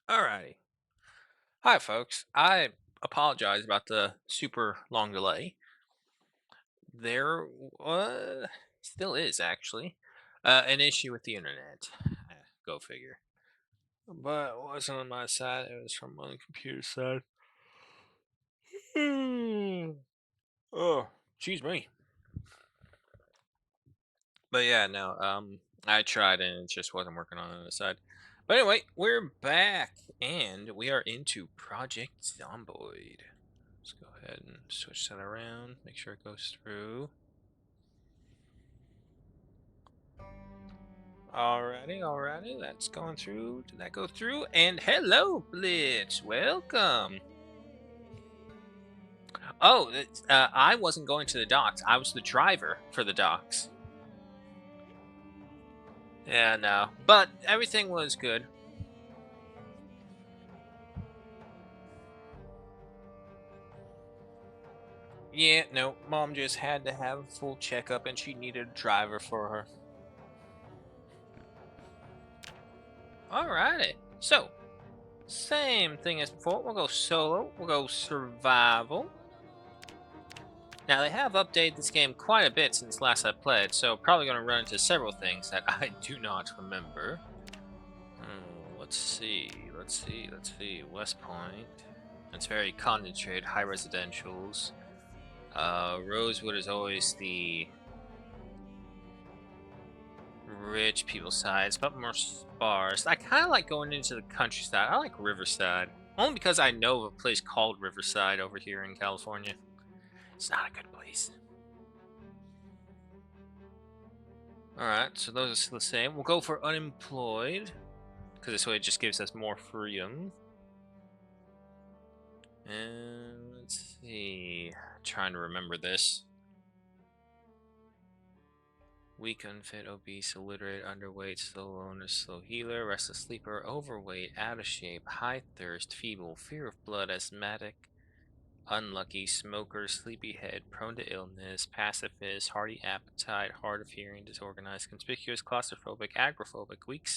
Alrighty. Hi, folks. I apologize about the super long delay. There still is, actually, an issue with the internet. Go figure. But it wasn't on my side, it was from on the computer side. Oh, excuse me. But yeah, no, I tried and it just wasn't working on the other side. But anyway, we're back and we are into Project Zomboid. Let's go ahead and switch that around, make sure it goes through. Alrighty, that's going through. Did that go through? And hello, Blitz, welcome. Oh, I wasn't going to the docks. I was the driver for the docks. Yeah, no, but everything was good. Yeah, no, mom just had to have a full checkup and she needed a driver for her. Alrighty, so same thing as before. We'll go solo, we'll go survival. Now, they have updated this game quite a bit since last I played, so probably going to run into several things that I do not remember. Let's see. West Point. It's very concentrated, high residentials. Rosewood is always the rich people side, but more sparse. I kind of like going into the countryside. I like Riverside, only because I know of a place called Riverside over here in California. It's not a good place. Alright, so those are still the same. We'll go for unemployed, because this way it just gives us more freedom. And let's see. Trying to remember this. Weak, unfit, obese, illiterate, underweight, slow loner, slow healer, restless sleeper, overweight, out of shape, high thirst, feeble, fear of blood, asthmatic, unlucky, smoker, sleepyhead, prone to illness, pacifist, hearty appetite, hard of hearing, disorganized, conspicuous, claustrophobic, agoraphobic, weak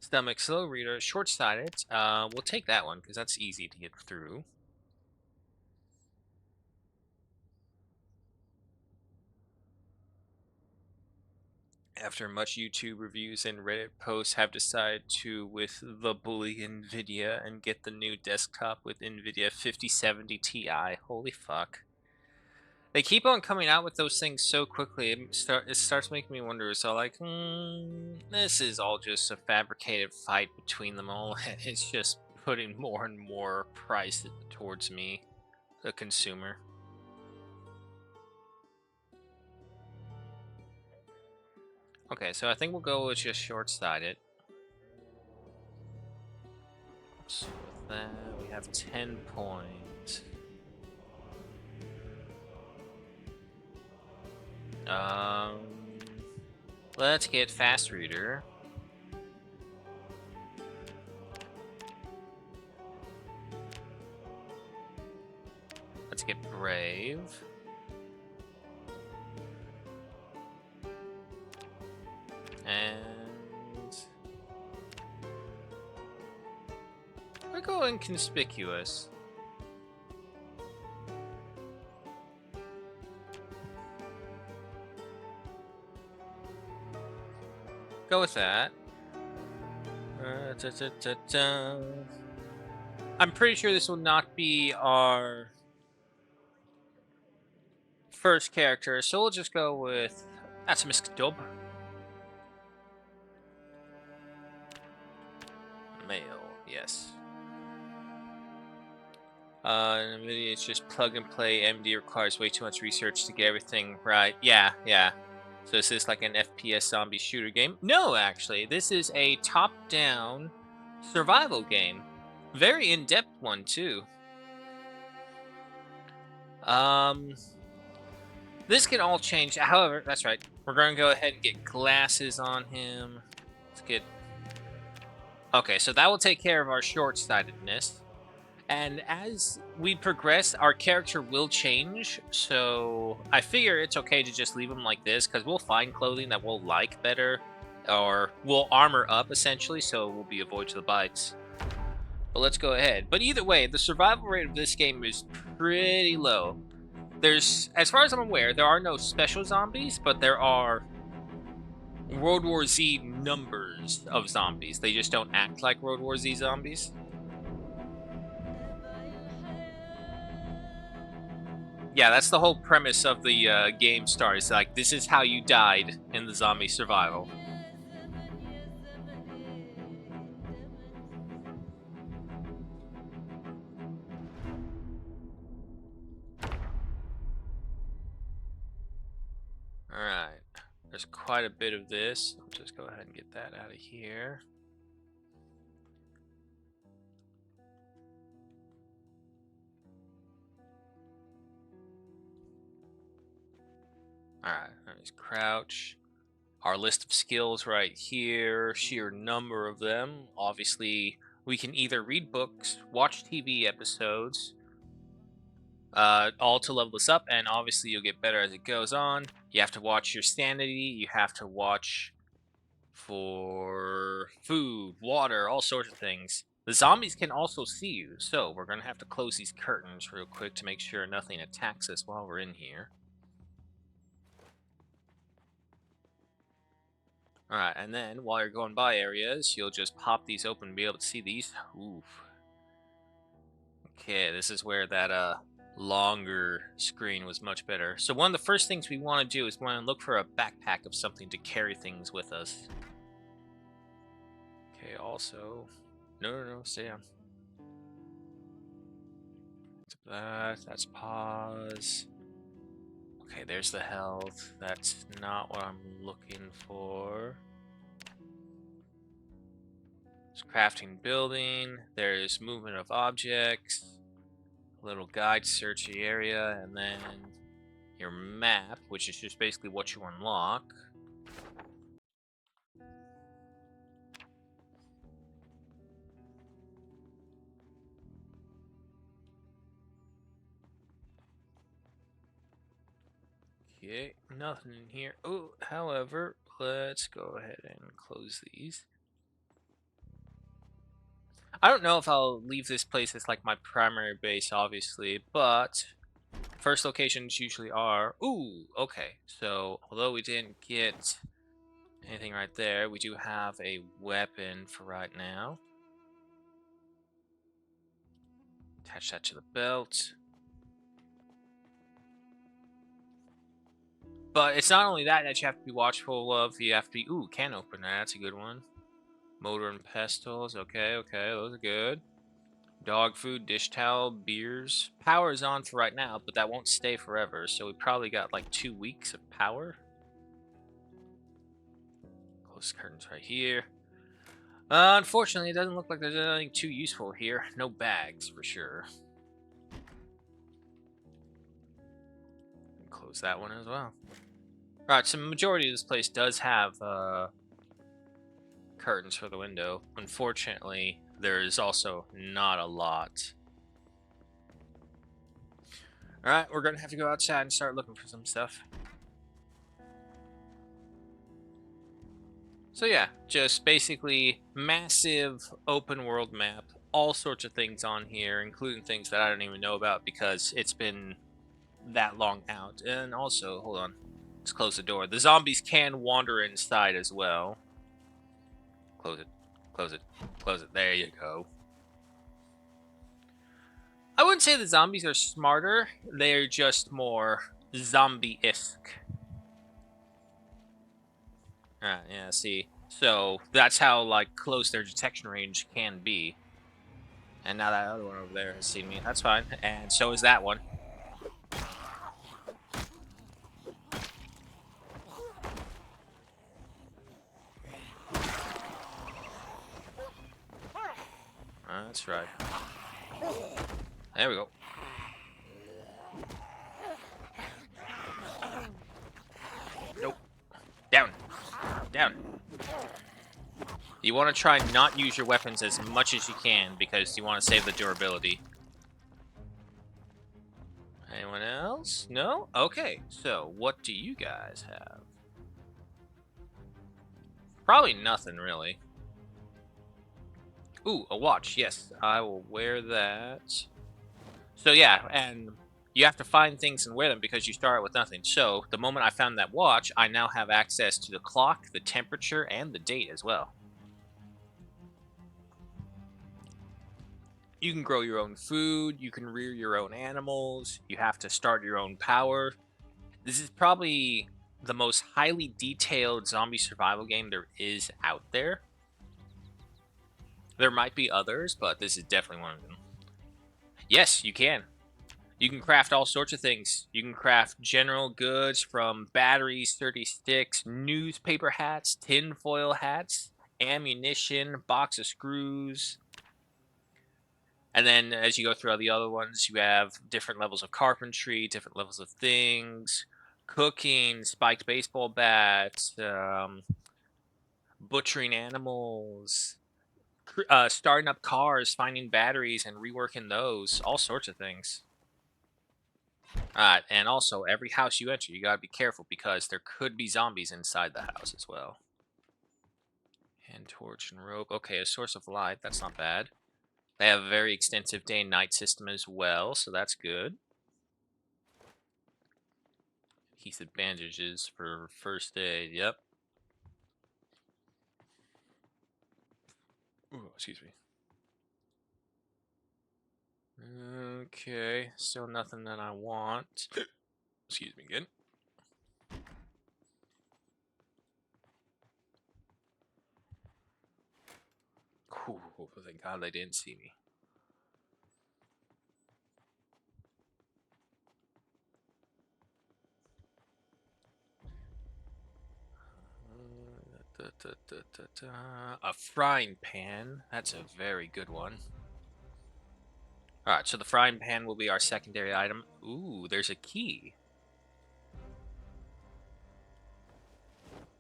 stomach, slow reader, short-sighted. We'll take that one because that's easy to get through. After much YouTube reviews and Reddit posts, have decided to with the bully Nvidia and get the new desktop with Nvidia 5070 Ti. Holy fuck. They keep on coming out with those things so quickly, it starts making me wonder, so like, this is all just a fabricated fight between them all, and it's just putting more and more price towards me, the consumer. Okay, so I think we'll go with just short-sighted. So with that, we have 10 points. Um, let's get fast reader. Let's get brave. And we're going conspicuous. Go with that. I'm pretty sure this will not be our first character, so we'll just go with Atomisk Dub. Male, yes. NVIDIA is just plug and play. MD requires way too much research to get everything right. Yeah. So is this like an FPS zombie shooter game? No, actually. This is a top-down survival game. Very in-depth one, too. This can all change. However, that's right. We're going to go ahead and get glasses on him. Let's get... Okay, so that will take care of our short-sightedness. And as we progress, our character will change. So I figure it's okay to just leave him like this, because we'll find clothing that we'll like better or we'll armor up essentially, so we'll be avoid to the bites. But let's go ahead. But either way, the survival rate of this game is pretty low. There's, as far as I'm aware, there are no special zombies, but there are World War Z numbers of zombies. They just don't act like World War Z zombies. Yeah, that's the whole premise of the game starts. Like, this is how you died in the zombie survival. Alright. There's quite a bit of this. I'll just go ahead and get that out of here. Alright, there's crouch. Our list of skills right here, sheer number of them. Obviously, we can either read books, watch TV episodes, all to level us up, and obviously you'll get better as it goes on. You have to watch your sanity, you have to watch for food, water, all sorts of things. The zombies can also see you, so we're going to have to close these curtains real quick to make sure nothing attacks us while we're in here. Alright, and then while you're going by areas, you'll just pop these open and be able to see these. Oof. Okay, this is where that longer screen was much better. So one of the first things we want to do is we want to look for a backpack of something to carry things with us. Okay, also... No, stay down. That's pause. Okay, there's the health. That's not what I'm looking for. There's crafting building. There's movement of objects. A little guide to search the area, and then your map, which is just basically what you unlock. Okay, nothing in here. Oh, however, let's go ahead and close these. I don't know if I'll leave this place as like my primary base, obviously, but first locations usually are... Ooh, okay. So, although we didn't get anything right there, we do have a weapon for right now. Attach that to the belt. But it's not only that you have to be watchful of. You have to be... Ooh, can opener. That's a good one. Motor and pestles. Okay, those are good. Dog food, dish towel, beers. Power is on for right now, but that won't stay forever. So we probably got like 2 weeks of power. Close curtains right here. Unfortunately, it doesn't look like there's anything too useful here. No bags for sure. Close that one as well. Alright, so the majority of this place does have curtains for the window. Unfortunately, there is also not a lot. Alright, we're gonna have to go outside and start looking for some stuff. So yeah, just basically massive open world map. All sorts of things on here, including things that I don't even know about because it's been that long out. And also, hold on, let's close the door. The zombies can wander inside as well. Close it, close it, close it. There you go. I wouldn't say the zombies are smarter. They're just more zombie-esque. Alright, yeah, see. So, that's how, like, close their detection range can be. And now that other one over there has seen me. That's fine. And so is that one. That's right. There we go. Nope. Down. Down. You want to try not use your weapons as much as you can because you want to save the durability. Anyone else? No? Okay. So, what do you guys have? Probably nothing, really. Ooh, a watch. Yes, I will wear that. So yeah, and you have to find things and wear them because you start with nothing. So the moment I found that watch, I now have access to the clock, the temperature, and the date as well. You can grow your own food, you can rear your own animals, you have to start your own power. This is probably the most highly detailed zombie survival game there is out there. There might be others, but this is definitely one of them. Yes, you can. You can craft all sorts of things. You can craft general goods from batteries, 30 sticks, newspaper hats, tinfoil hats, ammunition, box of screws. And then as you go through all the other ones, you have different levels of carpentry, different levels of things, cooking, spiked baseball bats, butchering animals, starting up cars, finding batteries and reworking those, all sorts of things. And also, every house you enter, you gotta be careful because there could be zombies inside the house as well. Hand torch and rope. Okay, a source of light. That's not bad. They have a very extensive day and night system as well, so that's good. Adhesive bandages for first aid. Yep. Ooh, excuse me. Okay, still nothing that I want. Excuse me again. Ooh, thank God they didn't see me. A frying pan. That's a very good one. Alright, so the frying pan will be our secondary item. Ooh, there's a key.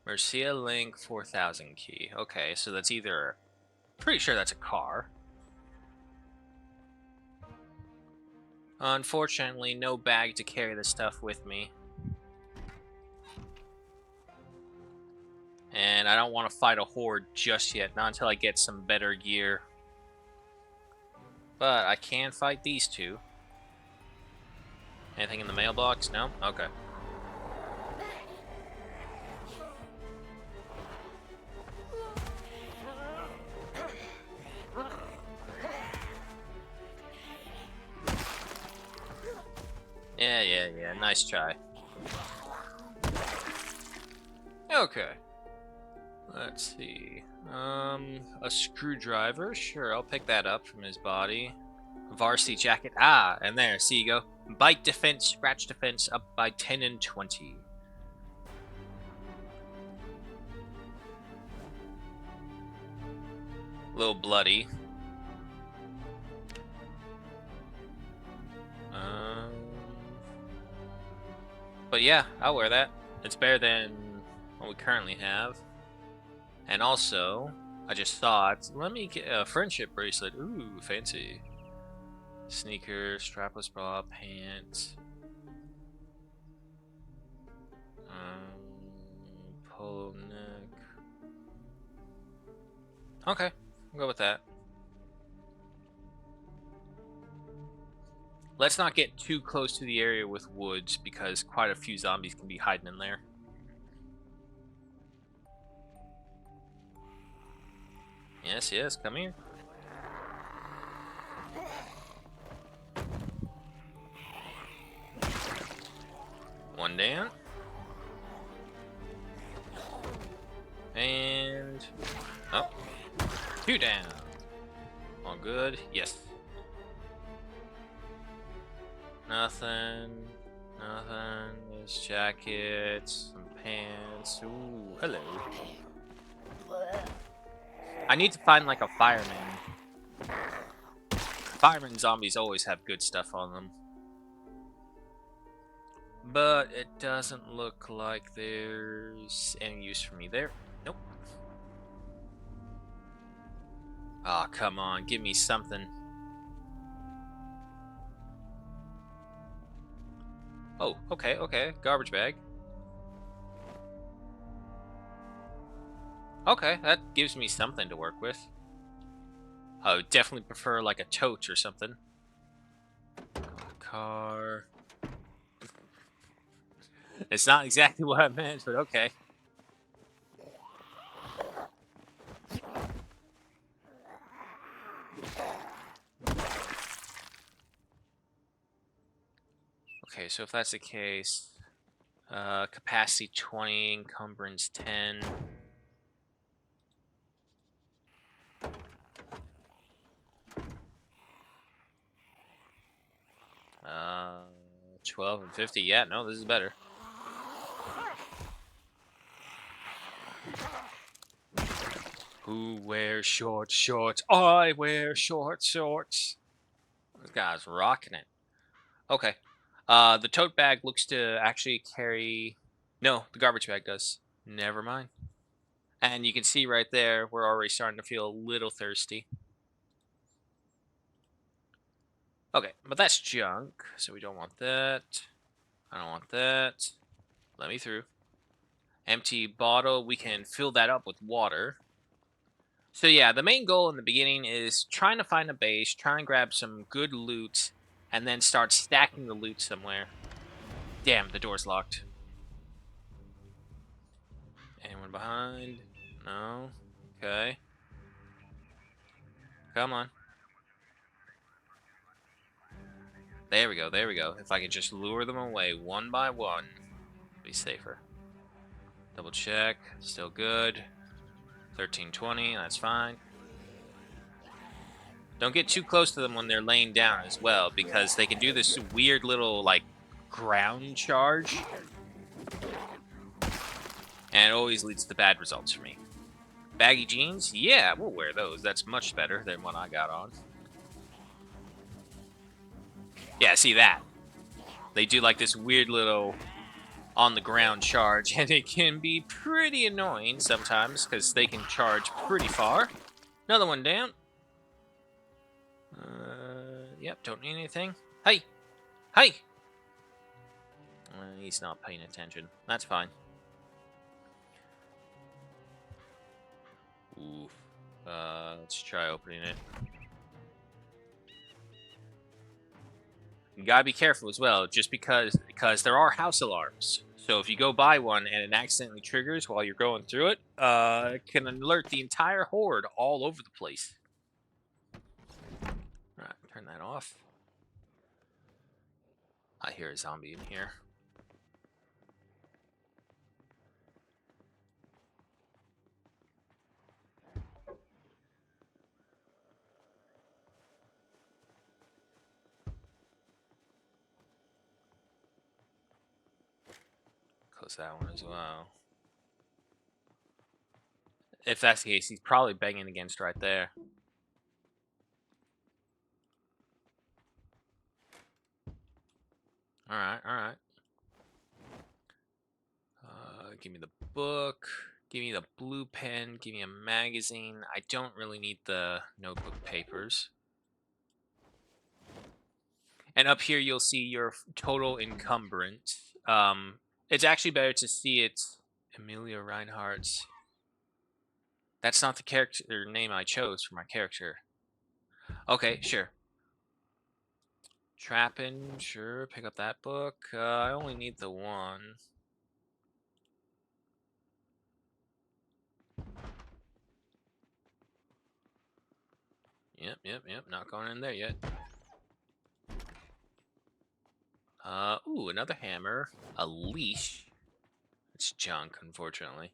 Mercia Link 4000 key. Okay, so that's either... Pretty sure that's a car. Unfortunately, no bag to carry this stuff with me. And I don't want to fight a horde just yet, not until I get some better gear. But I can fight these two. Anything in the mailbox? No? Okay. Yeah. Nice try. Okay. Let's see. A screwdriver. Sure, I'll pick that up from his body. Varsity jacket. Ah, and there. See you go. Bite defense, scratch defense up by 10 and 20. A little bloody. But yeah, I'll wear that. It's better than what we currently have. And also, I just thought, let me get a friendship bracelet. Ooh, fancy. Sneakers, strapless bra, pants. Polo neck. Okay, I'll go with that. Let's not get too close to the area with woods because quite a few zombies can be hiding in there. Yes, come here. One down. And... oh. Two down. All good. Yes. Nothing. There's jackets, some pants. Ooh, hello. I need to find like a fireman. Fireman zombies always have good stuff on them. But it doesn't look like there's any use for me there. Nope. Aw, oh, come on, give me something. Oh, okay. Garbage bag. Okay, that gives me something to work with. I would definitely prefer like a tote or something. Car. It's not exactly what I meant, but okay. Okay, so if that's the case, capacity 20, encumbrance 10. 12 and 50. Yeah, no, this is better. Who wears short shorts? I wear short shorts. This guy's rocking it. Okay. The tote bag looks to actually carry. No, the garbage bag does. Never mind. And you can see right there, we're already starting to feel a little thirsty. Okay, but that's junk, so we don't want that. I don't want that. Let me through. Empty bottle, we can fill that up with water. So yeah, the main goal in the beginning is trying to find a base, trying to grab some good loot, and then start stacking the loot somewhere. Damn, the door's locked. Anyone behind? No? Okay. Come on. There we go, there we go. If I could just lure them away one by one, be safer. Double check, still good. 1320, that's fine. Don't get too close to them when they're laying down as well, because they can do this weird little, like, ground charge. And it always leads to bad results for me. Baggy jeans? Yeah, we'll wear those. That's much better than what I got on. Yeah, see that? They do like this weird little on the ground charge, and it can be pretty annoying sometimes because they can charge pretty far. Another one down. Yep, don't need anything. Hey! Hey! He's not paying attention. That's fine. Oof. Let's try opening it. You gotta be careful as well, just because there are house alarms. So if you go buy one and it accidentally triggers while you're going through it, it can alert the entire horde all over the place. Alright, turn that off. I hear a zombie in here. Close that one as well. If that's the case, he's probably banging against right there. Alright, alright. Give me the book. Give me the blue pen. Give me a magazine. I don't really need the notebook papers. And up here, you'll see your total encumbrance. It's actually better to see it. Amelia Reinhardt's. That's not the character name I chose for my character. Okay, sure. Trappin', sure. Pick up that book. I only need the one. Yep. Not going in there yet. Ooh, another hammer. A leash. It's junk, unfortunately.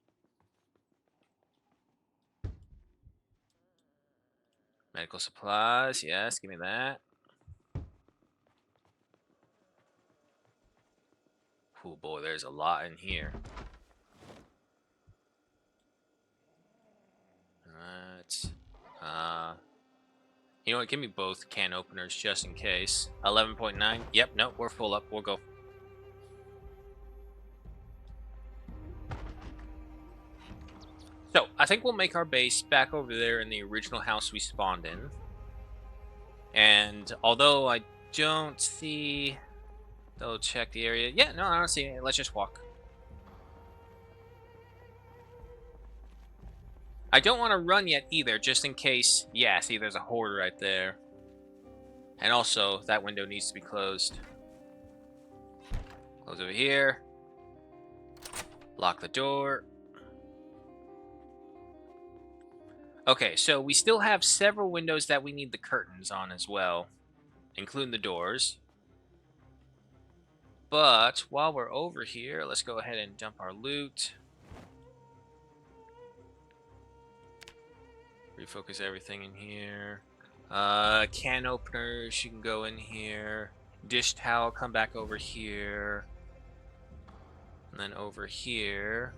Medical supplies, yes, give me that. Oh boy, there's a lot in here. Alright. You know what, give me both can openers just in case. 11.9, yep, no, we're full up, we'll go. So, I think we'll make our base back over there in the original house we spawned in. And although I don't see... They'll check the area. Yeah, no, I don't see it. Let's just walk. I don't want to run yet either, just in case. Yeah, see, there's a horde right there. And also, that window needs to be closed. Close over here. Lock the door. Okay, so we still have several windows that we need the curtains on as well, including the doors. But while we're over here, let's go ahead and dump our loot. Refocus everything in here. Can openers, you can go in here. Dish towel, come back over here. And then over here.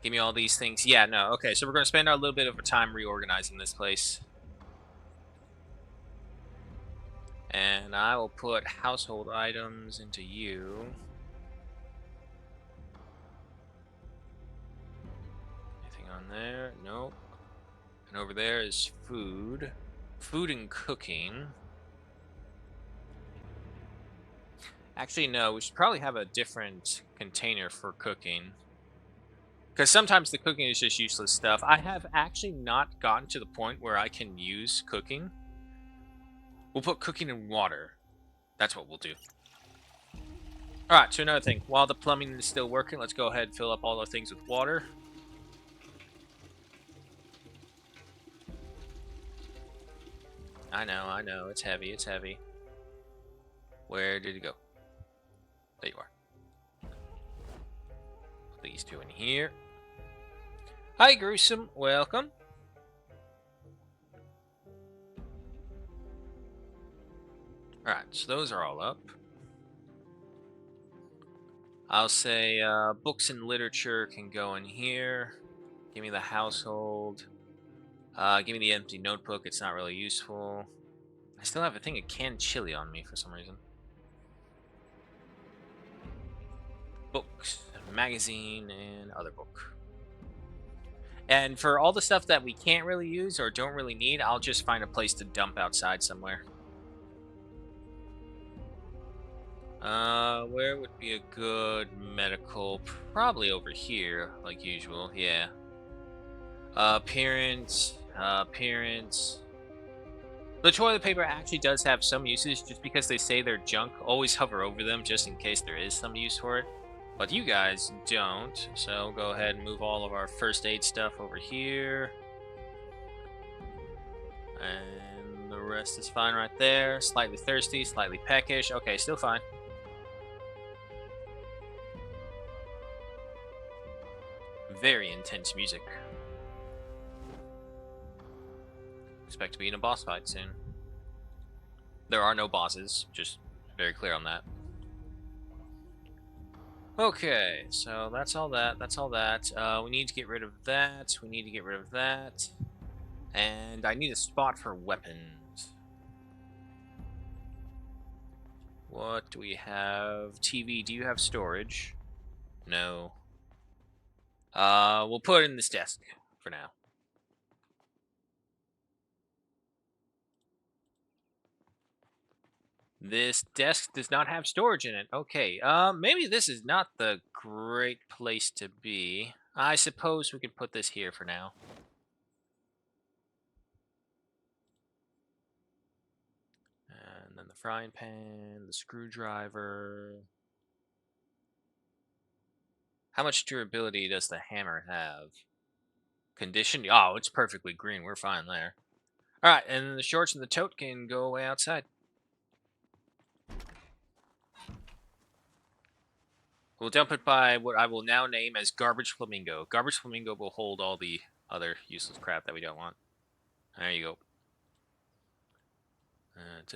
Give me all these things. Yeah, no, okay, so we're going to spend a little bit of time reorganizing this place. And I will put household items into you. Anything on there? Nope. And over there is food. Food and cooking. Actually, no, we should probably have a different container for cooking. Because sometimes the cooking is just useless stuff. I have actually not gotten to the point where I can use cooking. We'll put cooking in water. That's what we'll do. Alright, so another thing. While the plumbing is still working, let's go ahead and fill up all our things with water. I know. It's heavy, it's heavy. Where did it go? There you are. Put these two in here. Hi, Gruesome. Welcome. Alright, so those are all up. I'll say books and literature can go in here. Give me the household. Give me the empty notebook. It's not really useful. I still have a thing of canned chili on me for some reason. Books, magazine, and other book. And for all the stuff that we can't really use or don't really need, I'll just find a place to dump outside somewhere. Where would be a good medical? Probably over here, like usual, yeah. Appearance. The toilet paper actually does have some uses, just because they say they're junk. Always hover over them, just in case there is some use for it. But you guys don't, so go ahead and move all of our first aid stuff over here. And the rest is fine right there. Slightly thirsty, slightly peckish. Okay, still fine. Very intense music. Expect to be in a boss fight soon. There are no bosses, just very clear on that. Okay, so that's all that. We need to get rid of that. And I need a spot for weapons. What do we have? TV, do you have storage? No. We'll put it in this desk for now. This desk does not have storage in it. Okay, maybe this is not the great place to be. I suppose we could put this here for now. And then the frying pan, the screwdriver. How much durability does the hammer have? Condition? Oh, it's perfectly green. We're fine there. Alright, and then the shorts and the tote can go away outside. We'll dump it by what I will now name as Garbage Flamingo. Garbage Flamingo will hold all the other useless crap that we don't want. There you go. And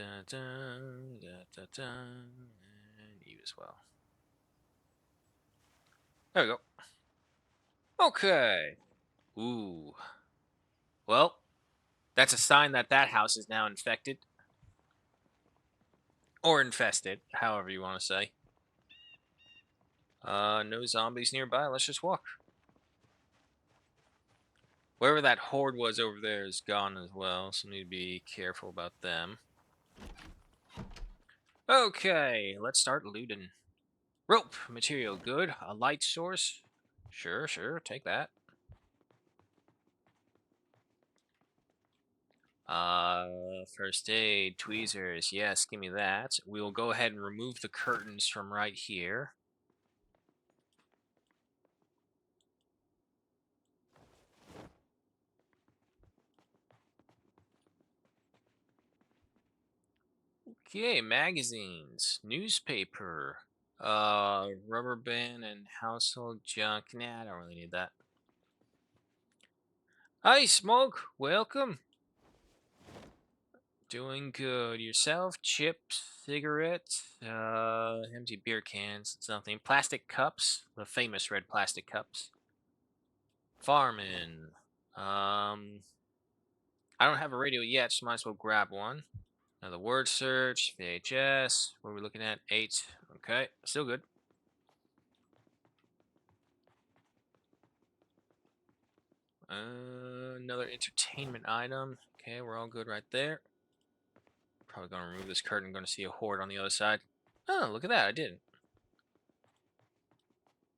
you as well. There we go. Okay. Ooh. Well, that's a sign that that house is now infected. Or infested, however you want to say. No zombies nearby. Let's just walk. Wherever that horde was over there is gone as well, so we need to be careful about them. Okay, let's start looting. Rope, material good. A light source. Sure, take that. First aid, tweezers. Yes, give me that. We will go ahead and remove the curtains from right here. Okay, magazines, newspaper, rubber band and household junk. Nah, I don't really need that. Hi, Smoke. Welcome. Doing good. Yourself? Chips, cigarettes, empty beer cans, something. Plastic cups, the famous red plastic cups. Farming. I don't have a radio yet, so might as well grab one. Another word search, VHS. What are we looking at? 8. Okay, still good. Another entertainment item. Okay, we're all good right there. Probably gonna remove this curtain. Gonna see a horde on the other side. Oh, look at that! I did.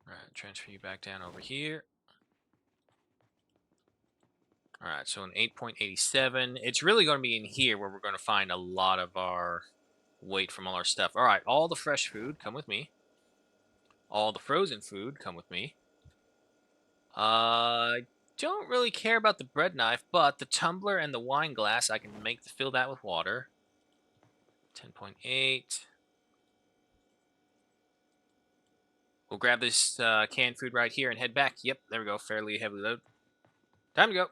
All right, transfer you back down over here. All right, so an 8.87. It's really going to be in here where we're going to find a lot of our weight from all our stuff. All right, all the fresh food, come with me. All the frozen food, come with me. I don't really care about the bread knife, but the tumbler and the wine glass, I can fill that with water. 10.8. We'll grab this canned food right here and head back. Yep, there we go. Fairly heavily loaded. Time to go.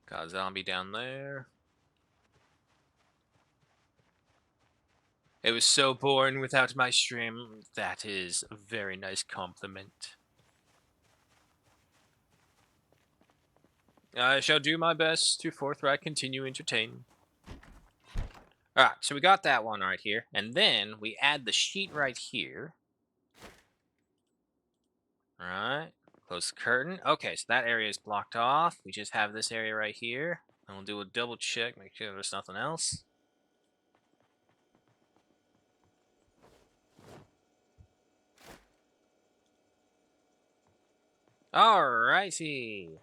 Got a zombie down there. It was so boring without my stream. That is a very nice compliment. I shall do my best to forthright continue entertain. Alright, so we got that one right here. And then we add the sheet right here. Alright, close the curtain. Okay, so that area is blocked off. We just have this area right here. And we'll do a double check, make sure there's nothing else. Alrighty.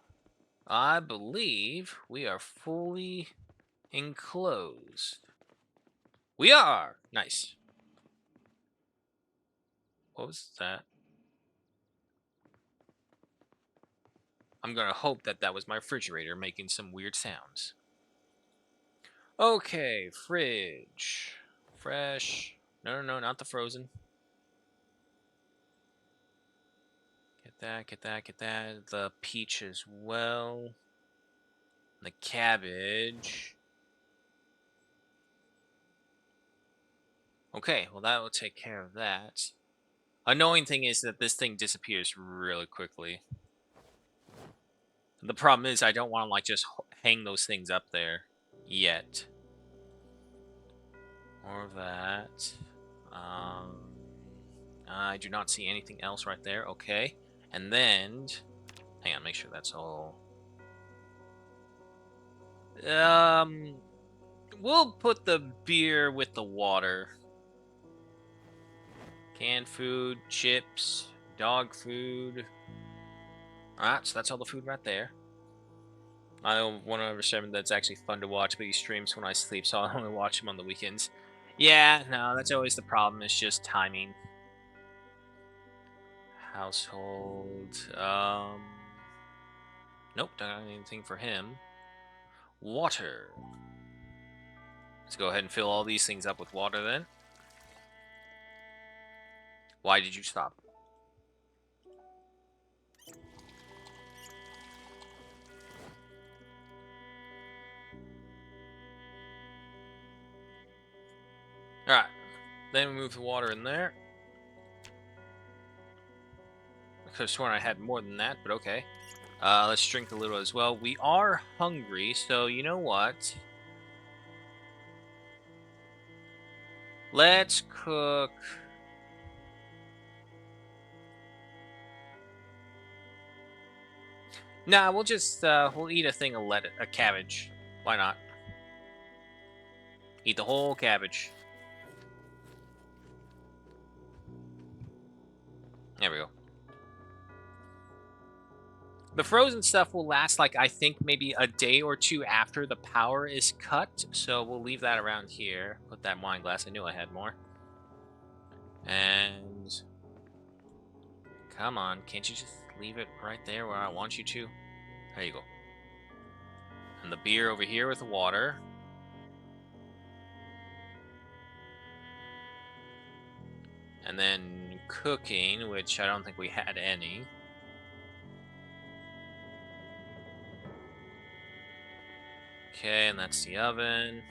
I believe we are fully enclosed. We are! Nice. What was that? I'm gonna hope that that was my refrigerator making some weird sounds. Okay, fridge. Fresh. No, not the frozen. Get that. The peach as well. The cabbage. Okay, well that will take care of that. Annoying thing is that this thing disappears really quickly. The problem is I don't want to like just hang those things up there yet. More of that. I do not see anything else right there. Okay. And then, hang on, make sure that's all. We'll put the beer with the water. Canned food, chips, dog food. Alright, so that's all the food right there. I want to understand that's actually fun to watch, but he streams when I sleep, so I only watch him on the weekends. Yeah, no, that's always the problem. It's just timing. Household. Nope, don't have anything for him. Water. Let's go ahead and fill all these things up with water then. Why did you stop? Alright. Then we move the water in there. I could have sworn I had more than that, but okay. Let's drink a little as well. We are hungry, so you know what? Let's cook. Nah, we'll just we'll eat a thing of a cabbage. Why not? Eat the whole cabbage. There we go. The frozen stuff will last, like, I think maybe a day or two after the power is cut, so we'll leave that around here. Put that wine glass. I knew I had more. And come on, can't you just leave it right there where I want you to? There you go. And the beer over here with the water. And then cooking, which I don't think we had any. Okay, and that's the oven.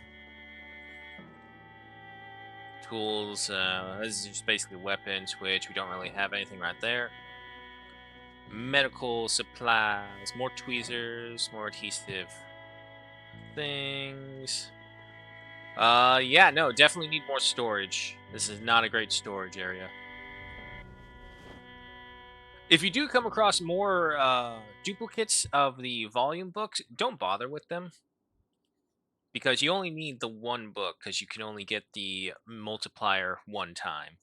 Tools, this is just basically weapons, which we don't really have anything right there. Medical supplies, more tweezers, more adhesive things. Yeah, no, definitely need more storage. This is not a great storage area. If you do come across more duplicates of the volume books, don't bother with them. Because you only need the one book, because you can only get the multiplier one time.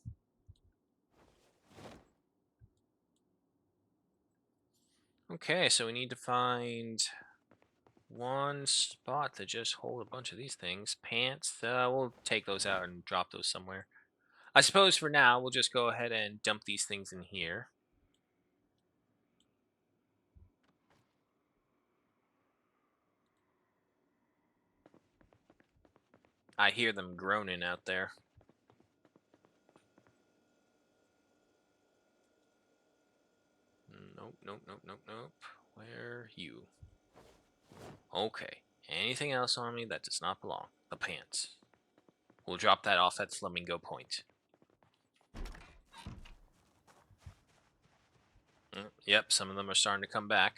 Okay, so we need to find one spot to just hold a bunch of these things. Pants, we'll take those out and drop those somewhere. I suppose for now, we'll just go ahead and dump these things in here. I hear them groaning out there. Nope, nope, nope, nope, nope. Where are you? Okay. Anything else on me that does not belong? The pants. We'll drop that off at Flamingo Point. Yep, some of them are starting to come back.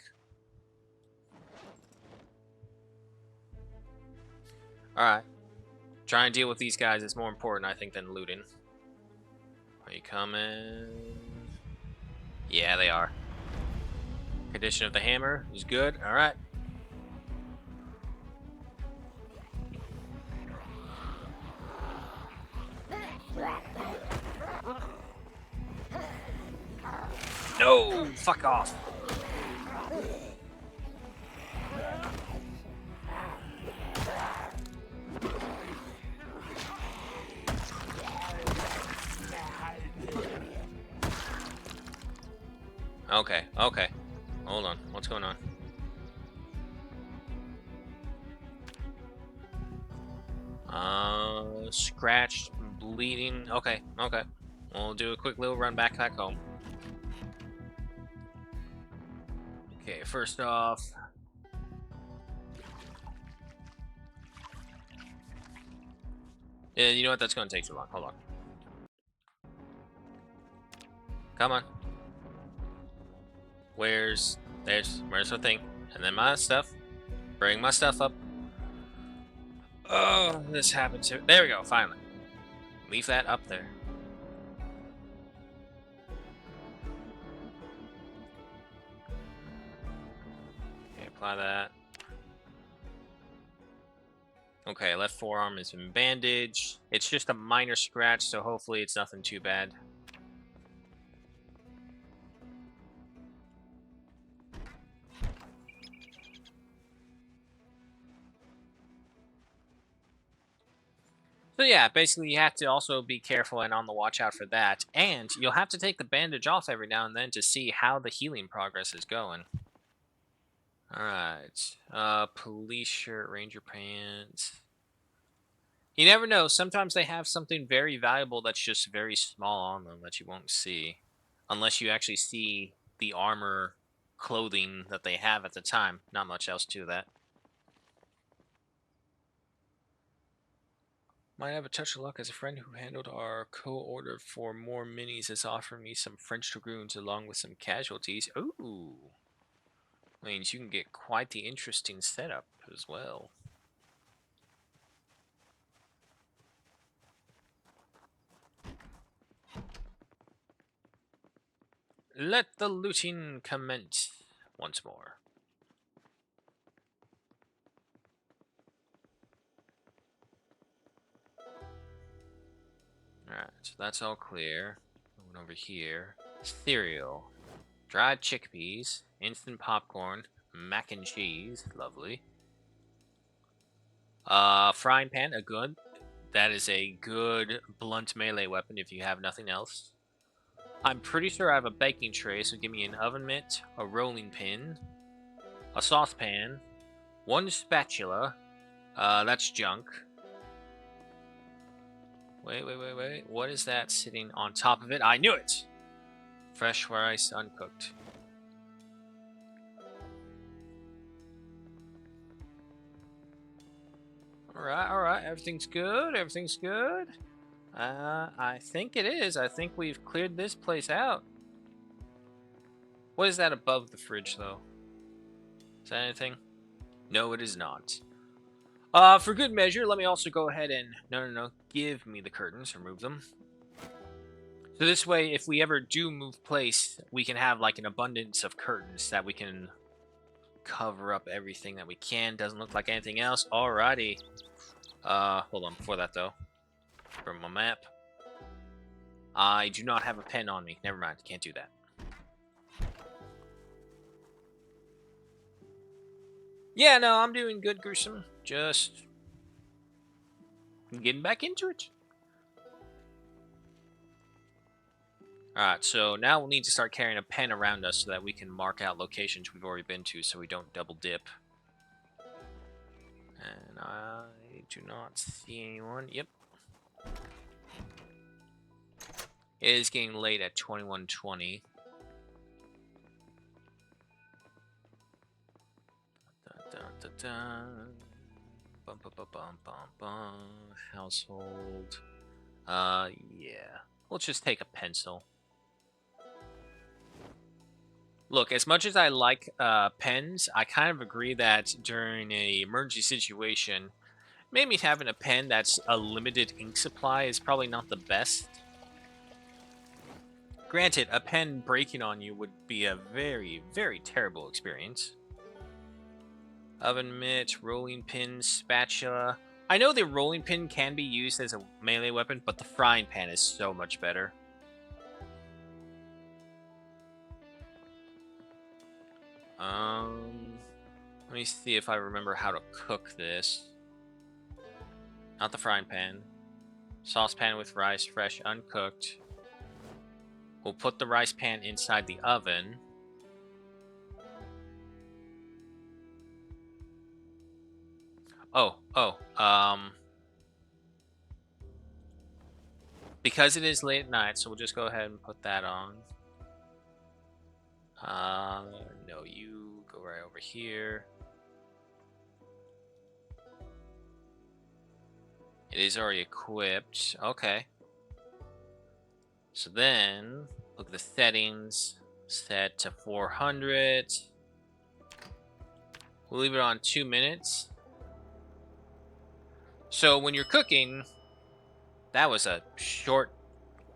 Alright. Trying to deal with these guys is more important, I think, than looting. Are you coming? Yeah, they are. Condition of the hammer is good. Alright. No! Fuck off. Okay, okay. Hold on. What's going on? Scratched, bleeding. Okay, okay. We'll do a quick little run back home. Okay, first off. Yeah, you know what? That's going to take too long. Hold on. Come on. Where's the thing? And then my stuff. Bring my stuff up. Oh, this happened too. There we go, finally. Leave that up there. Okay, apply that. Okay, left forearm has been bandaged. It's just a minor scratch, so hopefully it's nothing too bad. So yeah, basically you have to also be careful and on the watch out for that. And you'll have to take the bandage off every now and then to see how the healing progress is going. Alright. Police shirt, ranger pants. You never know. Sometimes they have something very valuable that's just very small on them that you won't see. Unless you actually see the armor clothing that they have at the time. Not much else to that. Might have a touch of luck as a friend who handled our co-order for more minis has offered me some French dragoons along with some casualties. Ooh. Means you can get quite the interesting setup as well. Let the looting commence once more. Alright, so that's all clear. Going over here. Cereal. Dried chickpeas. instant popcorn, mac and cheese, lovely. Frying pan, a good. That is a good blunt melee weapon if you have nothing else. I'm pretty sure I have a baking tray, so give me an oven mitt, a rolling pin, a saucepan, one spatula. That's junk. Wait. What is that sitting on top of it? I knew it! Fresh rice, uncooked. Alright. Everything's good. I think it is. I think we've cleared this place out. What is that above the fridge, though? Is that anything? No, it is not. For good measure, let me also go ahead and... No. Give me the curtains. Remove them. So this way, if we ever do move place, we can have, like, an abundance of curtains that we can cover up everything that we can. Doesn't look like anything else. Alrighty. Hold on. Before that, though. From my map. I do not have a pen on me. Never mind. Can't do that. Yeah, no, I'm doing good, Gruesome. Just getting back into it. Alright, so now we'll need to start carrying a pen around us so that we can mark out locations we've already been to so we don't double dip. And I do not see anyone. Yep. It is getting late at 21:20. Household. Yeah. We'll just take a pencil. Look, as much as I like pens, I kind of agree that during a emergency situation, maybe having a pen that's a limited ink supply is probably not the best. Granted, a pen breaking on you would be a very, very terrible experience. Oven mitt, rolling pin, spatula. I know the rolling pin can be used as a melee weapon, but the frying pan is so much better. Let me see if I remember how to cook this. Not the frying pan. Saucepan with rice, fresh, uncooked. We'll put the rice pan inside the oven. Because it is late at night, so we'll just go ahead and put that on. No, you go right over here. It is already equipped. Okay. So then, look at the settings. Set to 400. We'll leave it on 2 minutes. So when you're cooking, that was a short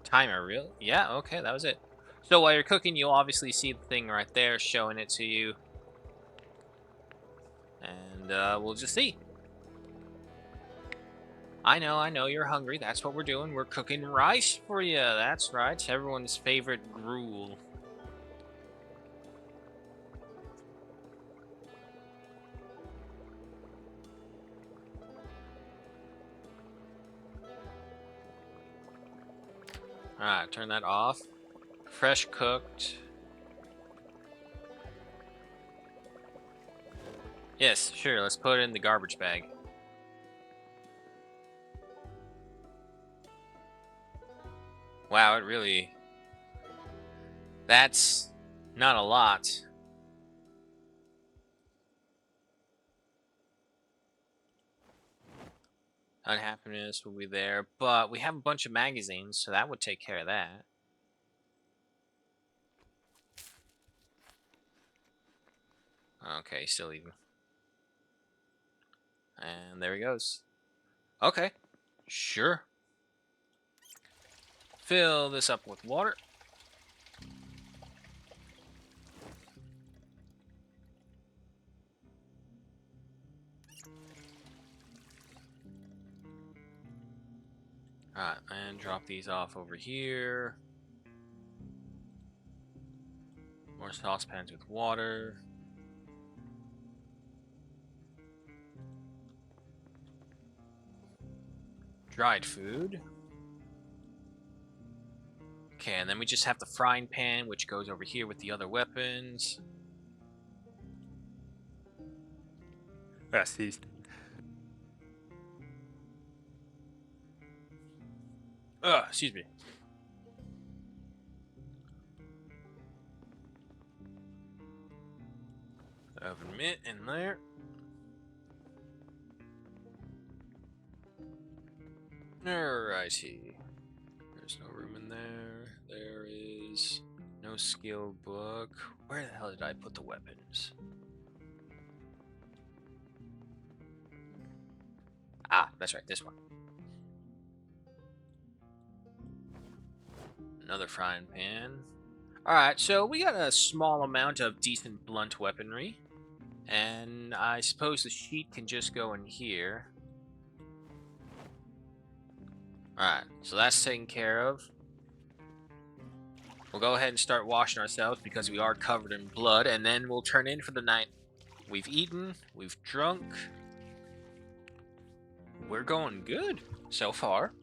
timer, really? Yeah, okay, that was it. So while you're cooking, you'll obviously see the thing right there showing it to you. And we'll just see. I know, you're hungry. That's what we're doing. We're cooking rice for you. That's right. Everyone's favorite gruel. Alright, turn that off. Fresh cooked. Yes, sure. Let's put it in the garbage bag. Wow, it really... That's not a lot. Unhappiness will be there, but we have a bunch of magazines, so that would take care of that. Okay, still even. And there he goes. Okay, sure. Fill this up with water. Alright, and drop these off over here. More saucepans with water. Dried food. Okay, and then we just have the frying pan, which goes over here with the other weapons. That's these. Excuse me. Oven mitt in there. Alrighty. There's no room in there. There is no skill book. Where the hell did I put the weapons? Ah, that's right, this one. Another frying pan. Alright, so we got a small amount of decent blunt weaponry. And I suppose the sheet can just go in here. Alright, so that's taken care of. We'll go ahead and start washing ourselves because we are covered in blood, and then we'll turn in for the night. We've eaten, we've drunk. We're going good so far.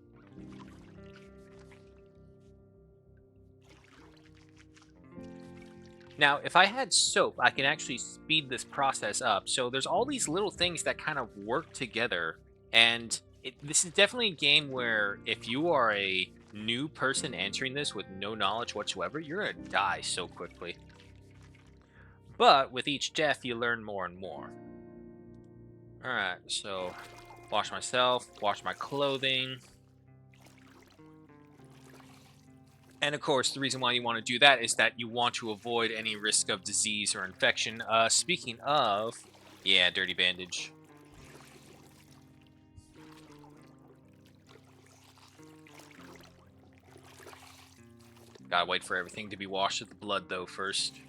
Now, if I had soap, I can actually speed this process up. So there's all these little things that kind of work together. And this is definitely a game where if you are a new person entering this with no knowledge whatsoever, you're going to die so quickly. But with each death, you learn more and more. Alright, so wash myself, wash my clothing. And of course, the reason why you want to do that is that you want to avoid any risk of disease or infection. Speaking of, yeah, dirty bandage. Gotta wait for everything to be washed with the blood, though, first.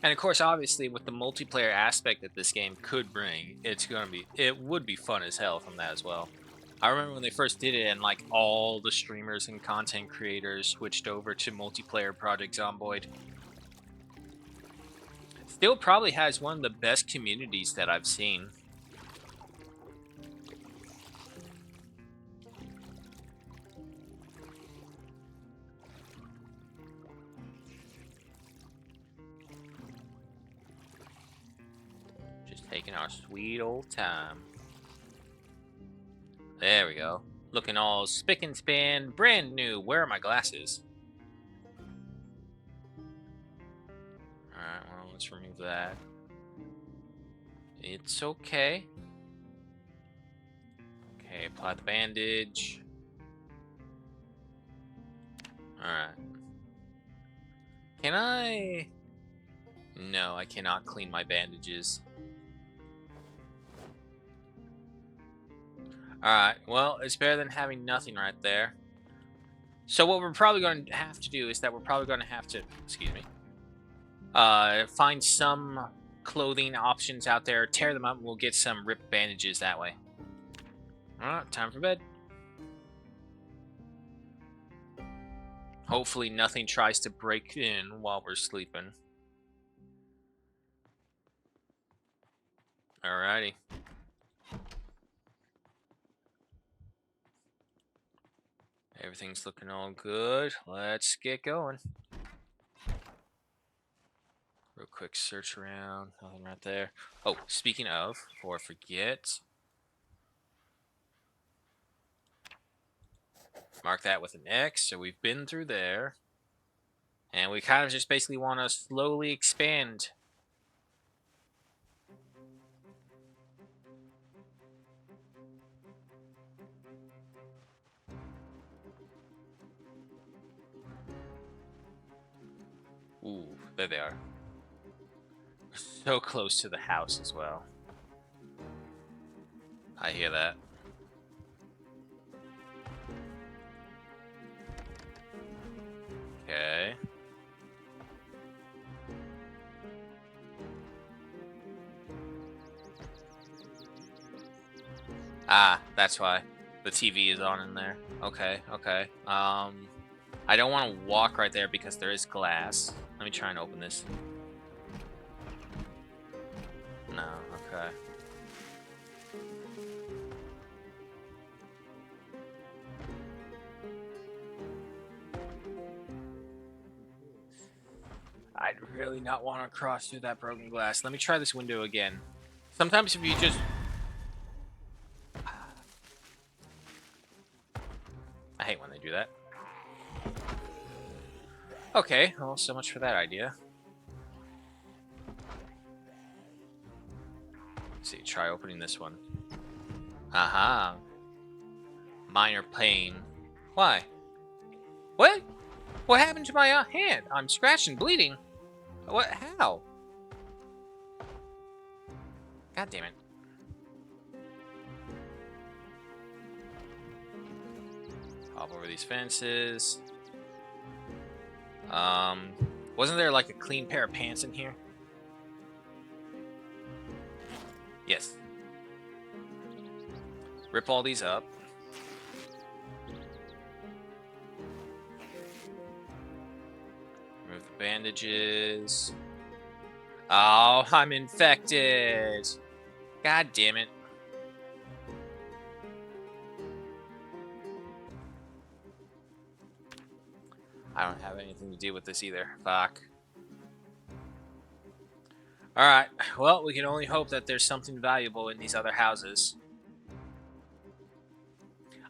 And of course, obviously, with the multiplayer aspect that this game could bring, it would be fun as hell from that as well. I remember when they first did it and like all the streamers and content creators switched over to multiplayer Project Zomboid. Still probably has one of the best communities that I've seen. Just taking our sweet old time. There we go. Looking all spick and span, brand new. Where are my glasses? Alright, well, let's remove that. It's okay. Okay, apply the bandage. Alright. Can I... No, I cannot clean my bandages. Alright, well, it's better than having nothing right there. So what we're probably going to have to do is that we're probably going to have to, excuse me, find some clothing options out there, tear them up, and we'll get some ripped bandages that way. Alright, time for bed. Hopefully nothing tries to break in while we're sleeping. Alrighty. Everything's looking all good. Let's get going. Real quick search around. Nothing right there. Oh, speaking of, before I forget, mark that with an X. So we've been through there. And we kind of just basically want to slowly expand. Ooh, there they are. So close to the house as well. I hear that. Okay. Ah, that's why. The TV is on in there. Okay, okay. I don't want to walk right there because there is glass. Let me try and open this. No, okay. I'd really not want to cross through that broken glass. Let me try this window again. Sometimes if you just... I hate when they do that. Okay, well, so much for that idea. Let's see, try opening this one. Aha. Minor pain. Why? What? What happened to my hand? I'm scratched and bleeding. What? How? God damn it. Hop over these fences. Wasn't there like a clean pair of pants in here? Yes. Rip all these up. Remove the bandages. Oh, I'm infected. God damn it. I don't have anything to do with this either. Fuck. Alright, well, we can only hope that there's something valuable in these other houses.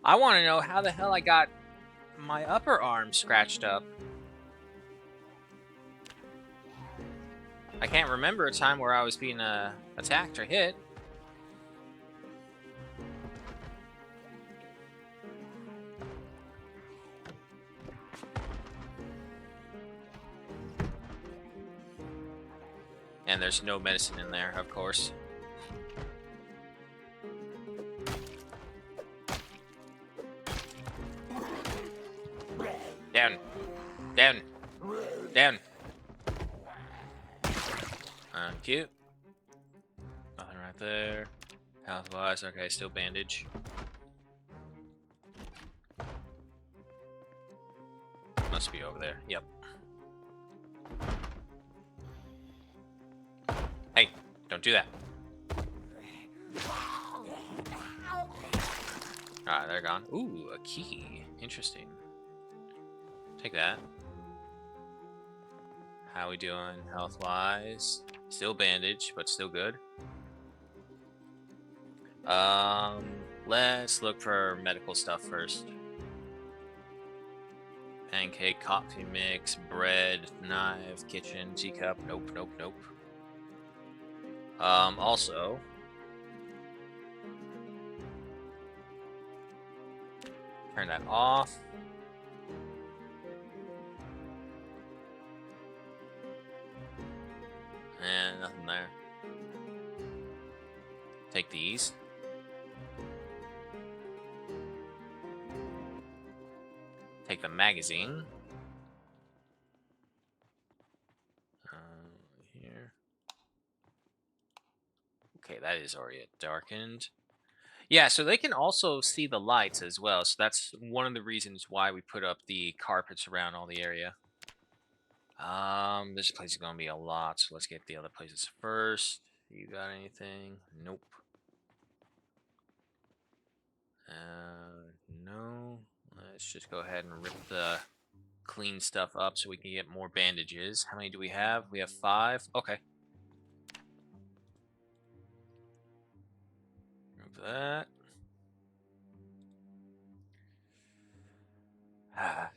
I want to know how the hell I got my upper arm scratched up. I can't remember a time where I was being attacked or hit. And there's no medicine in there, of course. Down. Down. Down. Cute. Nothing right there. Health-wise, okay, still bandage. Must be over there. Yep. Hey, don't do that. Alright, they're gone. Ooh, a key. Interesting. Take that. How we doing health-wise? Still bandaged, but still good. Let's look for medical stuff first. Pancake, coffee mix, bread, knife, kitchen, teacup. Nope, nope, nope. Also, turn that off. And nothing there. Take these. Take the magazine. Here. Okay, that is already darkened. Yeah, so they can also see the lights as well. So that's one of the reasons why we put up the carpets around all the area. This place is gonna be a lot, so let's get the other places first. You got anything? Nope. No. Let's just go ahead and rip the clean stuff up so we can get more bandages. How many do we have? We have 5. Okay. Remove that.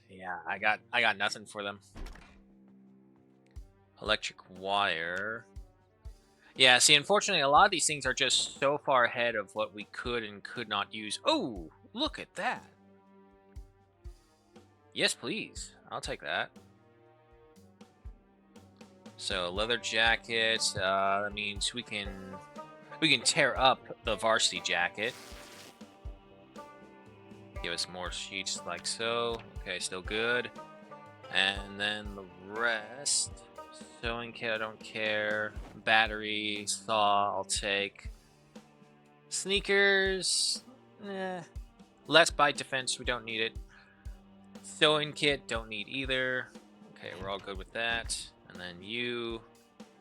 Yeah, I got nothing for them. Electric wire. Yeah, see, unfortunately, a lot of these things are just so far ahead of what we could and could not use. Oh, look at that. Yes, please. I'll take that. So, leather jacket. That means we can tear up the varsity jacket. Give us more sheets like so. Okay, still good. And then the rest. Sewing kit, I don't care. Battery, saw, I'll take. Sneakers, Less bite defense, we don't need it. Sewing kit, don't need either. Okay, we're all good with that. And then you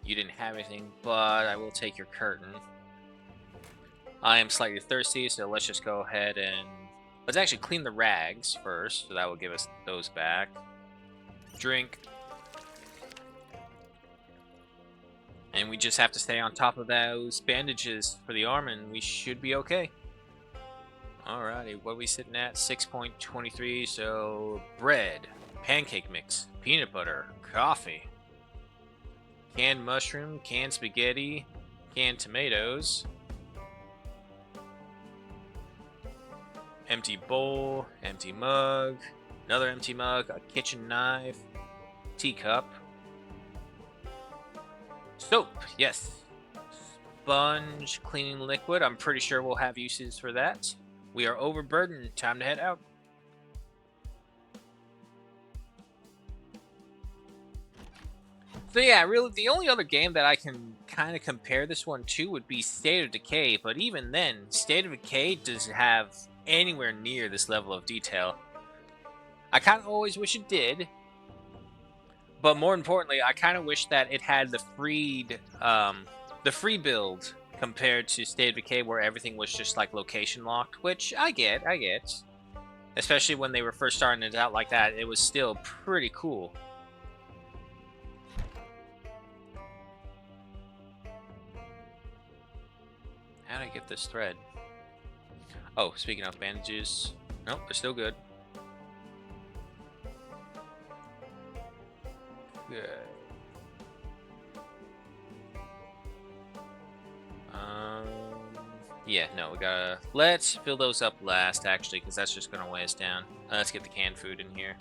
didn't have anything, but I will take your curtain. I am slightly thirsty, so let's just go ahead and let's actually clean the rags first, so that will give us those back. Drink. And we just have to stay on top of those bandages for the arm, and we should be okay. Alrighty, what are we sitting at? 6.23, so bread, pancake mix, peanut butter, coffee, canned mushroom, canned spaghetti, canned tomatoes, empty bowl, empty mug, another empty mug, a kitchen knife, teacup, soap, yes, sponge cleaning liquid. I'm pretty sure we'll have uses for that. We are overburdened. Time to head out. So yeah, really, the only other game that I can kind of compare this one to would be State of Decay, but even then, State of Decay doesn't have anywhere near this level of detail. I kind of always wish it did, but more importantly, I kind of wish that it had the free build compared to State of Decay, where everything was just like location locked, which I get. Especially when they were first starting it out like that, it was still pretty cool. How did I get this thread? Oh, speaking of bandages, nope, they're still good. Good. Yeah, no, we gotta... Let's fill those up last, actually, because that's just gonna weigh us down. Let's get the canned food in here.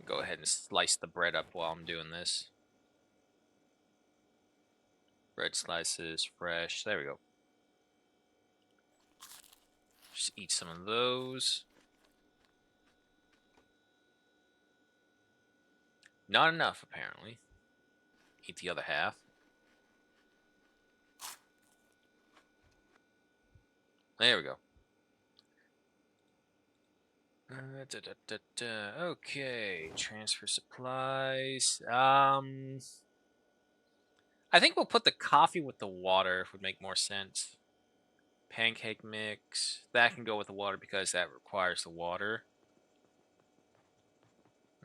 Go ahead and slice the bread up while I'm doing this. Bread slices, fresh. There we go. Just eat some of those. Not enough, apparently. Eat the other half. There we go. Okay, transfer supplies. I think we'll put the coffee with the water would make more sense. Pancake mix. That can go with the water because that requires the water.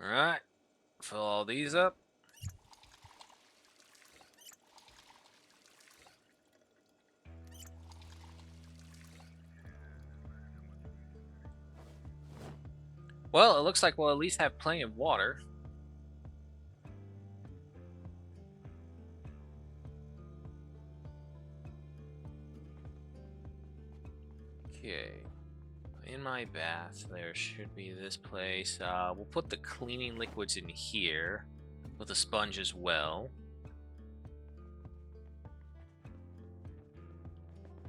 Alright. Fill all these up. Well, it looks like we'll at least have plenty of water. Okay. In my bath, there should be this place. We'll put the cleaning liquids in here with a sponge as well.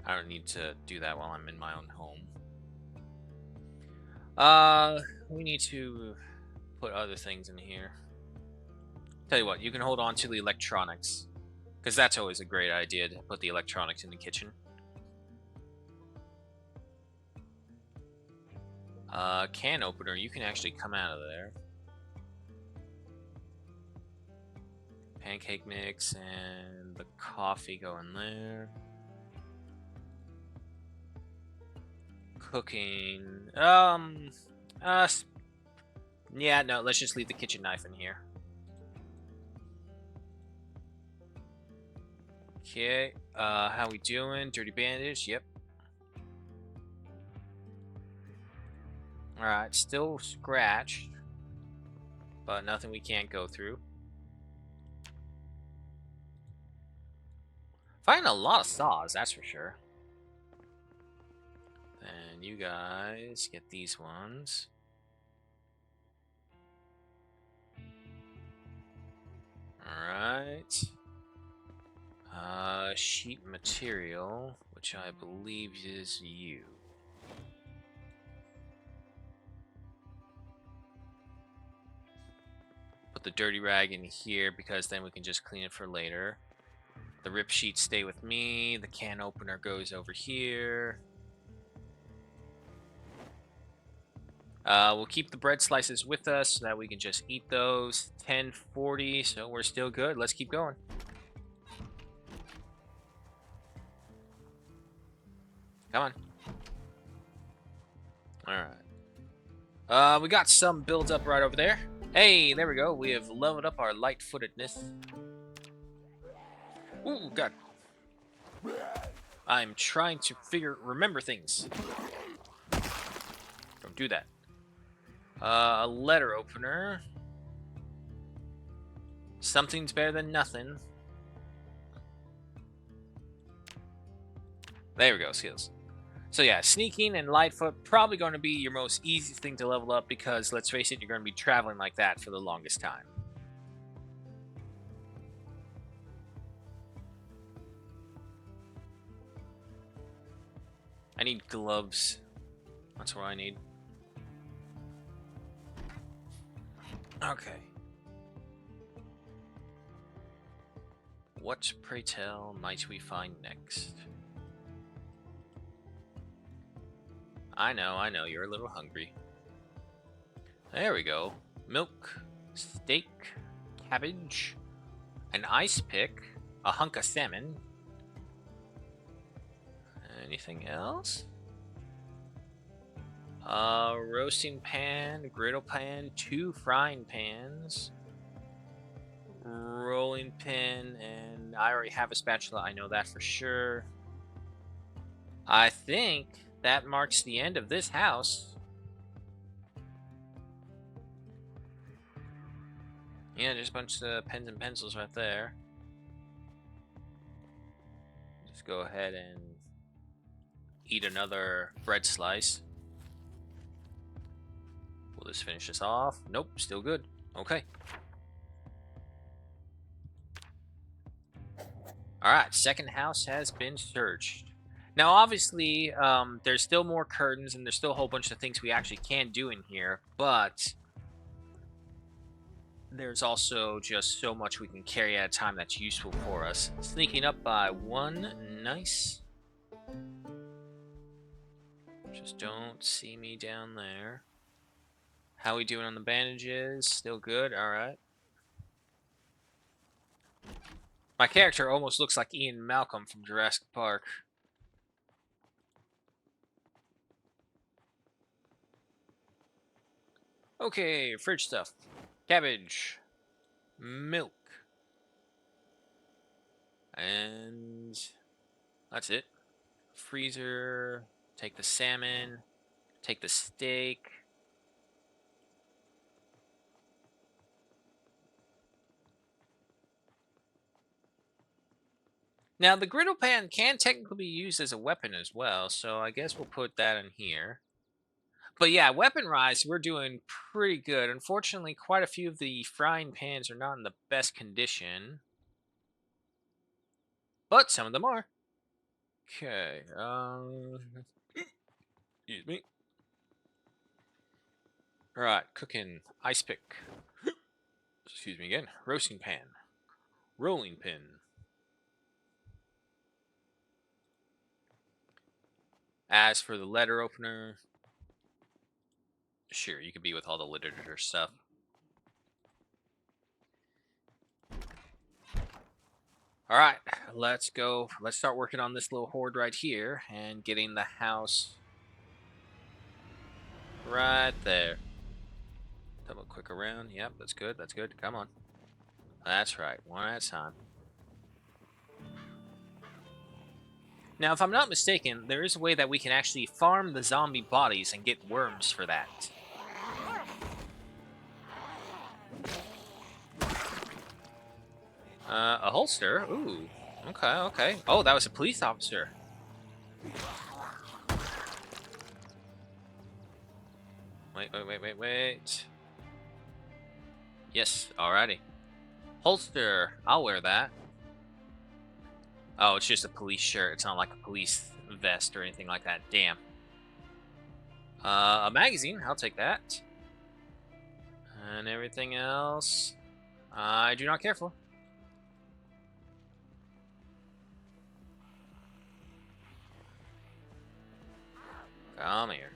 I don't need to do that while I'm in my own home. We need to put other things in here. Tell you what, you can hold on to the electronics, because that's always a great idea to put the electronics in the kitchen. Can opener, you can actually come out of there. Pancake mix and the coffee go in there. Cooking. Yeah, no, let's just leave the kitchen knife in here. Okay, how we doing? Dirty bandage, yep. Alright, still scratched, but nothing we can't go through. Finding a lot of saws, that's for sure. And you guys get these ones. Alright. Sheet material, which I believe is you. Put the dirty rag in here because then we can just clean it for later. The rip sheets stay with me. The can opener goes over here. We'll keep the bread slices with us so that we can just eat those. 10:40, so we're still good. Let's keep going. Come on. Alright. We got some build up right over there. Hey, there we go. We have leveled up our light-footedness. Ooh, God. I'm trying to remember things. Don't do that. A letter opener. Something's better than nothing. There we go, skills. So yeah, sneaking and lightfoot probably going to be your most easiest thing to level up because, let's face it, you're going to be traveling like that for the longest time. I need gloves. That's what I need. Okay. What, pray tell, might we find next? I know, you're a little hungry. There we go. Milk, steak, cabbage, an ice pick, a hunk of salmon. Anything else? Roasting pan, griddle pan, 2 frying pans, rolling pin, and I already have a spatula, I know that for sure. I think that marks the end of this house. Yeah, just a bunch of pens and pencils right there. Just go ahead and eat another bread slice. Will this finish this off? Nope, still good. Okay. Alright, second house has been searched. Now, obviously, there's still more curtains, and there's still a whole bunch of things we actually can do in here, but there's also just so much we can carry at a time that's useful for us. Sneaking up by 1, nice. Just don't see me down there. How we doing on the bandages? Still good? Alright. My character almost looks like Ian Malcolm from Jurassic Park. Okay, fridge stuff. Cabbage. Milk. And that's it. Freezer. Take the salmon. Take the steak. Now, the griddle pan can technically be used as a weapon as well, so I guess we'll put that in here. But yeah, weapon-wise, we're doing pretty good. Unfortunately, quite a few of the frying pans are not in the best condition. But some of them are. Okay, excuse me. Alright, cooking. Ice pick. Excuse me again. Roasting pan. Rolling pin. As for the letter opener, sure, you could be with all the literature stuff. Alright, let's go. Let's start working on this little horde right here and getting the house right there. Double click around. Yep, that's good. That's good. Come on. That's right. One at a time. Now, if I'm not mistaken, there is a way that we can actually farm the zombie bodies and get worms for that. A holster? Ooh. Okay, okay. Oh, that was a police officer. Wait. Yes, alrighty. Holster. I'll wear that. Oh, it's just a police shirt. It's not like a police vest or anything like that. Damn. A magazine. I'll take that. And everything else, I do not care for. Come here.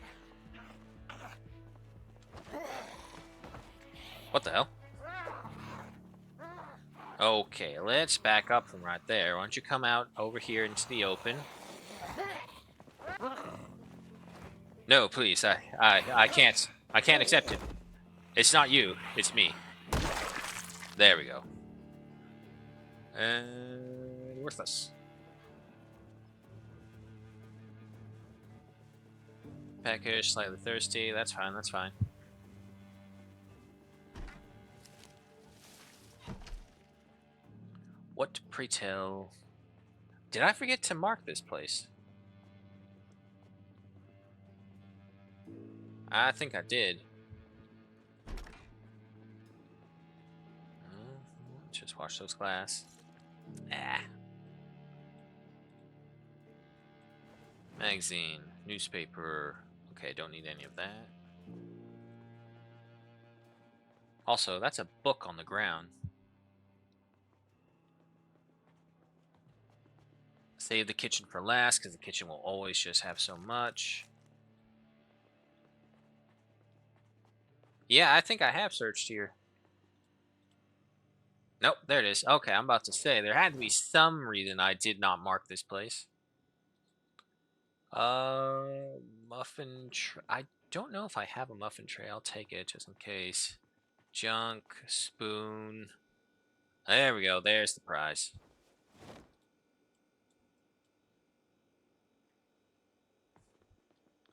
What the hell? Okay, let's back up from right there. Why don't you come out over here into the open? No, please. I can't. I can't accept it. It's not you. It's me. There we go. And worthless. Peckish, slightly thirsty. That's fine. That's fine. What, pray tell? Did I forget to mark this place? I think I did. Just wash those glass. Ah. Magazine, newspaper. Okay, don't need any of that. Also, that's a book on the ground. Save the kitchen for last, because the kitchen will always just have so much. Yeah, I think I have searched here. Nope, there it is. Okay, I'm about to say, there had to be some reason I did not mark this place. Muffin tray. I don't know if I have a muffin tray. I'll take it just in case. Junk, spoon. There we go. There's the prize.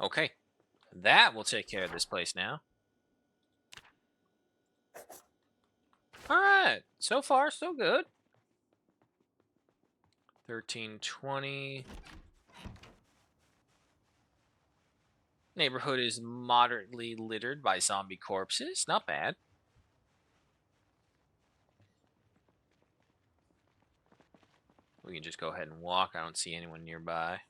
Okay. That will take care of this place now. Alright. So far, so good. 1320. Neighborhood is moderately littered by zombie corpses. Not bad. We can just go ahead and walk. I don't see anyone nearby.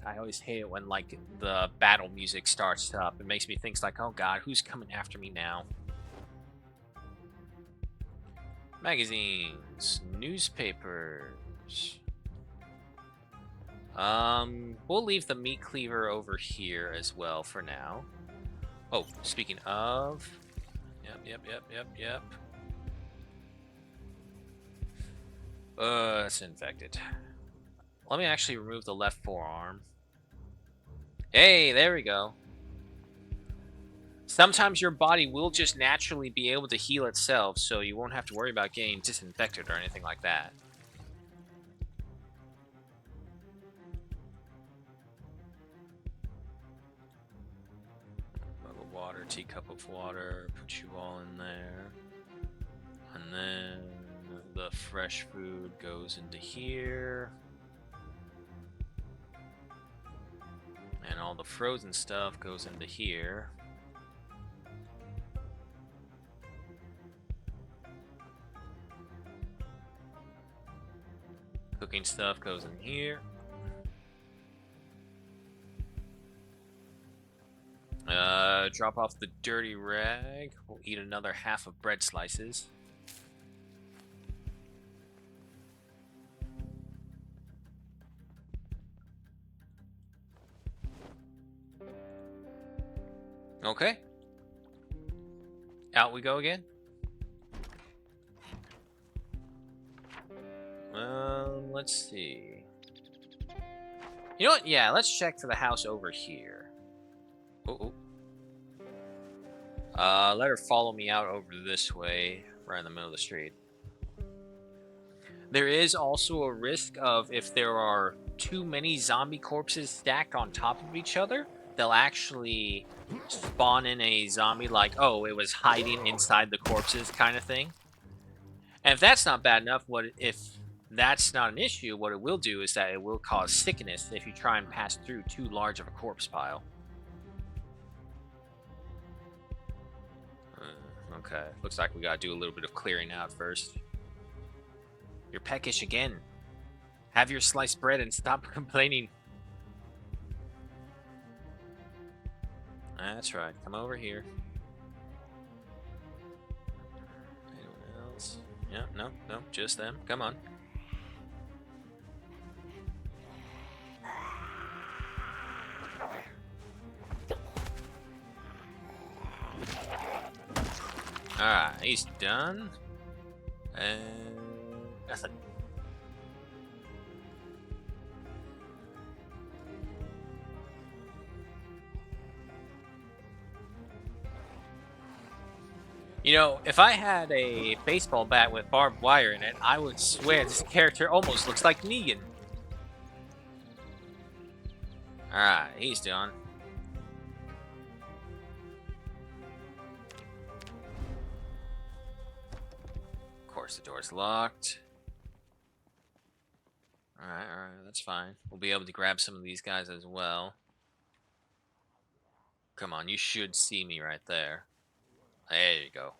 I always hate it when, like, the battle music starts up. It makes me think, like, oh god, who's coming after me now? Magazines, newspapers. We'll leave the meat cleaver over here as well for now. Oh, speaking of... Yep. It's infected. Let me actually remove the left forearm. Hey, there we go. Sometimes your body will just naturally be able to heal itself, so you won't have to worry about getting disinfected or anything like that. Mug of water, teacup of water, put you all in there. And then the fresh food goes into here. And all the frozen stuff goes into here. Cooking stuff goes in here. Drop off the dirty rag. We'll eat another half of bread slices. Okay. Out we go again. Let's see. You know what? Yeah, let's check for the house over here. Let her follow me out over this way, right in the middle of the street. There is also a risk of, if there are too many zombie corpses stacked on top of each other, they'll actually spawn in a zombie like, oh, it was hiding inside the corpses kind of thing. And if that's not bad enough, if that's not an issue, what it will do is that it will cause sickness if you try and pass through too large of a corpse pile. Okay, looks like we gotta do a little bit of clearing out first. You're peckish again. Have your sliced bread and stop complaining. That's right, come over here. Yeah, no, no, just them. Come on. Alright, he's done. And nothing. You know, if I had a baseball bat with barbed wire in it, I would swear this character almost looks like Negan. Alright, he's done. Of course, the door's locked. Alright, that's fine. We'll be able to grab some of these guys as well. Come on, you should see me right there. There you go.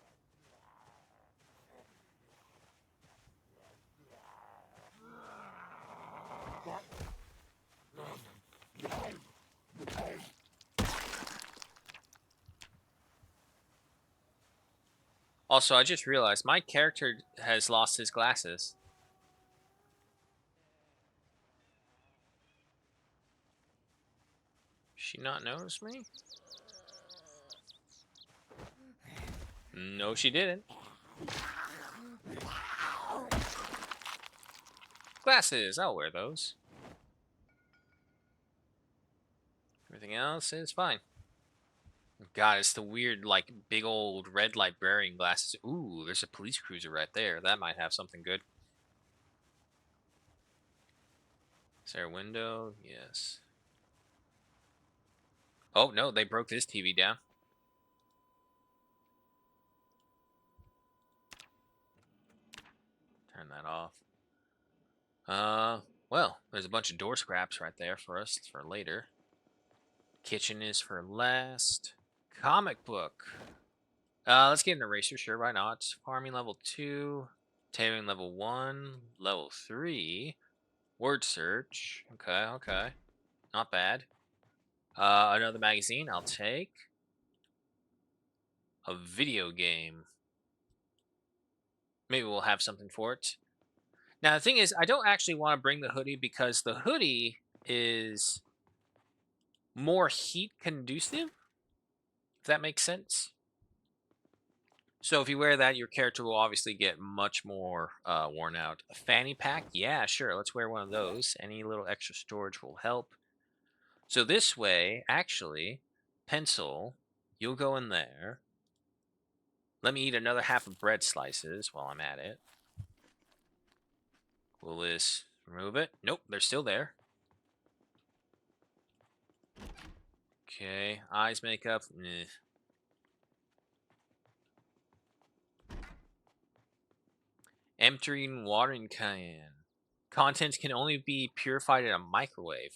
Also, I just realized my character has lost his glasses. She not notice me? No, she didn't. Glasses, I'll wear those. Everything else is fine. God, it's the weird, like, big old red librarian glasses. Ooh, there's a police cruiser right there. That might have something good. Is there a window? Yes. Oh, no, they broke this TV down. Turn that off. Well, there's a bunch of door scraps right there for us for later. Kitchen is for last. Comic book. Let's get an eraser, sure, why not? Farming level 2. Tailoring level 1. Level 3. Word search. Okay. Not bad. Another magazine, I'll take. A video game. Maybe we'll have something for it. Now, the thing is, I don't actually want to bring the hoodie because the hoodie is more heat conducive, if that makes sense. So if you wear that, your character will obviously get much more worn out. A fanny pack? Yeah, sure. Let's wear one of those. Any little extra storage will help. So this way, actually, pencil, you'll go in there. Let me eat another half of bread slices while I'm at it. Will this remove it? Nope, they're still there. Okay, eyes makeup. Meh. Emptying watering can. Contents can only be purified in a microwave.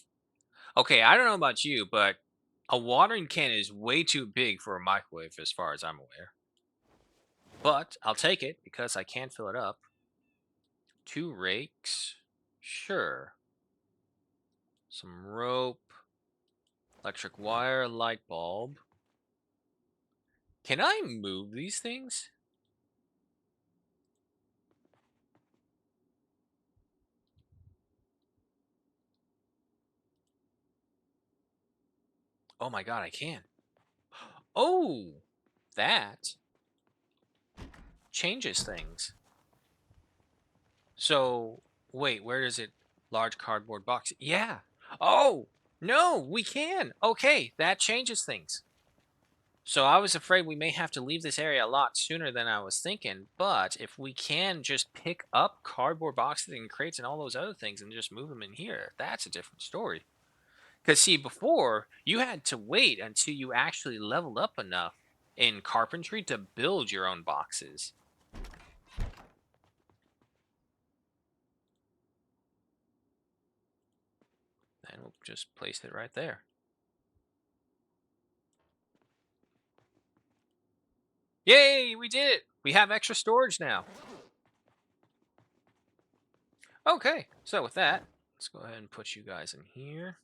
Okay, I don't know about you, but a watering can is way too big for a microwave as far as I'm aware. But I'll take it because I can fill it up. 2 rakes. Sure. Some rope. Electric wire, light bulb. Can I move these things? Oh my god, I can. Oh, that changes things. So, wait, where is it? Large cardboard box. Yeah. Oh, no, we can. Okay, that changes things. So I was afraid we may have to leave this area a lot sooner than I was thinking, but if we can just pick up cardboard boxes and crates and all those other things and just move them in here, that's a different story. Because see, before, you had to wait until you actually leveled up enough in carpentry to build your own boxes. And we'll just place it right there. Yay, we did it! We have extra storage now. Okay, so with that, let's go ahead and put you guys in here.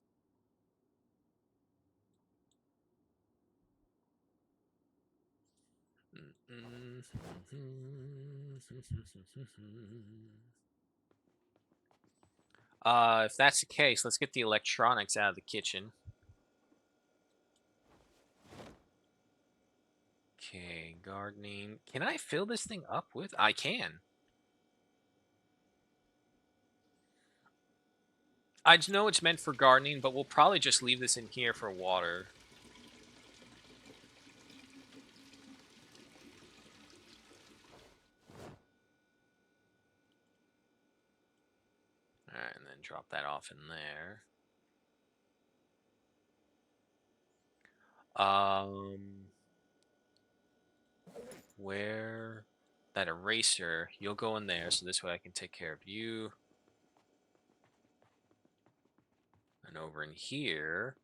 If that's the case, let's get the electronics out of the kitchen. Okay, gardening. Can I fill this thing up with? I can. I know it's meant for gardening, but we'll probably just leave this in here for water. Alright, and then drop that off in there. Where that eraser, you'll go in there, so this way I can take care of you. And over in here.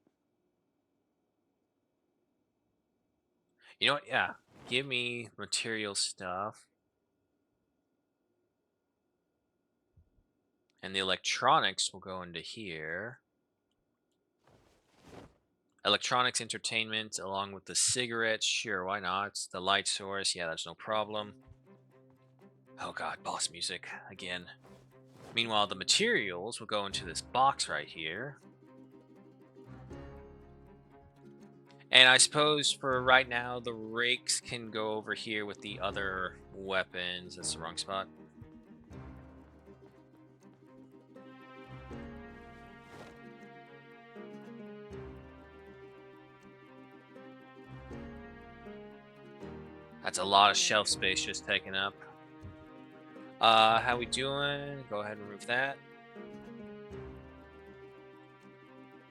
You know what? Yeah. Give me material stuff. And the electronics will go into here. Electronics, entertainment, along with the cigarettes. Sure, why not? The light source. Yeah, that's no problem. Oh god, boss music again. Meanwhile, the materials will go into this box right here. And I suppose for right now, the rakes can go over here with the other weapons. That's the wrong spot. That's a lot of shelf space just taken up. How we doing? Go ahead and remove that.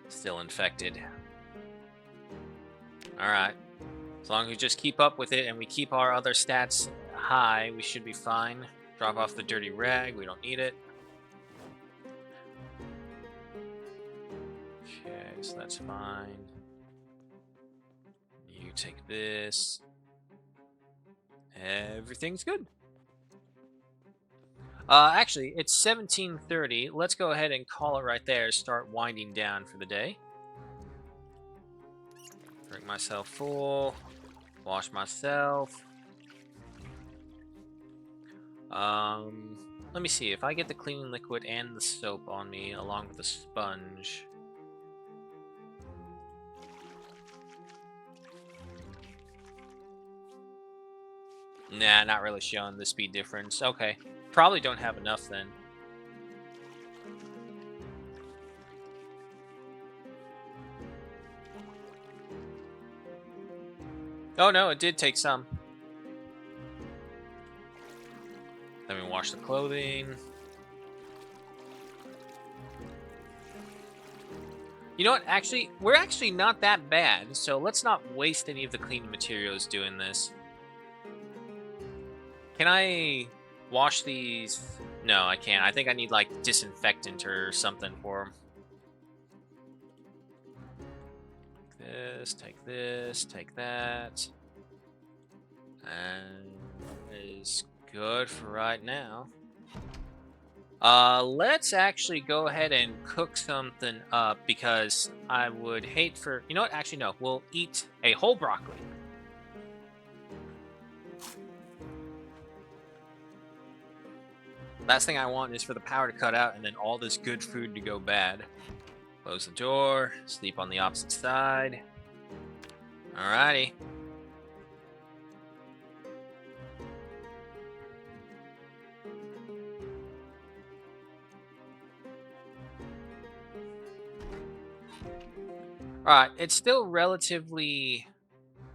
Still infected. Alright. As long as we just keep up with it and we keep our other stats high, we should be fine. Drop off the dirty rag. We don't need it. Okay, so that's fine. You take this. Everything's good. Actually, it's 17:30. Let's go ahead and call it right there. Start winding down for the day. Drink myself full. Wash myself. Let me see. If I get the cleaning liquid and the soap on me, along with the sponge. Nah, not really showing the speed difference. Okay. Probably don't have enough then. Oh no, it did take some. Then we wash the clothing. You know what? Actually, we're actually not that bad, so let's not waste any of the cleaning materials doing this. Can I wash these? No, I can't. I think I need, like, disinfectant or something for them. Take this, take that. And is good for right now. Let's actually go ahead and cook something up because I would hate for... You know what? Actually, no. We'll eat a whole broccoli. Last thing I want is for the power to cut out and then all this good food to go bad. Close the door. Sleep on the opposite side. Alrighty. Alright, it's still relatively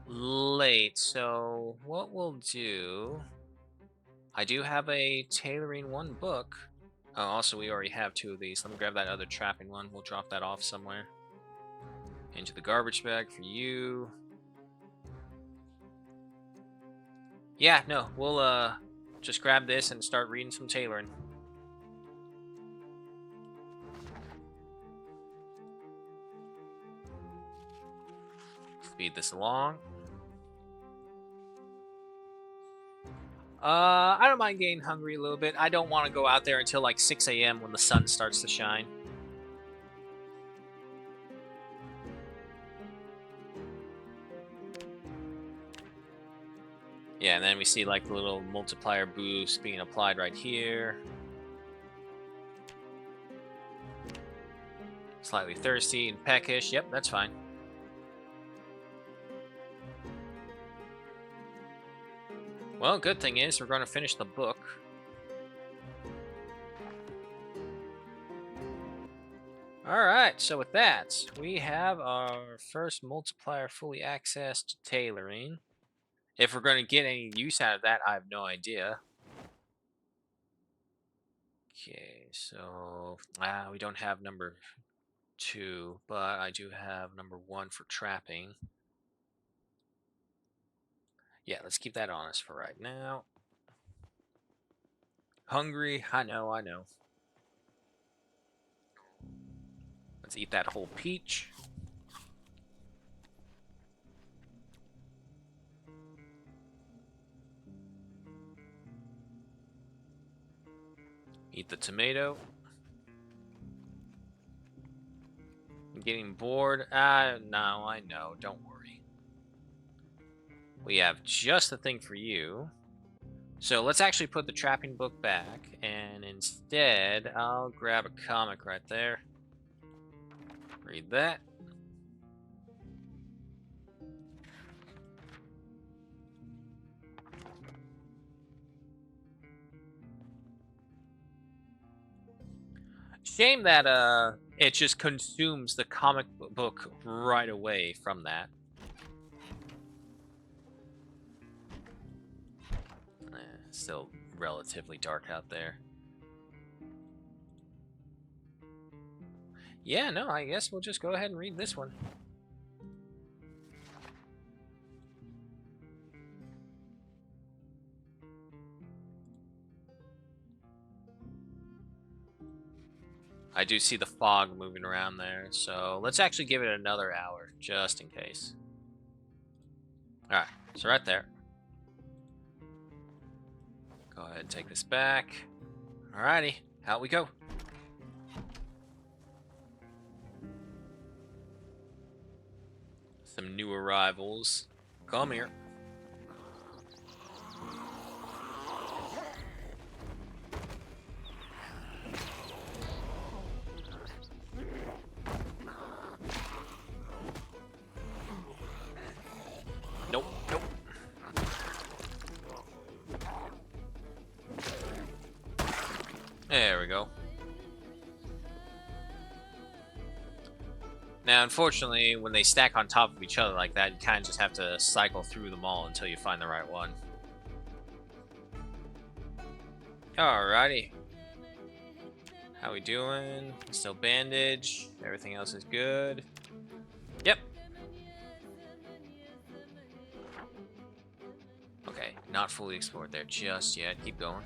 late, so what we'll do... I do have a tailoring 1 book. Oh, also, we already have 2 of these. Let me grab that other trapping one. We'll drop that off somewhere. Into the garbage bag for you. Yeah, no, we'll just grab this and start reading some tailoring. Speed this along. I don't mind getting hungry a little bit. I don't want to go out there until like 6 a.m. when the sun starts to shine. Yeah, and then we see like the little multiplier boost being applied right here. Slightly thirsty and peckish. Yep, that's fine. Well, good thing is we're going to finish the book. Alright, so with that, we have our first multiplier fully accessed to tailoring. If we're going to get any use out of that, I have no idea. Okay, so we don't have number 2, but I do have number 1 for trapping. Yeah, let's keep that on us for right now. Hungry, I know, I know. Let's eat that whole peach. Eat the tomato. I'm getting bored. No, I know. Don't worry. We have just the thing for you. So let's actually put the trapping book back, and instead, I'll grab a comic right there. Read that. Shame that it just consumes the comic book right away from that. Still relatively dark out there. Yeah, no, I guess we'll just go ahead and read this one. I do see the fog moving around there, so let's actually give it another hour, just in case. Alright, so right there. Go ahead and take this back. Alrighty, out we go. Some new arrivals. Come here. Nope, nope. There we go. Now, unfortunately, when they stack on top of each other like that, you kind of just have to cycle through them all until you find the right one. Alrighty. How we doing? Still bandage. Everything else is good. Yep. Okay, not fully explored there just yet. Keep going.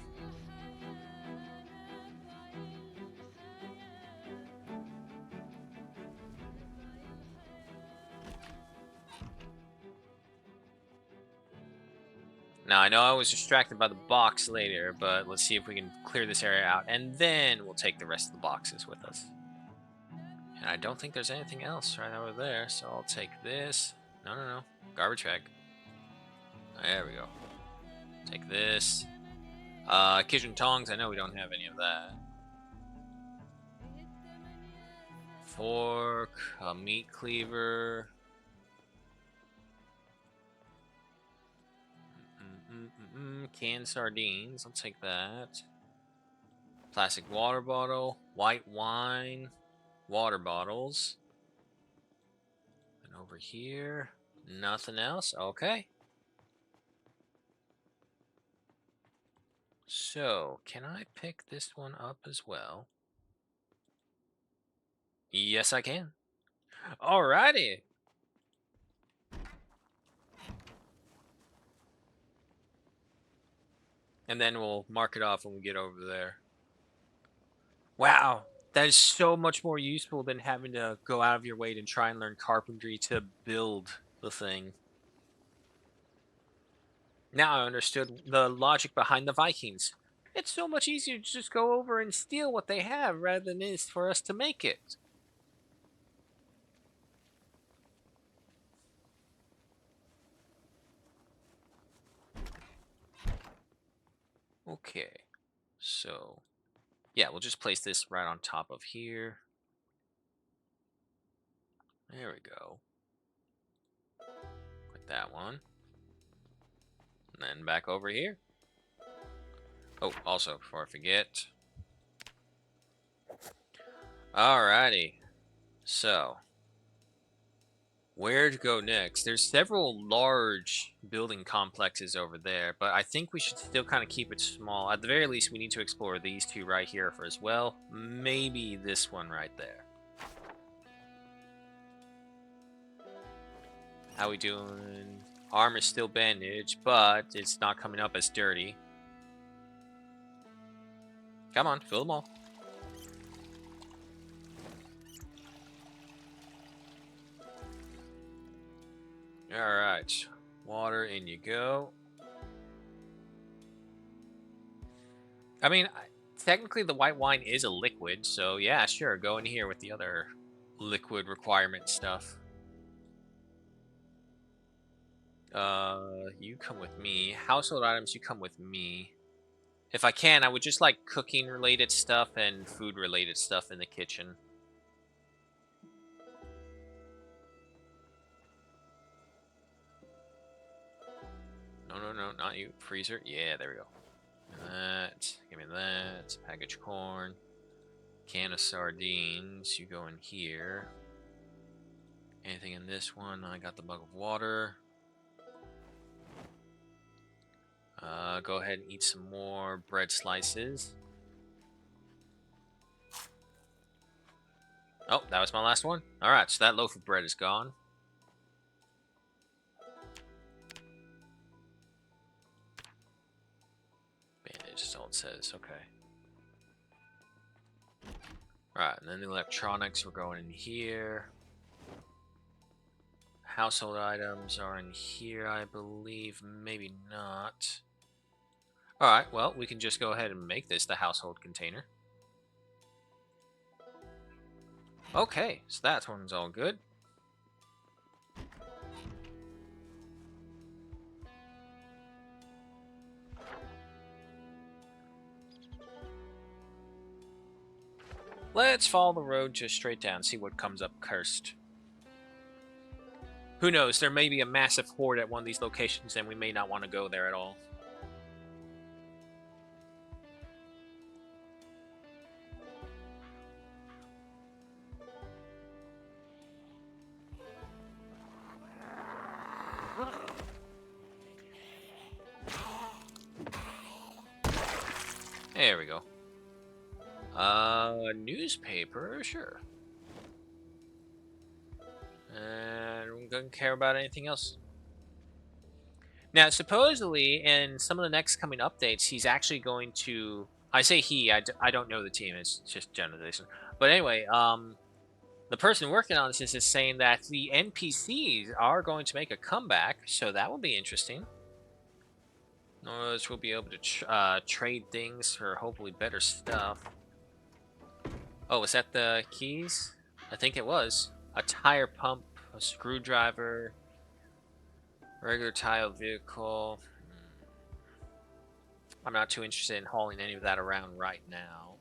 Now, I know I was distracted by the box later, but let's see if we can clear this area out, and then we'll take the rest of the boxes with us. And I don't think there's anything else right over there, so I'll take this. No. Garbage bag. There we go. Take this. Kitchen tongs, I know we don't have any of that. Fork, a meat cleaver. Canned sardines, I'll take that. Plastic water bottle, white wine, water bottles. And over here, nothing else. Okay. So, can I pick this one up as well? Yes, I can. Alrighty. And then we'll mark it off when we get over there. Wow, that is so much more useful than having to go out of your way to try and learn carpentry to build the thing. Now I understood the logic behind the Vikings. It's so much easier to just go over and steal what they have rather than it is for us to make it. Okay. So, yeah, we'll just place this right on top of here. There we go. Put that one. And then back over here. Oh, also, before I forget. Alrighty. So, where to go next? There's several large building complexes over there, but I think we should still kind of keep it small. At the very least, we need to explore these two right here for as well. Maybe this one right there. How we doing? Arm is still bandaged, but it's not coming up as dirty. Come on, fill them all. Alright. Water, in you go. I mean, technically the white wine is a liquid, so yeah, sure, go in here with the other liquid requirement stuff. You come with me. Household items, you come with me. If I can, I would just like cooking related stuff and food related stuff in the kitchen. No, no, no, not you. Freezer. Yeah, there we go. That. Give me that. Packaged corn. Can of sardines. You go in here. Anything in this one? I got the mug of water. Go ahead and eat some more bread slices. Oh, that was my last one. Alright, so that loaf of bread is gone. Bandage is all it says. Okay. Alright, and then the electronics, we're going in here. Household items are in here, I believe. Maybe not. Alright, well, we can just go ahead and make this the household container. Okay, so that one's all good. Let's follow the road just straight down, see what comes up cursed. Who knows, there may be a massive horde at one of these locations and we may not want to go there at all. There we go. Newspaper, sure. And we don't care about anything else. Now, supposedly, in some of the next coming updates, he's actually going to. I say he. I don't know the team. It's just generalization. But anyway, the person working on this is saying that the NPCs are going to make a comeback, so that will be interesting. Notice we'll be able to trade things for hopefully better stuff. Oh, was that the keys? I think it was. A tire pump, a screwdriver, regular tile vehicle. I'm not too interested in hauling any of that around right now.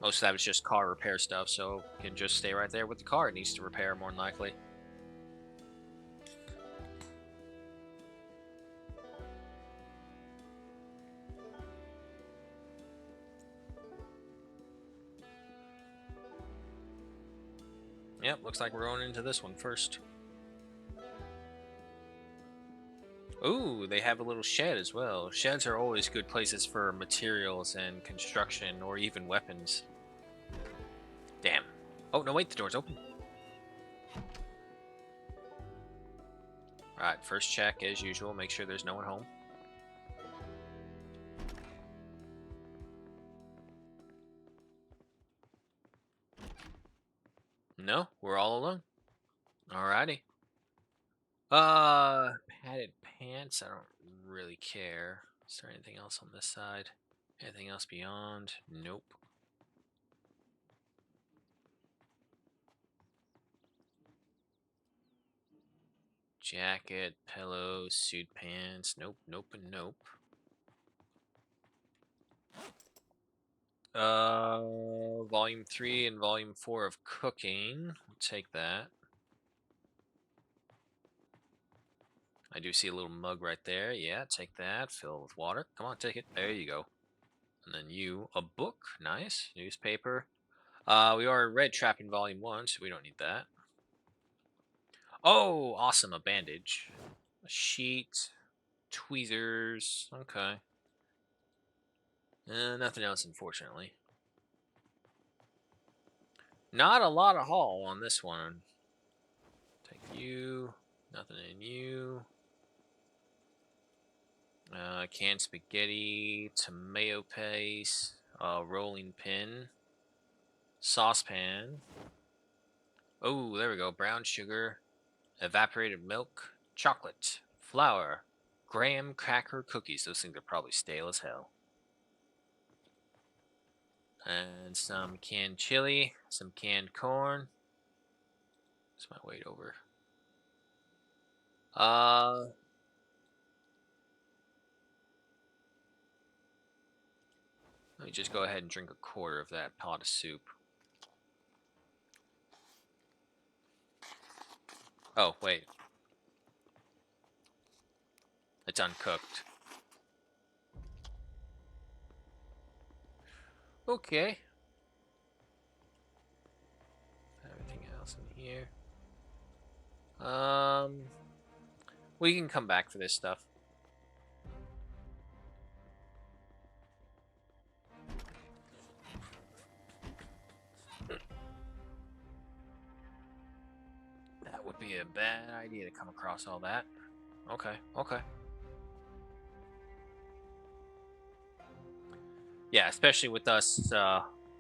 Most of that was just car repair stuff, so you can just stay right there with the car. It needs to repair more than likely. Yep, looks like we're going into this one first. Ooh, they have a little shed as well. Sheds are always good places for materials and construction, or even weapons. Damn. Oh, no, wait, the door's open. Alright, first check, as usual. Make sure there's no one home. No, we're all alone. Alrighty. Padded pants. I don't really care. Is there anything else on this side? Anything else beyond? Nope. Jacket, pillow, suit pants. Nope, nope, and nope. Volume 3 and Volume 4 of cooking. We'll take that. I do see a little mug right there. Yeah, take that. Fill it with water. Come on, take it. There you go. And then you, a book. Nice. Newspaper. We already read Trapping Volume 1, so we don't need that. Oh, awesome. A bandage. A sheet. Tweezers. Okay. Nothing else, unfortunately. Not a lot of haul on this one. Take you. Nothing in you. Canned spaghetti. Tomato paste. Rolling pin. Saucepan. Oh, there we go. Brown sugar. Evaporated milk. Chocolate. Flour. Graham cracker cookies. Those things are probably stale as hell. And some canned chili. Some canned corn. What's my weight over? Let me just go ahead and drink a quarter of that pot of soup. Oh, wait. It's uncooked. Okay. Everything else in here. We can come back for this stuff. That would be a bad idea to come across all that. Okay, okay. Yeah, especially with us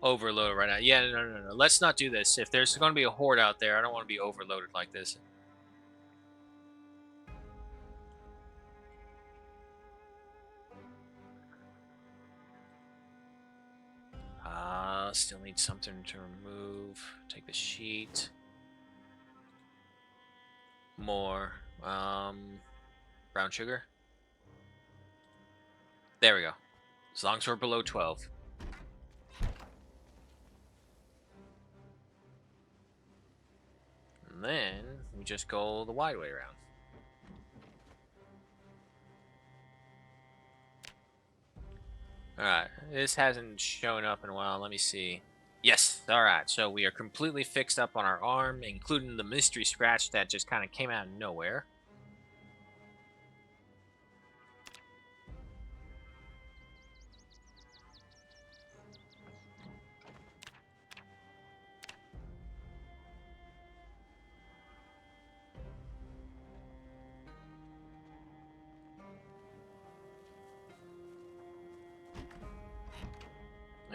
overloaded right now. Yeah, no. Let's not do this. If there's going to be a horde out there, I don't want to be overloaded like this. Still need something to remove. Take the sheet. More. Brown sugar. There we go. As long as we're below 12. And then we just go the wide way around. Alright, this hasn't shown up in a while. Let me see. Yes, alright. So we are completely fixed up on our arm, including the mystery scratch that just kind of came out of nowhere.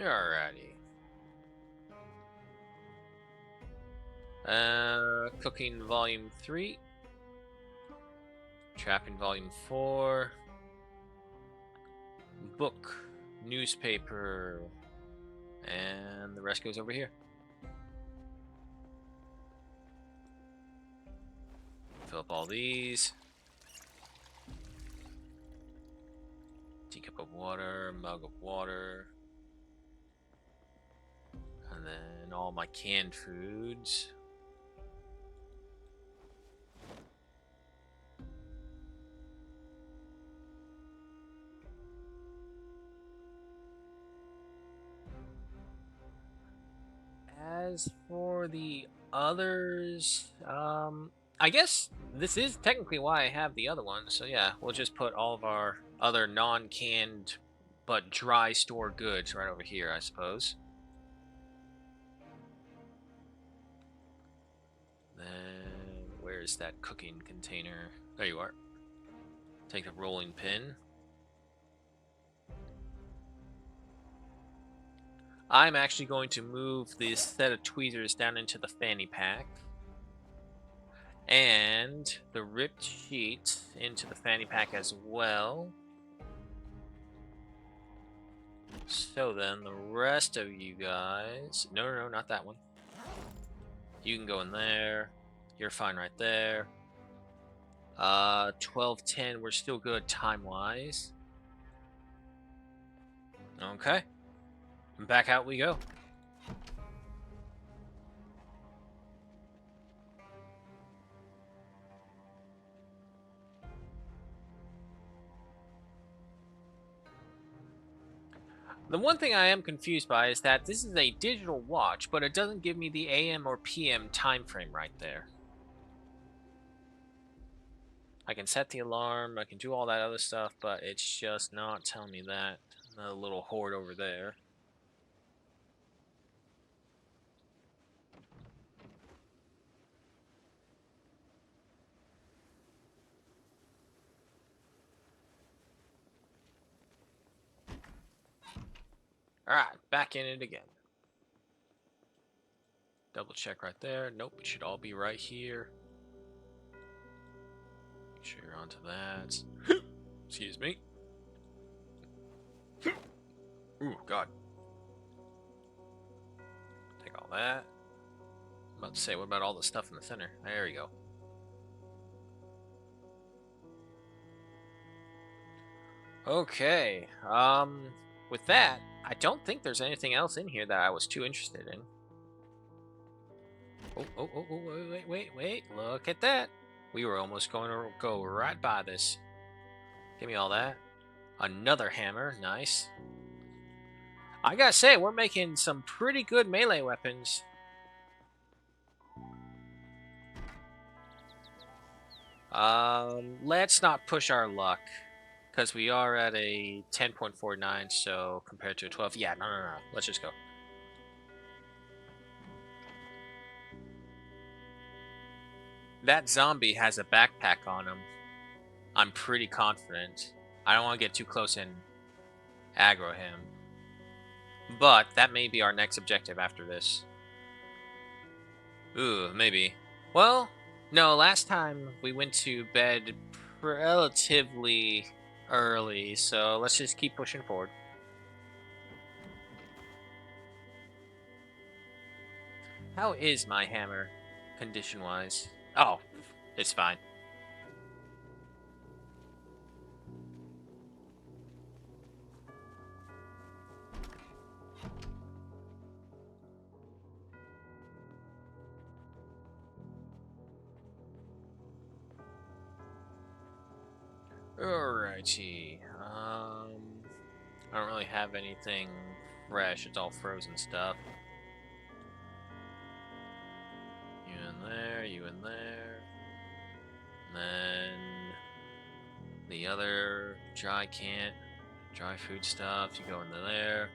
Alrighty. Cooking Volume 3. Trapping Volume 4. Book. Newspaper. And the rest goes over here. Fill up all these. Teacup of water, mug of water. And then all my canned foods. As for the others, I guess this is technically why I have the other one. So yeah, we'll just put all of our other non-canned but dry store goods right over here, I suppose. Then where's that cooking container? There you are. Take the rolling pin. I'm actually going to move this set of tweezers down into the fanny pack. And the ripped sheet into the fanny pack as well. So then the rest of you guys... No, not that one. You can go in there. You're fine right there. 12:10, we're still good time-wise. Okay. Back out we go. The one thing I am confused by is that this is a digital watch, but it doesn't give me the AM or PM time frame right there. I can set the alarm, I can do all that other stuff, but it's just not telling me that. The little horde over there. Alright, back in it again. Double check right there. Nope, it should all be right here. Make sure you're onto that. Excuse me. Ooh, God. Take all that. I'm about to say, what about all the stuff in the center? There we go. Okay. With that, I don't think there's anything else in here that I was too interested in. Oh, wait. Look at that. We were almost going to go right by this. Give me all that. Another hammer. Nice. I gotta say, we're making some pretty good melee weapons. Let's not push our luck. Because we are at a 10.49, so compared to a 12. Yeah, no. Let's just go. That zombie has a backpack on him. I'm pretty confident. I don't want to get too close and aggro him. But that may be our next objective after this. Ooh, maybe. Well, no, last time we went to bed relatively early, so let's just keep pushing forward. How is my hammer, condition-wise? Oh, it's fine. Alrighty. I don't really have anything fresh. It's all frozen stuff. You in there, you in there. And then the other dry food stuff, you go into there.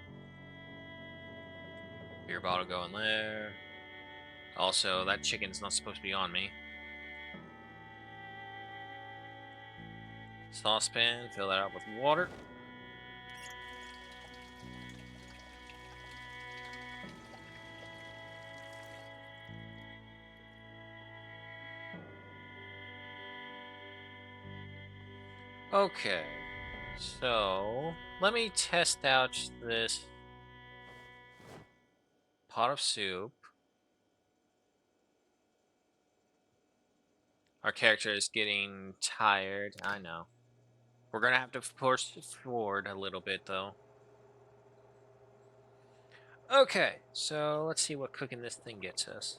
Beer bottle go in there. Also, that chicken's not supposed to be on me. Saucepan, fill that up with water. Okay, so let me test out this pot of soup. Our character is getting tired, I know. We're gonna have to push forward a little bit though. Okay, so let's see what cooking this thing gets us.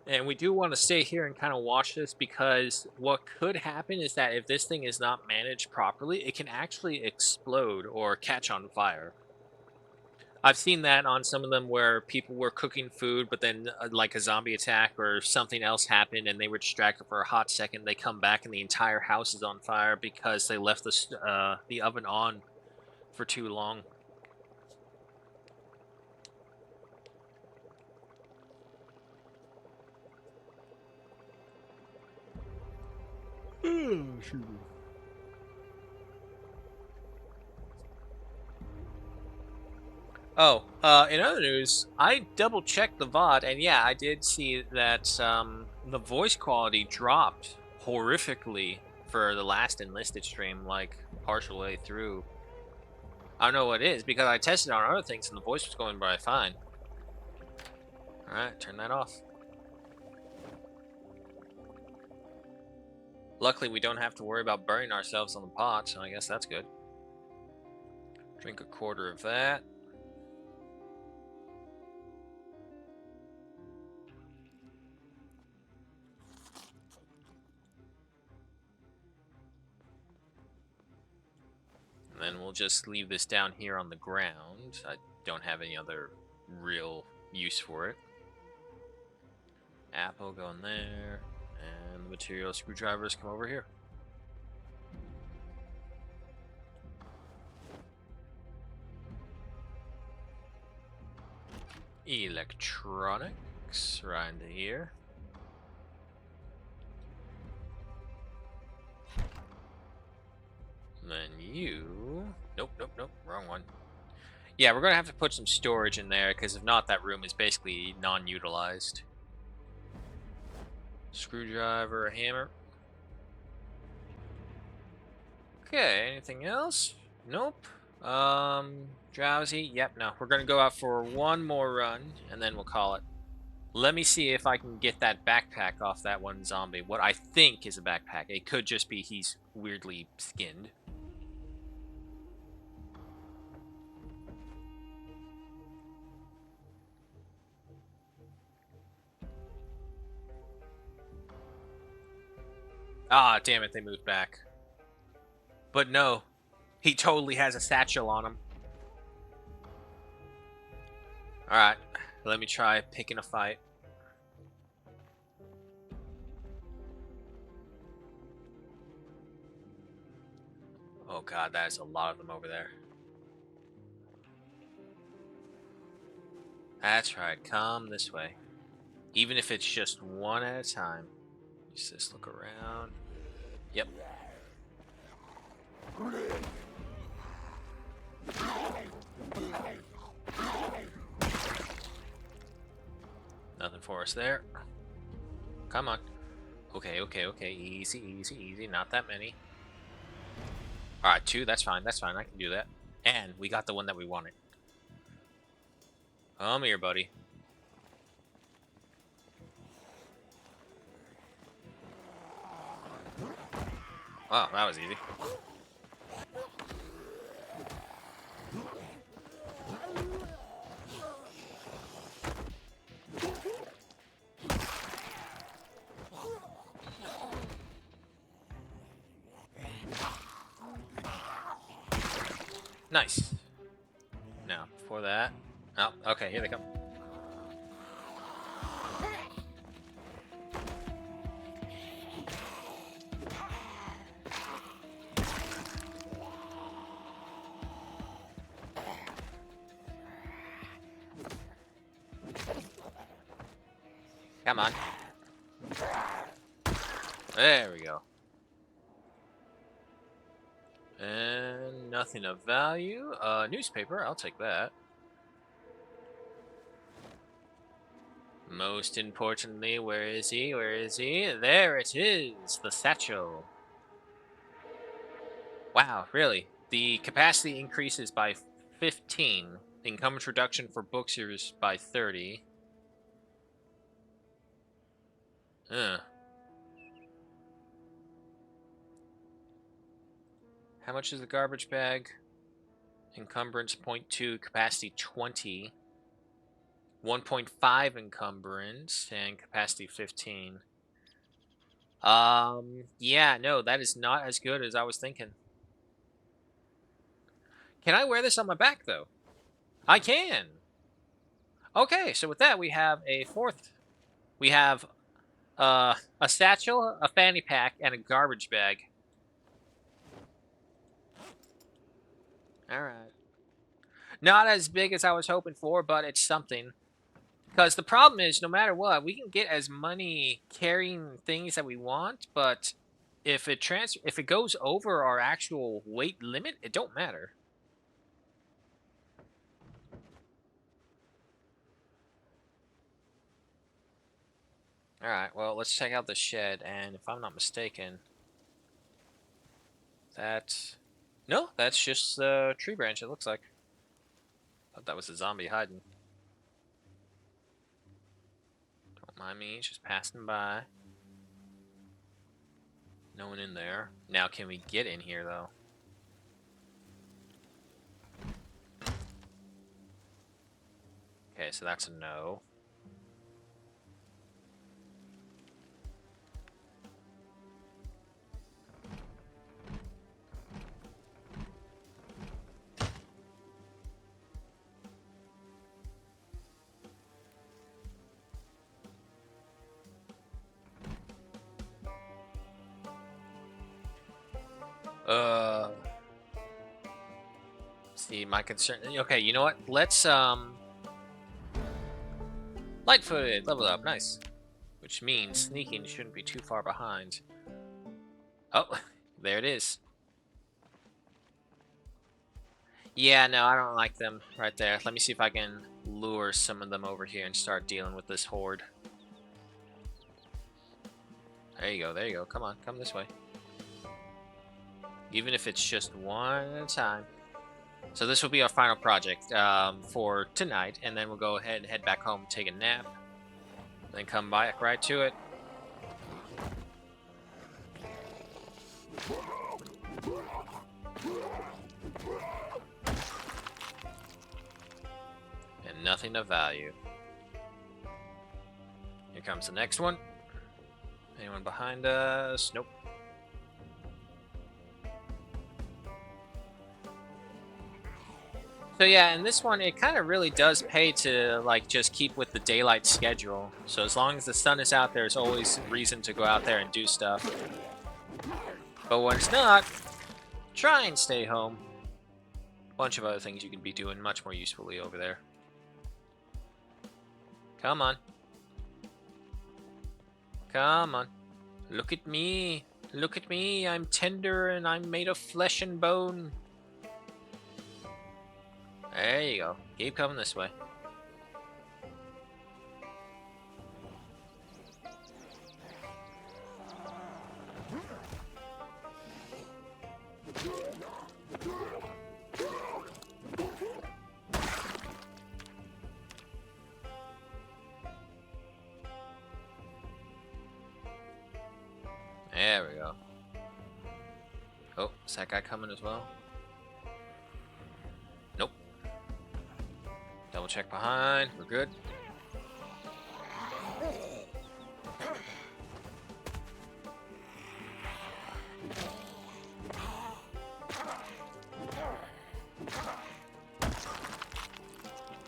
And we do want to stay here and kind of watch this because what could happen is that if this thing is not managed properly, it can actually explode or catch on fire. I've seen that on some of them where people were cooking food, but then like a zombie attack or something else happened and they were distracted for a hot second. They come back and the entire house is on fire because they left the oven on for too long. Oh, shoot. Oh, in other news, I double checked the VOD, and yeah, I did see that the voice quality dropped horrifically for the last enlisted stream, like partial way through. I don't know what it is because I tested on other things and the voice was going by fine. All right, turn that off. Luckily, we don't have to worry about burning ourselves on the pot, so I guess that's good. Drink a quarter of that. And then we'll just leave this down here on the ground. I don't have any other real use for it. Apple go in there, and the material screwdrivers come over here. Electronics right into here. And then you... Nope, wrong one. Yeah, we're gonna have to put some storage in there, because if not, that room is basically non-utilized. Screwdriver, a hammer. Okay, anything else? Nope. Drowsy? Yep, no. We're gonna go out for one more run, and then we'll call it. Let me see if I can get that backpack off that one zombie. What I think is a backpack. It could just be he's weirdly skinned. Ah, damn it, they moved back. But no, he totally has a satchel on him. Alright, let me try picking a fight. Oh god, that is a lot of them over there. That's right, come this way. Even if it's just one at a time. Just look around. Yep. Nothing for us there. Come on. Okay. Easy. Not that many. Alright, 2, that's fine. I can do that. And we got the one that we wanted. Come here, buddy. Wow, that was easy. Nice. Now, before that... Oh, okay, here they come. Come on. There we go. And nothing of value. Newspaper, I'll take that. Most importantly, where is he? There it is! The satchel. Wow, really? The capacity increases by 15. Encumbrance reduction for bookseries by 30. How much is the garbage bag? Encumbrance 0.2, capacity 20. 1.5 encumbrance and capacity 15. Yeah, no, that is not as good as I was thinking. Can I wear this on my back, though? I can! Okay, so with that, we have a fourth. We have a satchel, a fanny pack, and a garbage bag. Alright. Not as big as I was hoping for, but it's something. Because the problem is, no matter what, we can get as many carrying things that we want, but if it goes over our actual weight limit, it don't matter. Alright, well, let's check out the shed, and if I'm not mistaken, no, that's just a tree branch, it looks like. Thought that was a zombie hiding. Don't mind me, just passing by. No one in there. Now can we get in here, though? Okay, so that's a no. See, my concern. Okay, you know what? Let's light-footed, level up, nice. Which means sneaking shouldn't be too far behind. Oh, there it is. Yeah, no, I don't like them right there. Let me see if I can lure some of them over here and start dealing with this horde. There you go, there you go. Come on, come this way. Even if it's just one at a time. So this will be our final project for tonight, and then we'll go ahead and head back home, take a nap, then come back right to it. And nothing of value. Here comes the next one. Anyone behind us? Nope. So yeah, in this one, it kind of really does pay to like just keep with the daylight schedule. So as long as the sun is out, there's always reason to go out there and do stuff. But when it's not, try and stay home. A bunch of other things you can be doing much more usefully over there. Come on. Come on. Look at me. Look at me. I'm tender and I'm made of flesh and bone. There you go. Keep coming this way. There we go. Oh, is that guy coming as well? Nope. Double check behind. We're good.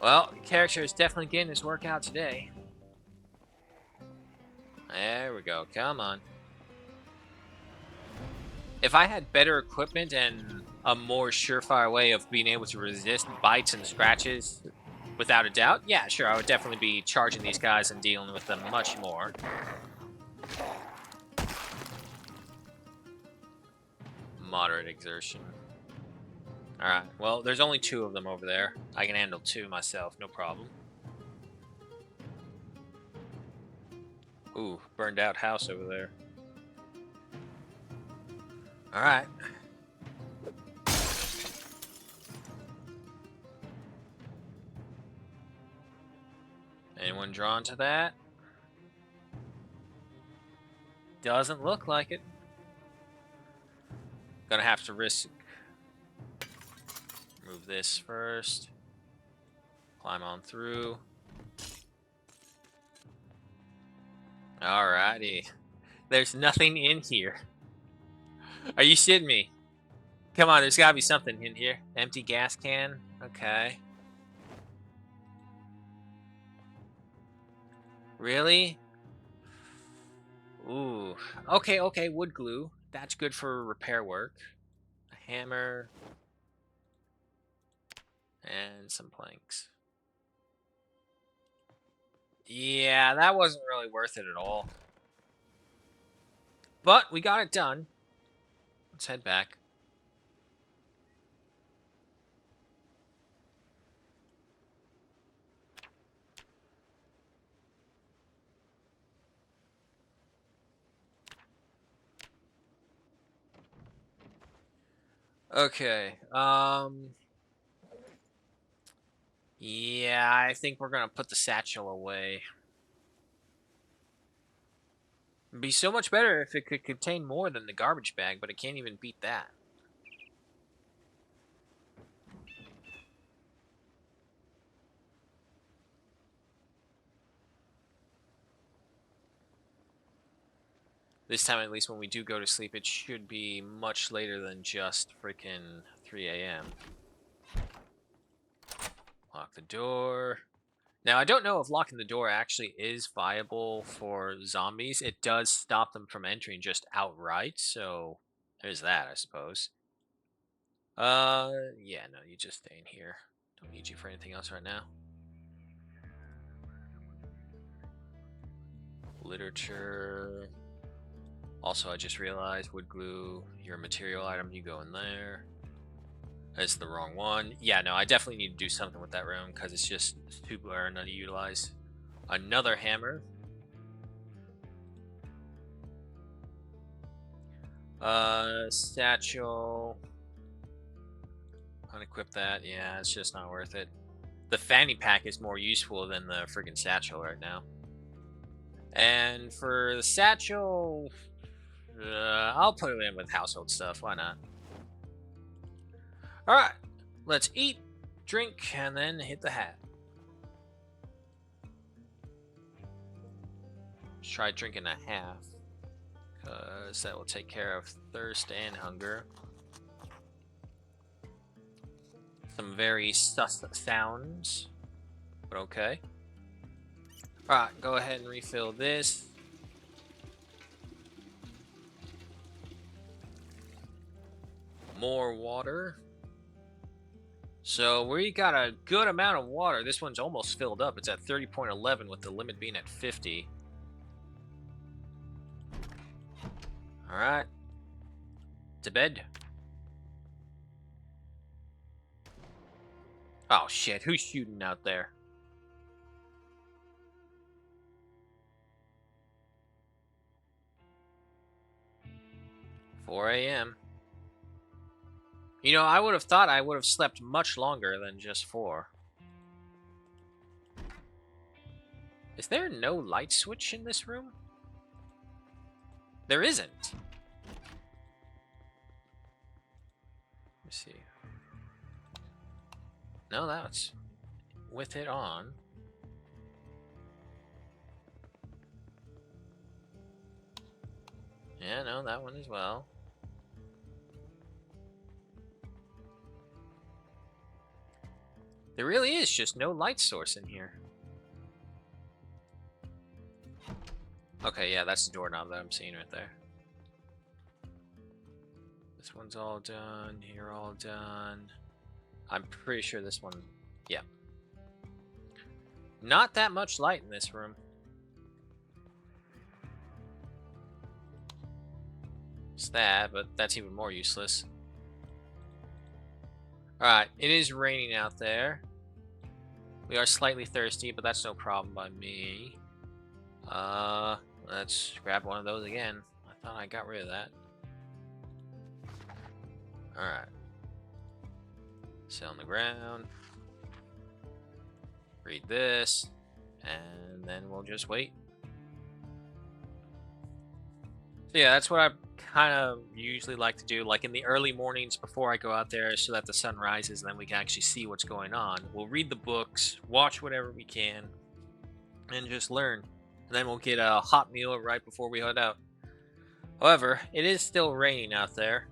Well, the character is definitely getting his workout today. There we go. Come on. If I had better equipment and a more surefire way of being able to resist bites and scratches, without a doubt, yeah, sure, I would definitely be charging these guys and dealing with them much more. Moderate exertion. Alright, well, there's only 2 of them over there. I can handle 2 myself, no problem. Ooh, burned out house over there. Alright. Anyone drawn to that? Doesn't look like it. Gonna have to risk. Move this first. Climb on through. Alrighty. There's nothing in here. Are you shitting me? Come on, there's gotta be something in here. Empty gas can? Okay. Really? Ooh. Okay, okay, wood glue. That's good for repair work. A hammer. And some planks. Yeah, that wasn't really worth it at all. But we got it done. Let's head back. Okay. Yeah, I think we're gonna put the satchel away. It'd be so much better if it could contain more than the garbage bag, but it can't even beat that. This time, at least when we do go to sleep, it should be much later than just freaking 3 a.m. Lock the door. Now, I don't know if locking the door actually is viable for zombies. It does stop them from entering just outright, so there's that, I suppose. Yeah, no, you just stay in here. Don't need you for anything else right now. Literature. Also, I just realized wood glue, your material item, you go in there. That's the wrong one. Yeah, no, I definitely need to do something with that room because it's just too blur and underutilized. Another hammer. Satchel. Unequip that. Yeah, it's just not worth it. The fanny pack is more useful than the friggin' satchel right now. And for the satchel, I'll put it in with household stuff. Why not? All right, let's eat, drink, and then hit the hat. Let's try drinking a half, because that will take care of thirst and hunger. Some very sus sounds, but okay. All right, go ahead and refill this. More water. So we got a good amount of water. This one's almost filled up. It's at 30.11 with the limit being at 50. All right. To bed. Oh shit, who's shooting out there? "4 a.m. You know, I would have thought I would have slept much longer than just 4. Is there no light switch in this room? There isn't. Let me see. No, that's with it on. Yeah, no, that one as well. There really is just no light source in here. Okay, yeah, that's the doorknob that I'm seeing right there. This one's all done. Here, all done. I'm pretty sure this one... Yeah. Not that much light in this room. It's that, but that's even more useless. Alright, it is raining out there. We are slightly thirsty, but that's no problem by me. Let's grab one of those again. I thought I got rid of that. Alright. Sit on the ground. Read this. And then we'll just wait. So yeah, that's what I kind of usually like to do. Like in the early mornings before I go out there so that the sun rises and then we can actually see what's going on. We'll read the books, watch whatever we can, and just learn. And then we'll get a hot meal right before we head out. However, it is still raining out there.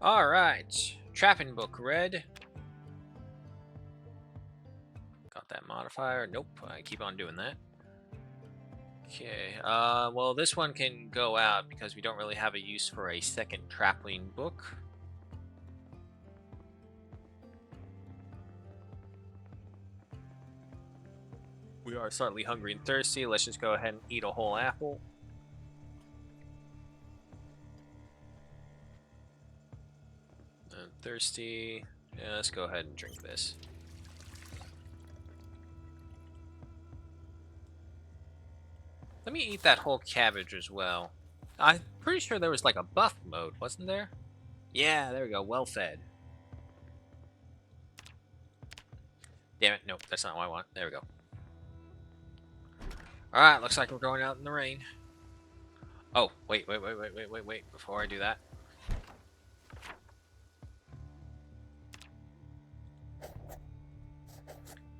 Alright. Trapping book read. Got that modifier. Nope, I keep on doing that. Okay, well this one can go out because we don't really have a use for a second trapping book. We are slightly hungry and thirsty. Let's just go ahead and eat a whole apple. I'm thirsty. Yeah, let's go ahead and drink this. Let me eat that whole cabbage as well. I'm pretty sure there was like a buff mode, wasn't there? Yeah, there we go. Well fed. Damn it. Nope, that's not what I want. There we go. Alright, looks like we're going out in the rain. Oh, wait. Before I do that.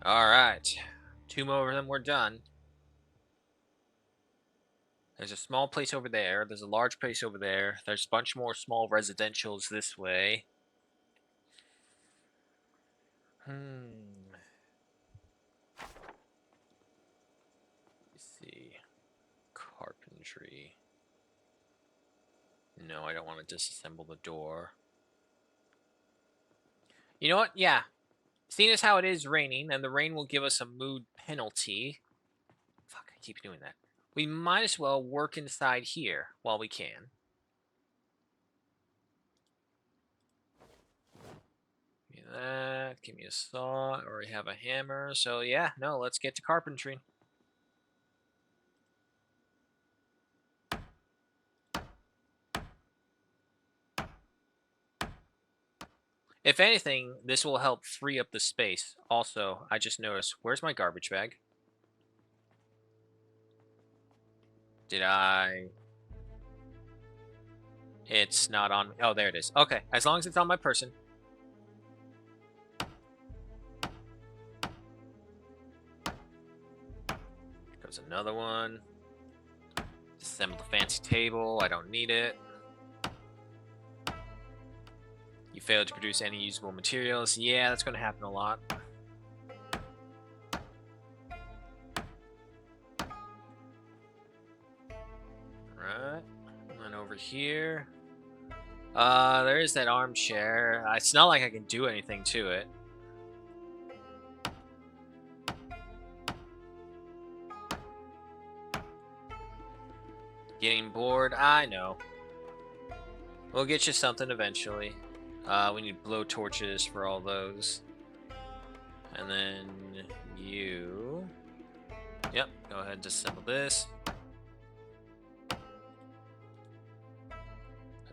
Alright. 2 more of them, we're done. There's a small place over there. There's a large place over there. There's a bunch more small residentials this way. Let's see. Carpentry. No, I don't want to disassemble the door. You know what? Yeah. Seeing as how it is raining, and the rain will give us a mood penalty. Fuck, I keep doing that. We might as well work inside here while we can. Give me that. Give me a saw. Or we have a hammer. So yeah, no, let's get to carpentry. If anything, this will help free up the space. Also, I just noticed, where's my garbage bag? Did I... It's not on... Oh, there it is. Okay, as long as it's on my person. Goes another one. Disassemble the fancy table. I don't need it. You failed to produce any usable materials. Yeah, that's going to happen a lot. Alright. And over here. There is that armchair. It's not like I can do anything to it. Getting bored? I know. We'll get you something eventually. We need blow torches for all those. And then you... Yep, go ahead and disassemble this.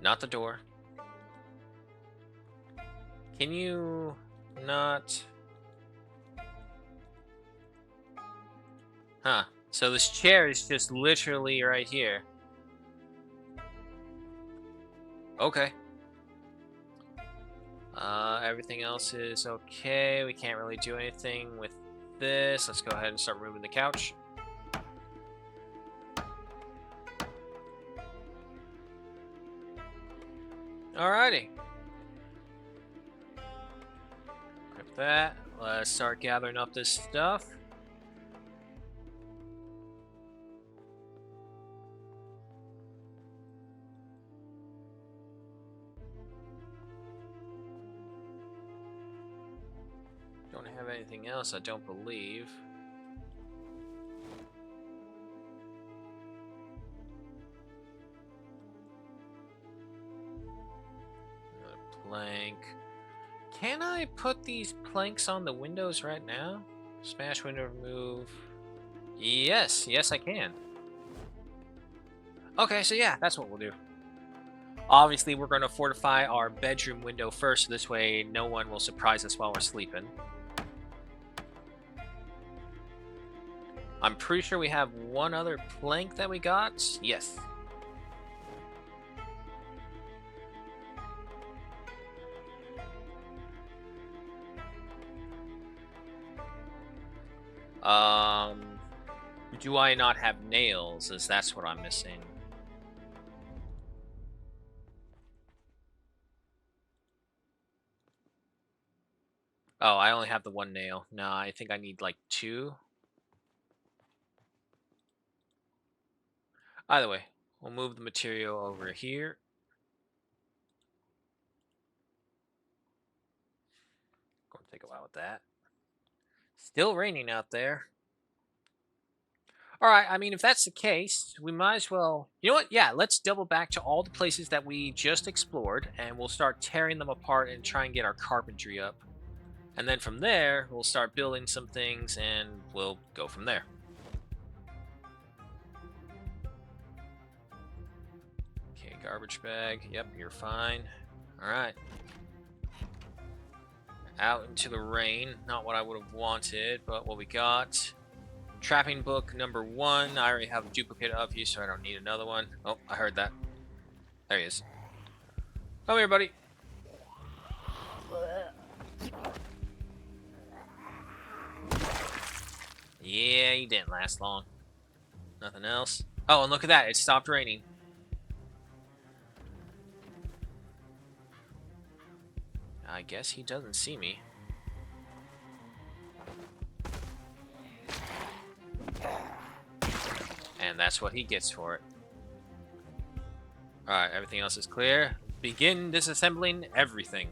Not the door. Can you not... Huh. So this chair is just literally right here. Okay. Everything else is okay. We can't really do anything with this. Let's go ahead and start moving the couch. Alrighty. Grab that. Let's start gathering up this stuff. Don't have anything else, I don't believe. Another plank. Can I put these planks on the windows right now? Smash window remove. Yes, yes I can. Okay, so yeah, that's what we'll do. Obviously, we're going to fortify our bedroom window first, so this way no one will surprise us while we're sleeping. I'm pretty sure we have one other plank that we got. Yes. Do I not have nails? Is that's what I'm missing? Oh, I only have the one nail. No, I think I need like 2. Either way, we'll move the material over here. Going to take a while with that. Still raining out there. Alright, I mean, if that's the case, we might as well... You know what? Yeah, let's double back to all the places that we just explored, and we'll start tearing them apart and try and get our carpentry up. And then from there, we'll start building some things, and we'll go from there. Okay, garbage bag. Yep, you're fine. Alright. Out into the rain. Not what I would have wanted, but what we got. Trapping book number 1. I already have a duplicate of you, so I don't need another one. Oh, I heard that. There he is. Come here, buddy. Yeah, he didn't last long. Nothing else. Oh, and look at that. It stopped raining. I guess he doesn't see me. And that's what he gets for it. Alright, everything else is clear. Begin disassembling everything.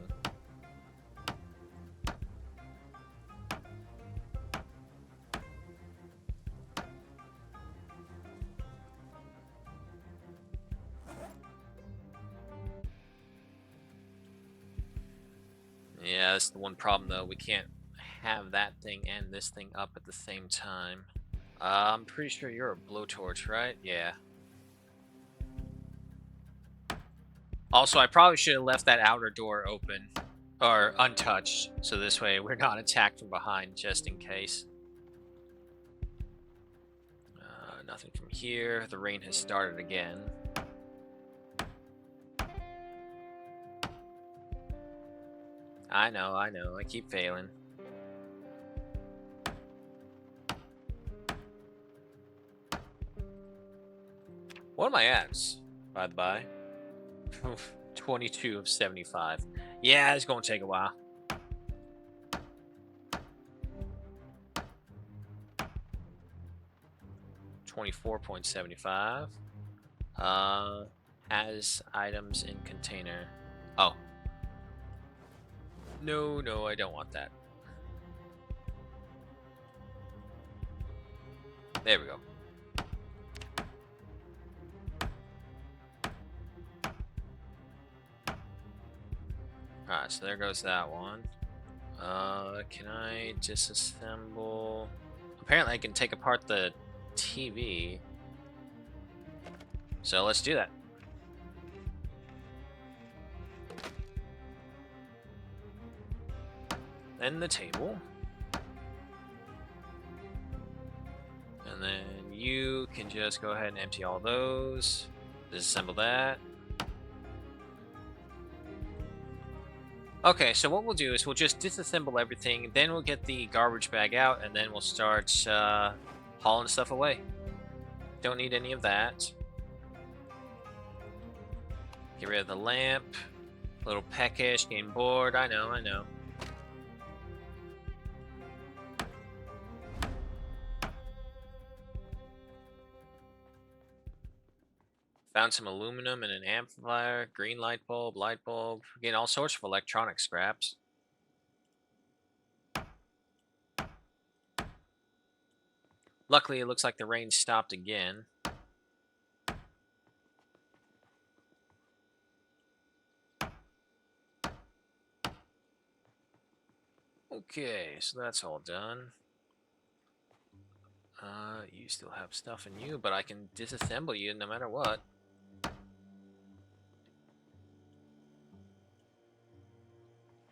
Yeah, that's the one problem though. We can't have that thing and this thing up at the same time. I'm pretty sure you're a blowtorch, right? Yeah. Also, I probably should have left that outer door open. Or untouched. So this way we're not attacked from behind, just in case. Nothing from here. The rain has started again. I know. I keep failing. What am I at, by the by? 22 of 75. Yeah, it's gonna take a while. $24.75. Has items in container. Oh. No, I don't want that. There we go. Alright, so there goes that one. Can I disassemble? Apparently I can take apart the TV. So let's do that. Then the table. And then you can just go ahead and empty all those. Disassemble that. Okay, so what we'll do is we'll just disassemble everything, then we'll get the garbage bag out, and then we'll start hauling stuff away. Don't need any of that. Get rid of the lamp. A little peckish, getting bored. I know. Found some aluminum and an amplifier, green light bulb. Getting all sorts of electronic scraps. Luckily, it looks like the rain stopped again. Okay, so that's all done. You still have stuff in you, but I can disassemble you no matter what.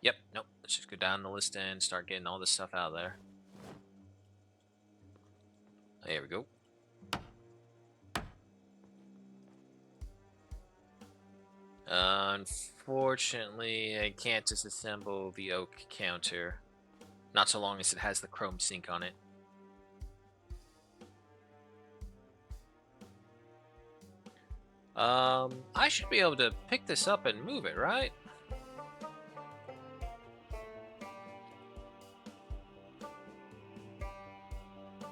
Yep, nope. Let's just go down the list and start getting all this stuff out of there. There we go. Unfortunately, I can't disassemble the oak counter. Not so long as it has the chrome sink on it. I should be able to pick this up and move it, right?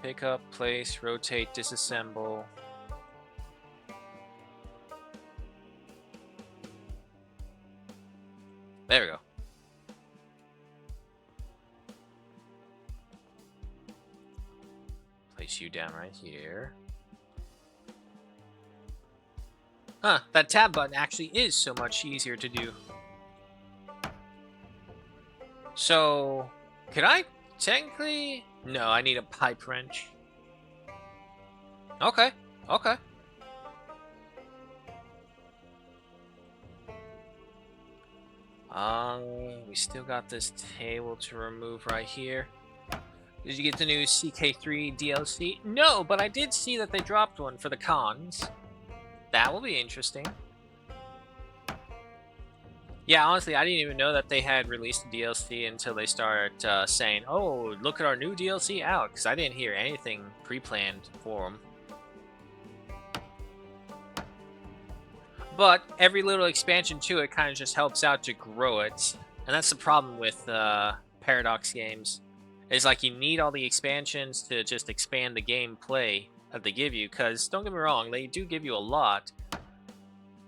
Pick up, place, rotate, disassemble. There we go. Place you down right here. Huh, that tab button actually is so much easier to do. So, could I technically... No, I need a pipe wrench. Okay. We still got this table to remove right here. Did you get the new CK3 DLC? No, but I did see that they dropped one for the cons. That will be interesting. Yeah, honestly, I didn't even know that they had released a DLC until they started saying, "Oh, look at our new DLC out," because I didn't hear anything pre-planned for them. But every little expansion to it kind of just helps out to grow it, and that's the problem with Paradox games. It's like you need all the expansions to just expand the gameplay that they give you. Because don't get me wrong, they do give you a lot,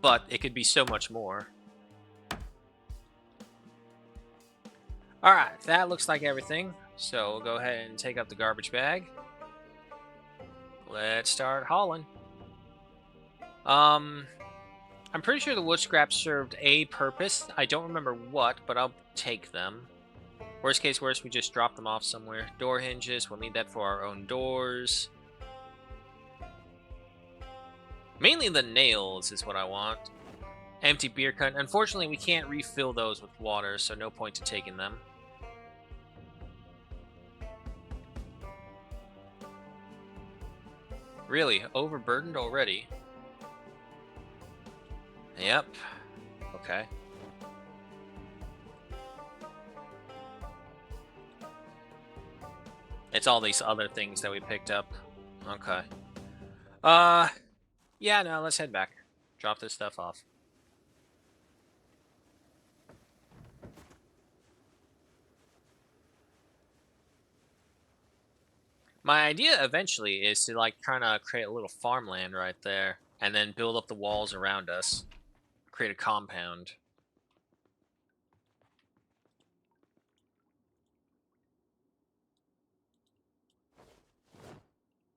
but it could be so much more. Alright, that looks like everything. So we'll go ahead and take up the garbage bag. Let's start hauling. I'm pretty sure the wood scraps served a purpose. I don't remember what, but I'll take them. Worst case worst, we just drop them off somewhere. Door hinges, we'll need that for our own doors. Mainly the nails is what I want. Empty beer cut. Unfortunately, we can't refill those with water, so no point to taking them. Really, overburdened already? Yep. Okay. It's all these other things that we picked up. Okay. Yeah, no, let's head back. Drop this stuff off. My idea eventually is to like kind of create a little farmland right there and then build up the walls around us. Create a compound.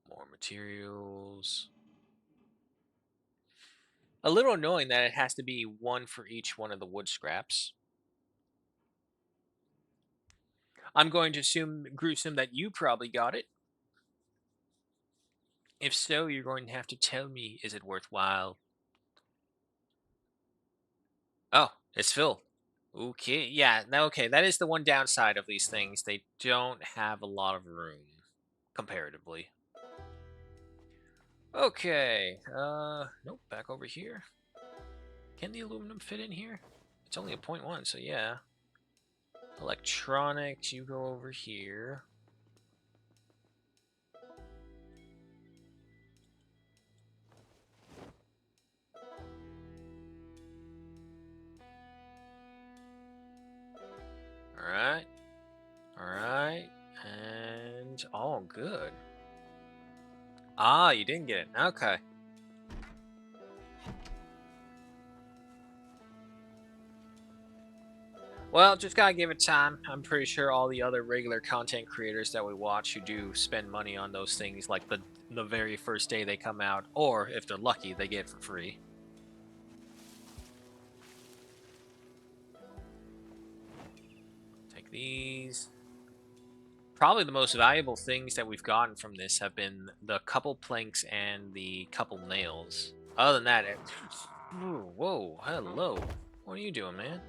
More materials. A little annoying that it has to be one for each one of the wood scraps. I'm going to assume, Gruesome, that you probably got it. If so, you're going to have to tell me, is it worthwhile? Oh, it's filled. Okay, yeah, okay, that is the one downside of these things. They don't have a lot of room, comparatively. Okay, nope, back over here. Can the aluminum fit in here? It's only a 0.1, so yeah. Electronics, you go over here. Alright. Alright. And... oh, good. Ah, you didn't get it. Okay. Well, just gotta give it time. I'm pretty sure all the other regular content creators that we watch who do spend money on those things, like the very first day they come out, or if they're lucky, they get it for free. Take these. Probably the most valuable things that we've gotten from this have been the couple planks and the couple nails. Other than that, ooh, whoa, hello. What are you doing, man?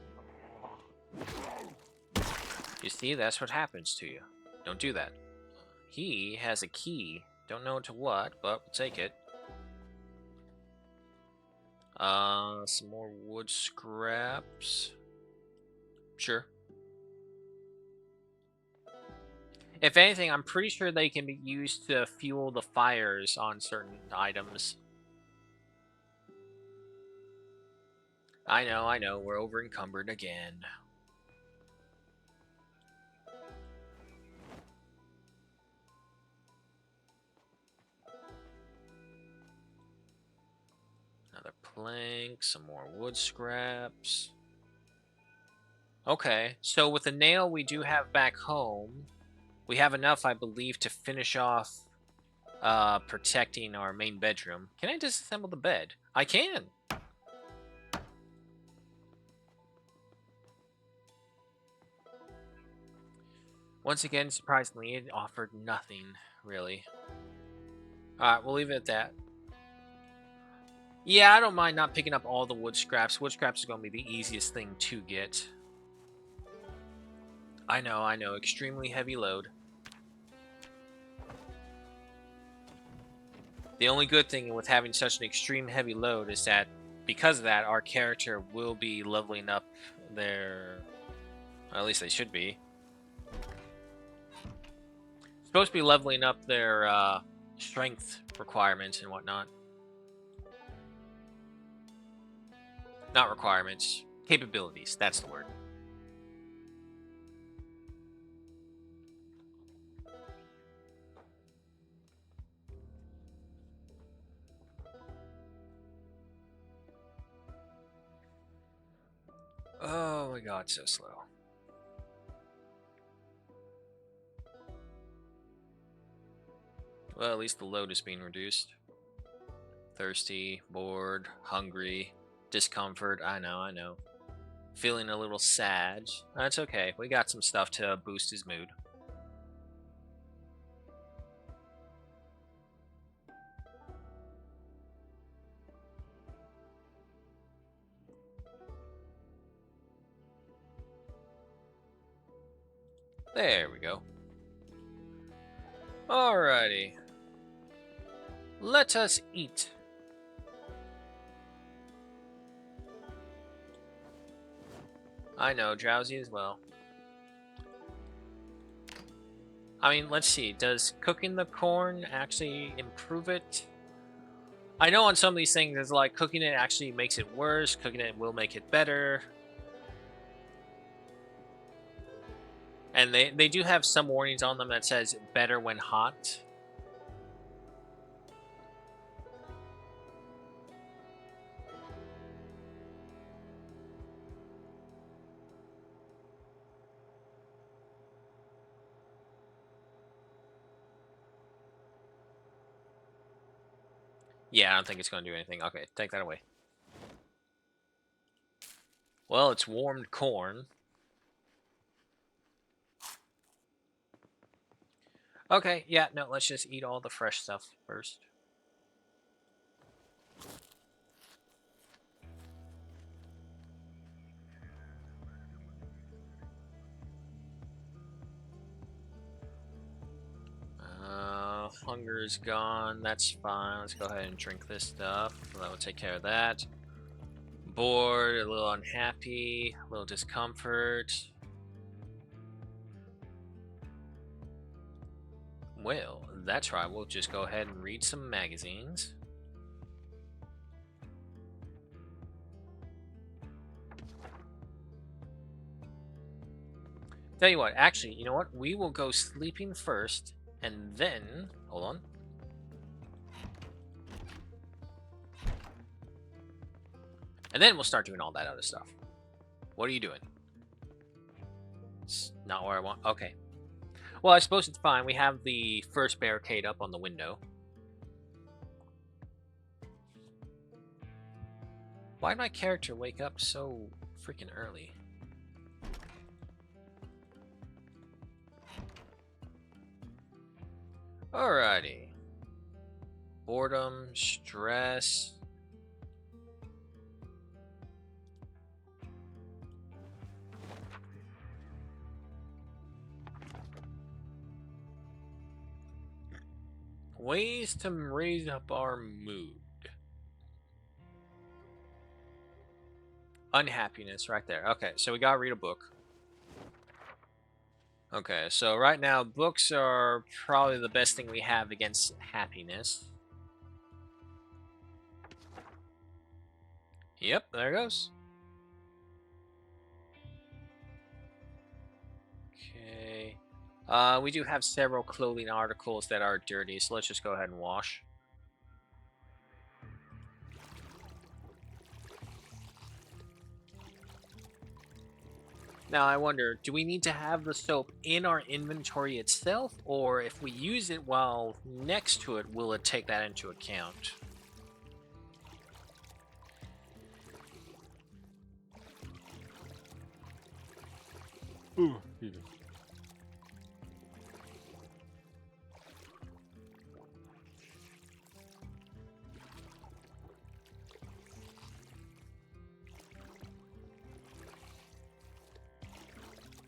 You see, that's what happens to you. Don't do that. He has a key. Don't know to what, but we'll take it. Some more wood scraps. Sure. If anything, I'm pretty sure they can be used to fuel the fires on certain items. I know, we're over encumbered again. Another plank, some more wood scraps. Okay, so with the nail we do have back home, we have enough, I believe, to finish off protecting our main bedroom. Can I disassemble the bed? I can! Once again, surprisingly, it offered nothing, really. Alright, we'll leave it at that. Yeah, I don't mind not picking up all the wood scraps. Wood scraps is going to be the easiest thing to get. I know. Extremely heavy load. The only good thing with having such an extreme heavy load is that because of that, our character will be leveling up their... Or at least they should be. Supposed to be leveling up their strength requirements and whatnot. Not requirements. Capabilities. That's the word. Oh my god, so slow. Well, at least the load is being reduced. Thirsty, bored, hungry, discomfort. I know. Feeling a little sad. That's okay. We got some stuff to boost his mood. There we go. Alrighty. Let us eat. I know, drowsy as well. I mean, let's see. Does cooking the corn actually improve it? I know on some of these things, it's like cooking it actually makes it worse. Cooking it will make it better. And they do have some warnings on them that says better when hot. Yeah, I don't think it's going to do anything. Okay, take that away. Well, it's warmed corn. Okay, yeah, no, let's just eat all the fresh stuff first. Hunger's gone. That's fine. Let's go ahead and drink this stuff. That will take care of that. Bored, a little unhappy, a little discomfort. Well, that's right. We'll just go ahead and read some magazines. Tell you what, actually, you know what? We will go sleeping first, and then... Hold on. And then we'll start doing all that other stuff. What are you doing? It's not where I want... Okay. Well, I suppose it's fine. We have the first barricade up on the window. Why did my character wake up so freaking early? Alrighty. Boredom, stress. Ways to raise up our mood. Unhappiness right there. Okay, so we gotta read a book. Okay, so right now, books are probably the best thing we have against happiness. Yep, there it goes. Okay. We do have several clothing articles that are dirty, so let's just go ahead and wash. Now, I wonder, do we need to have the soap in our inventory itself, or if we use it while next to it, will it take that into account? Ooh,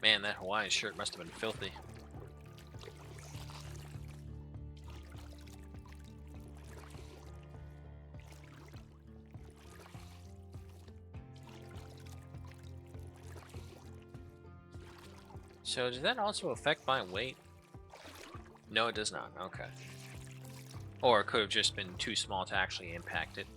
Man, that Hawaiian shirt must have been filthy. So does that also affect my weight? No, it does not. Okay. Or it could have just been too small to actually impact it.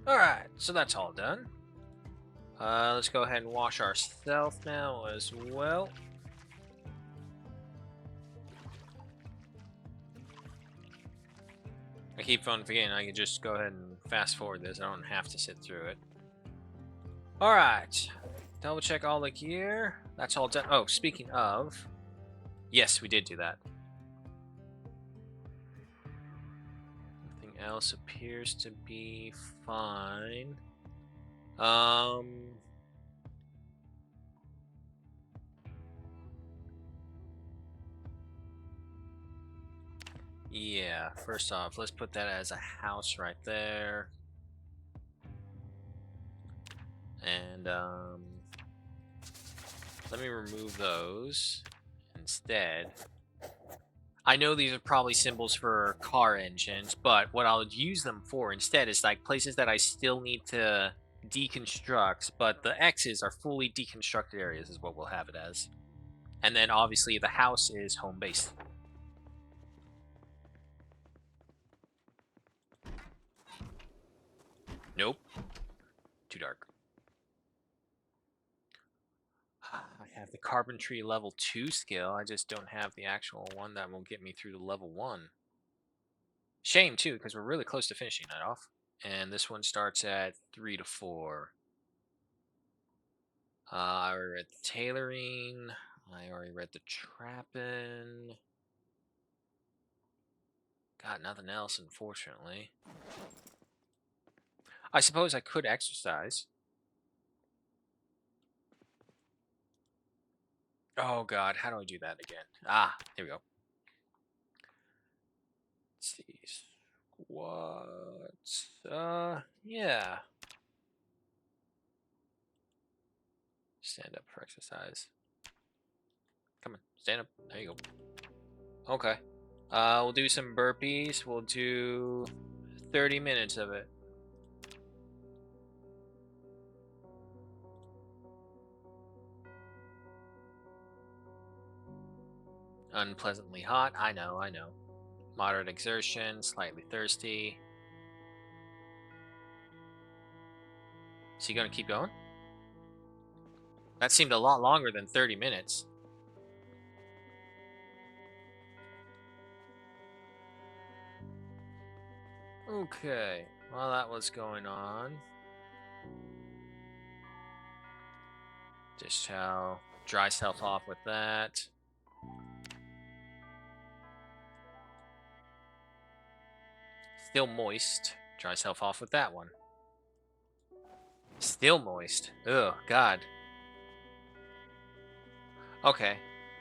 Alright, so that's all done. Let's go ahead and wash ourselves now as well. I keep on forgetting I can just go ahead and fast forward this. I don't have to sit through it. Alright. Double check all the gear. That's all done. Oh, speaking of. Yes, we did do that. Everything else appears to be fine. Yeah, first off, let's put that as a house right there. And, let me remove those instead. I know these are probably symbols for car engines, but what I'll use them for instead is like places that I still need to deconstruct, but the X's are fully deconstructed areas is what we'll have it as. And then obviously the house is home base. Nope. Too dark. I have the carpentry level 2 skill. I just don't have the actual one that will get me through to level 1. Shame, too, because we're really close to finishing that off. And this one starts at 3 to 4. I already read the tailoring. I already read the trapping. Got nothing else, unfortunately. I suppose I could exercise. Oh god, how do I do that again? Ah, here we go. Let's see. Squats. Yeah. Stand up for exercise. Come on, stand up. There you go. Okay. We'll do some burpees. We'll do 30 minutes of it. Unpleasantly hot. I know, I know. Moderate exertion, slightly thirsty. So you gonna keep going? That seemed a lot longer than 30 minutes. Okay, while that was going on, just how dry self off with that. Still moist. Dry self off with that one. Still moist. Ugh, God. Okay.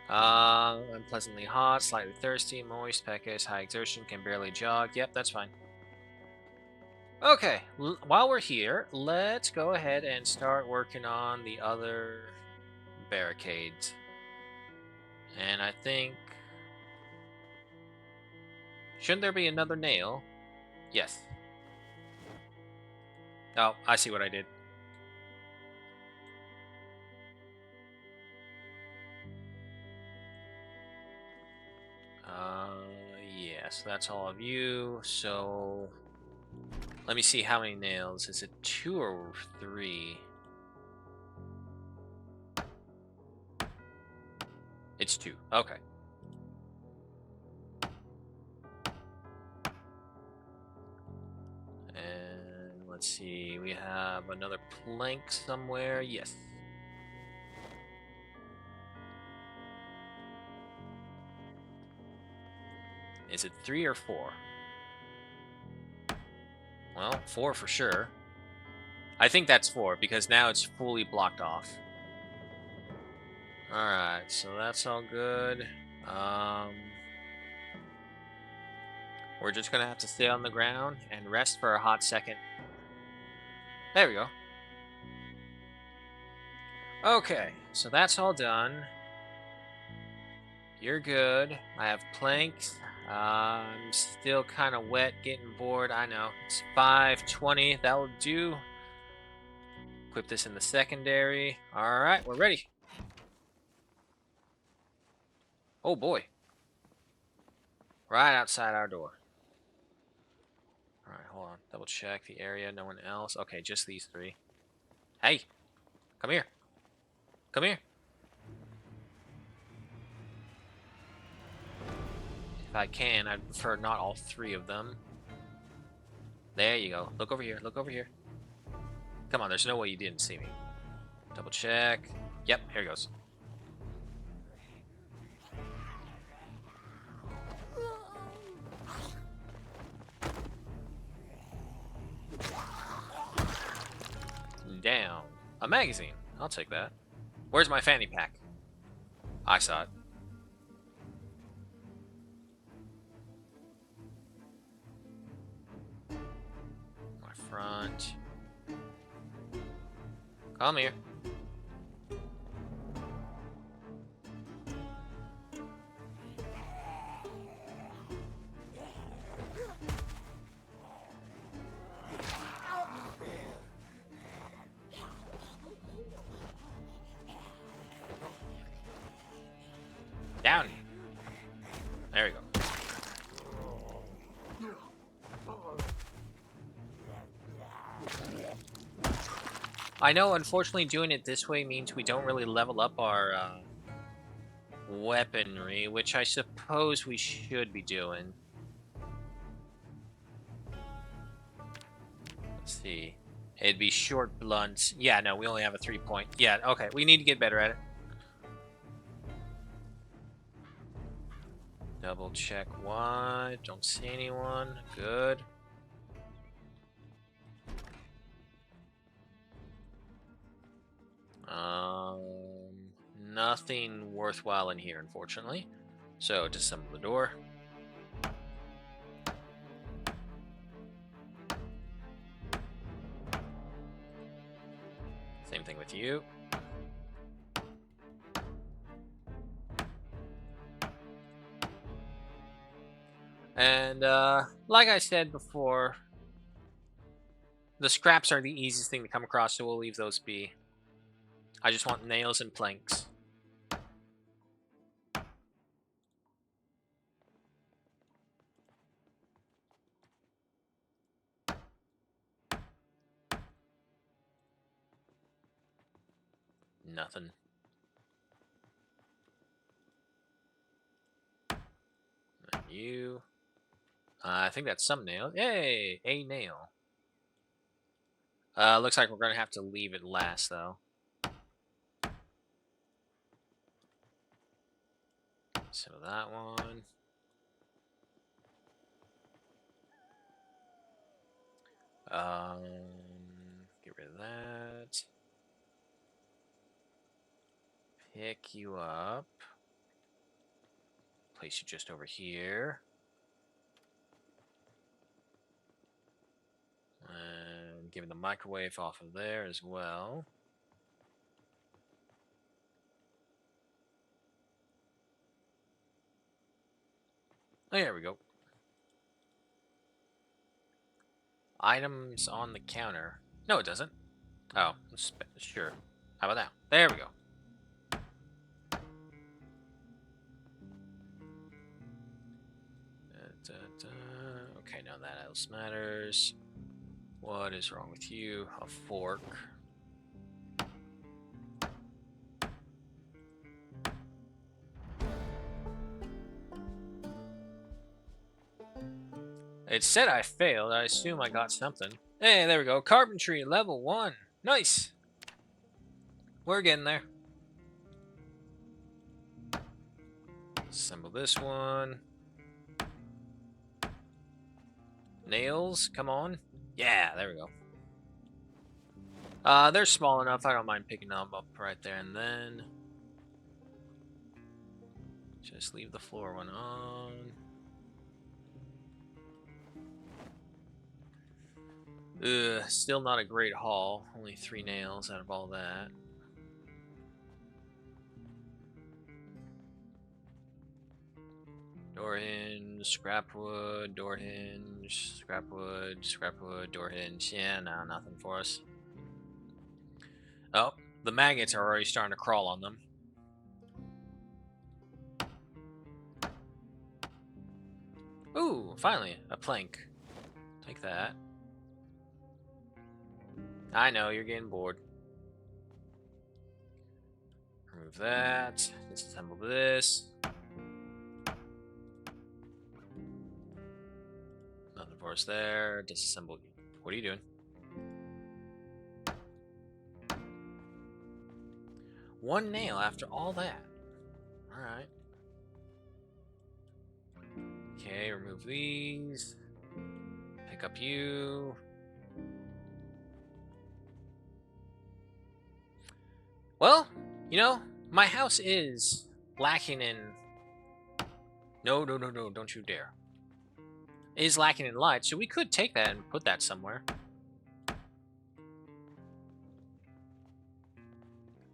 Unpleasantly hot, slightly thirsty, moist, peckish, high exertion, can barely jog. Yep, that's fine. Okay, while we're here, let's go ahead and start working on the other barricades. And I think... Shouldn't there be another nail? Yes. Oh, I see what I did. Yes, that's all of you. So, let me see how many nails. Is it 2 or 3? It's 2. Okay. And let's see. We have another plank somewhere. Yes. Is it 3 or 4? Well, 4 for sure. I think that's 4 because now it's fully blocked off. Alright, so that's all good. We're just gonna have to stay on the ground and rest for a hot second. There we go. Okay, so that's all done. You're good. I have planks. I'm still kind of wet, getting bored. I know. It's 5:20. That will do. Equip this in the secondary. All right, we're ready. Oh boy. Right outside our door. All right, hold on. Double check the area. No one else. Okay, just these 3. Hey, come here. Come here. If I can, I'd prefer not all 3 of them. There you go. Look over here. Look over here. Come on, there's no way you didn't see me. Double check. Yep, here it goes. Down. A magazine. I'll take that. Where's my fanny pack? I saw it. My front. Come here. Down. There we go. I know, unfortunately, doing it this way means we don't really level up our weaponry, which I suppose we should be doing. Let's see. It'd be short blunts. Yeah, no, we only have a 3-point. Yeah, okay, we need to get better at it. Double check wide. Don't see anyone. Good. Nothing worthwhile in here, unfortunately. So, disassemble the door. Same thing with you. And, like I said before, the scraps are the easiest thing to come across, so we'll leave those be. I just want nails and planks. Nothing. And you. I think that's some nail. Yay! A nail. Looks like we're gonna have to leave it last, though. So that one. Get rid of that. Pick you up. Place you just over here. And give the microwave off of there as well. Oh, there we go. Items on the counter. No, it doesn't. Oh, sure. How about now? There we go. Okay, now that else matters. What is wrong with you? A fork. It said I failed. I assume I got something. Hey, there we go. Carpentry, level 1. Nice. We're getting there. Assemble this one. Nails, come on. Yeah, there we go. They're small enough. I don't mind picking them up right there and then. Just leave the floor one on. Ugh, still not a great haul. Only 3 nails out of all that. Door hinge, scrap wood, door hinge, scrap wood, door hinge. Yeah, no, nothing for us. Oh, the maggots are already starting to crawl on them. Ooh, finally, a plank. Take that. I know, you're getting bored. Remove that. Disassemble this. Nothing for us there. Disassemble you. What are you doing? One nail after all that. Alright. Okay, remove these. Pick up you. Well, you know, my house is lacking in... No, don't you dare. It is lacking in light, so we could take that and put that somewhere.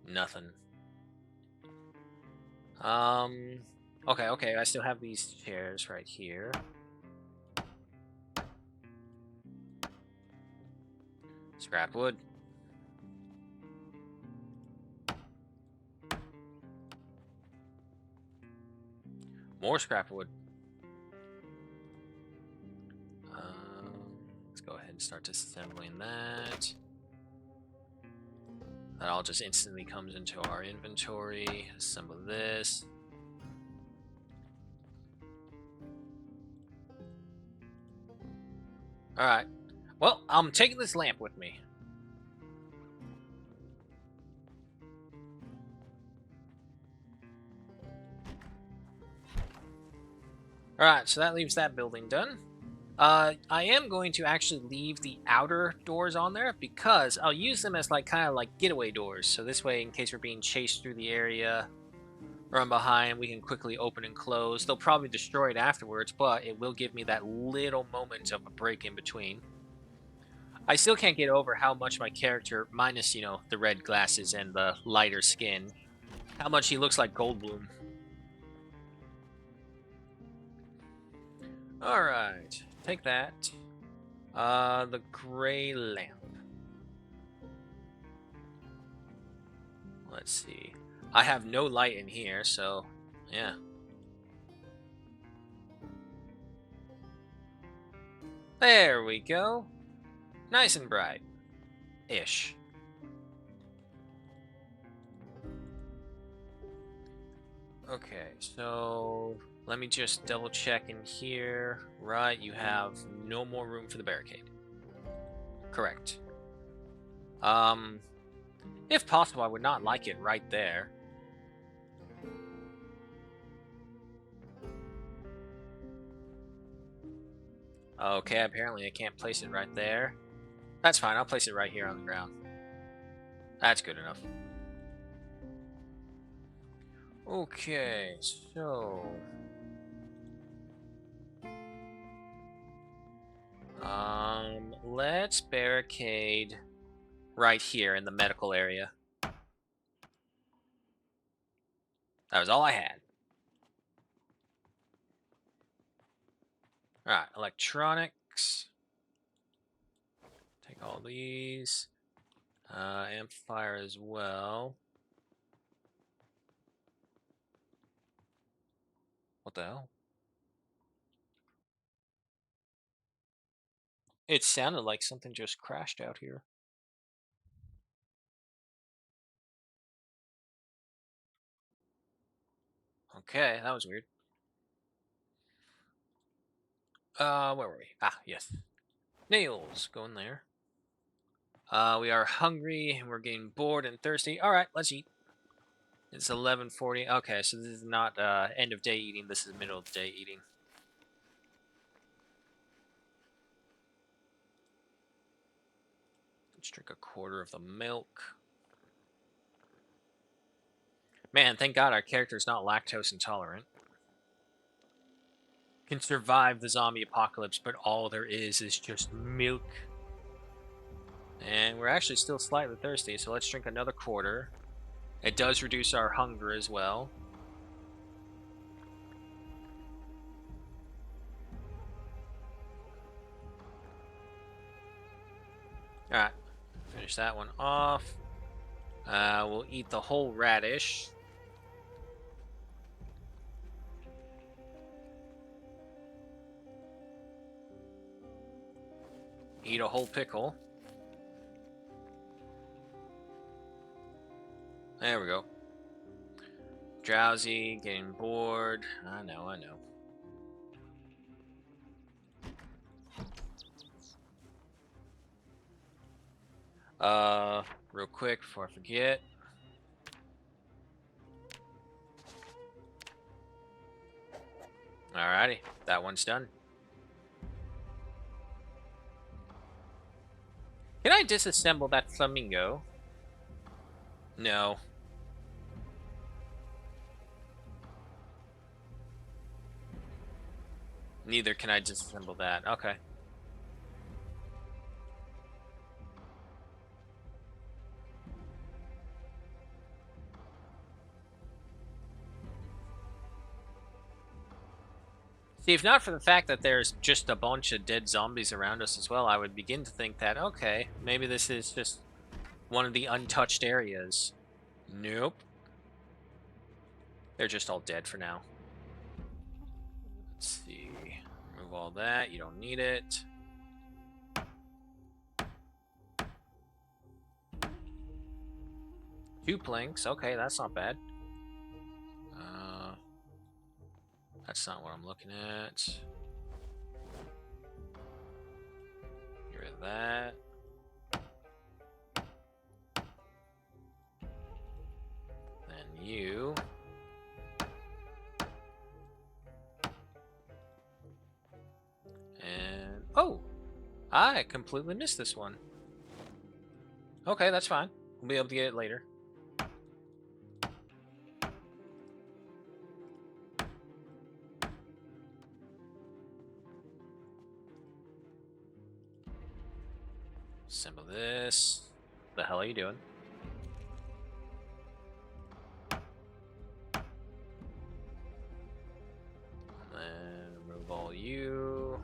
Nothing. Okay, I still have these chairs right here. Scrap wood. More scrap wood. Let's go ahead and start disassembling that. That all just instantly comes into our inventory. Assemble this. Alright. Well, I'm taking this lamp with me. Alright, so that leaves that building done. I am going to actually leave the outer doors on there because I'll use them as kind of like getaway doors. So this way, in case we're being chased through the area, run behind, we can quickly open and close. They'll probably destroy it afterwards, but it will give me that little moment of a break in between. I still can't get over how much my character, minus, you know, the red glasses and the lighter skin, how much he looks like Goldblum. Alright, take that. The gray lamp. Let's see. I have no light in here, so yeah. There we go. Nice and bright. Ish. Okay, so let me just double check in here. Right, you have no more room for the barricade. Correct. If possible, I would not like it right there. Okay, apparently I can't place it right there. That's fine, I'll place it right here on the ground. That's good enough. Okay, so... let's barricade right here in the medical area. That was all I had. Alright, electronics. Take all these. Amplifier as well. What the hell? It sounded like something just crashed out here. Okay, that was weird. Where were we? Ah, yes. Nails, go in there. We are hungry and we're getting bored and thirsty. Alright, let's eat. It's 11:40. Okay, so this is not end of day eating, this is middle of the day eating. a quarter of the milk. Man, thank God our character's not lactose intolerant. Can survive the zombie apocalypse, but all there is just milk. And we're actually still slightly thirsty, so let's drink another quarter. It does reduce our hunger as well. Alright, finish that one off. We'll eat the whole radish. Eat a whole pickle. There we go. Drowsy, getting bored. I know. Real quick before I forget. Alrighty, that one's done. Can I disassemble that flamingo? No. Neither can I disassemble that. Okay. See, if not for the fact that there's just a bunch of dead zombies around us as well, I would begin to think that, okay, maybe this is just one of the untouched areas. Nope. They're just all dead for now. Let's see. Remove all that. You don't need it. Two planks. Okay, that's not bad. That's not what I'm looking at. Get rid of that. Then you. And oh, I completely missed this one. Okay, that's fine. We'll be able to get it later. Assemble this. What the hell are you doing? And then remove all you.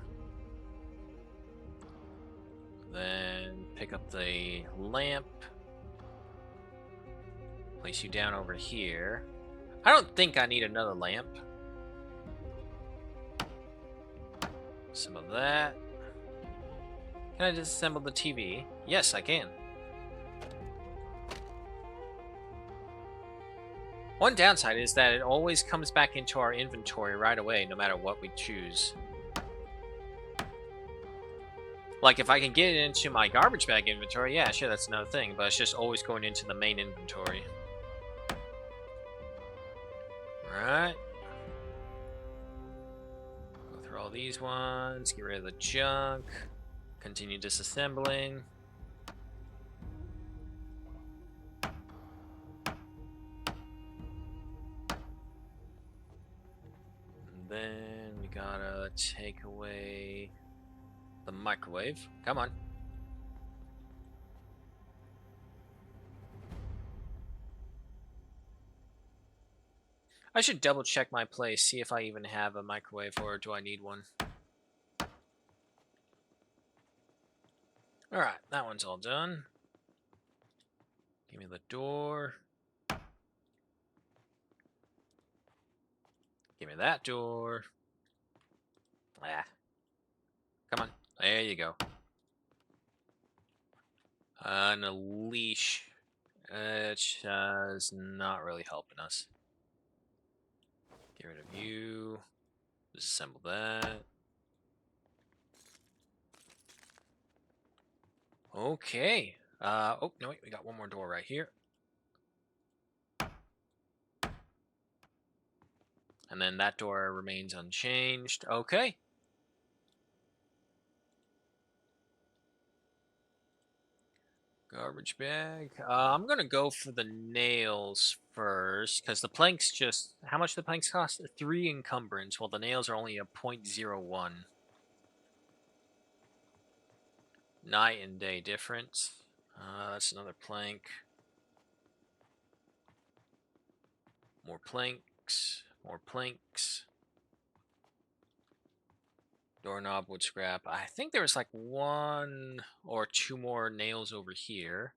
Then pick up the lamp. Place you down over here. I don't think I need another lamp. Some of that. Can I disassemble the TV? Yes, I can. One downside is that it always comes back into our inventory right away, no matter what we choose. Like, if I can get it into my garbage bag inventory, yeah, sure, that's another thing, but it's just always going into the main inventory. Alright. Go through all these ones, get rid of the junk. Continue disassembling. And then we gotta take away the microwave. Come on. I should double check my place, see if I even have a microwave, or do I need one? Alright, that one's all done. Give me the door. Give me that door. Ah. Come on. There you go. And a leash. It's not really helping us. Get rid of you. Disassemble that. Okay. Oh, no, wait. We got one more door right here. And then that door remains unchanged. Okay. Garbage bag. I'm gonna go for the nails first because the planks just how much the planks cost? 3 encumbrance, while the nails are only a .01. Night and day difference. That's another plank. More planks. More planks. Doorknob wood scrap. I think there was like 1 or 2 more nails over here.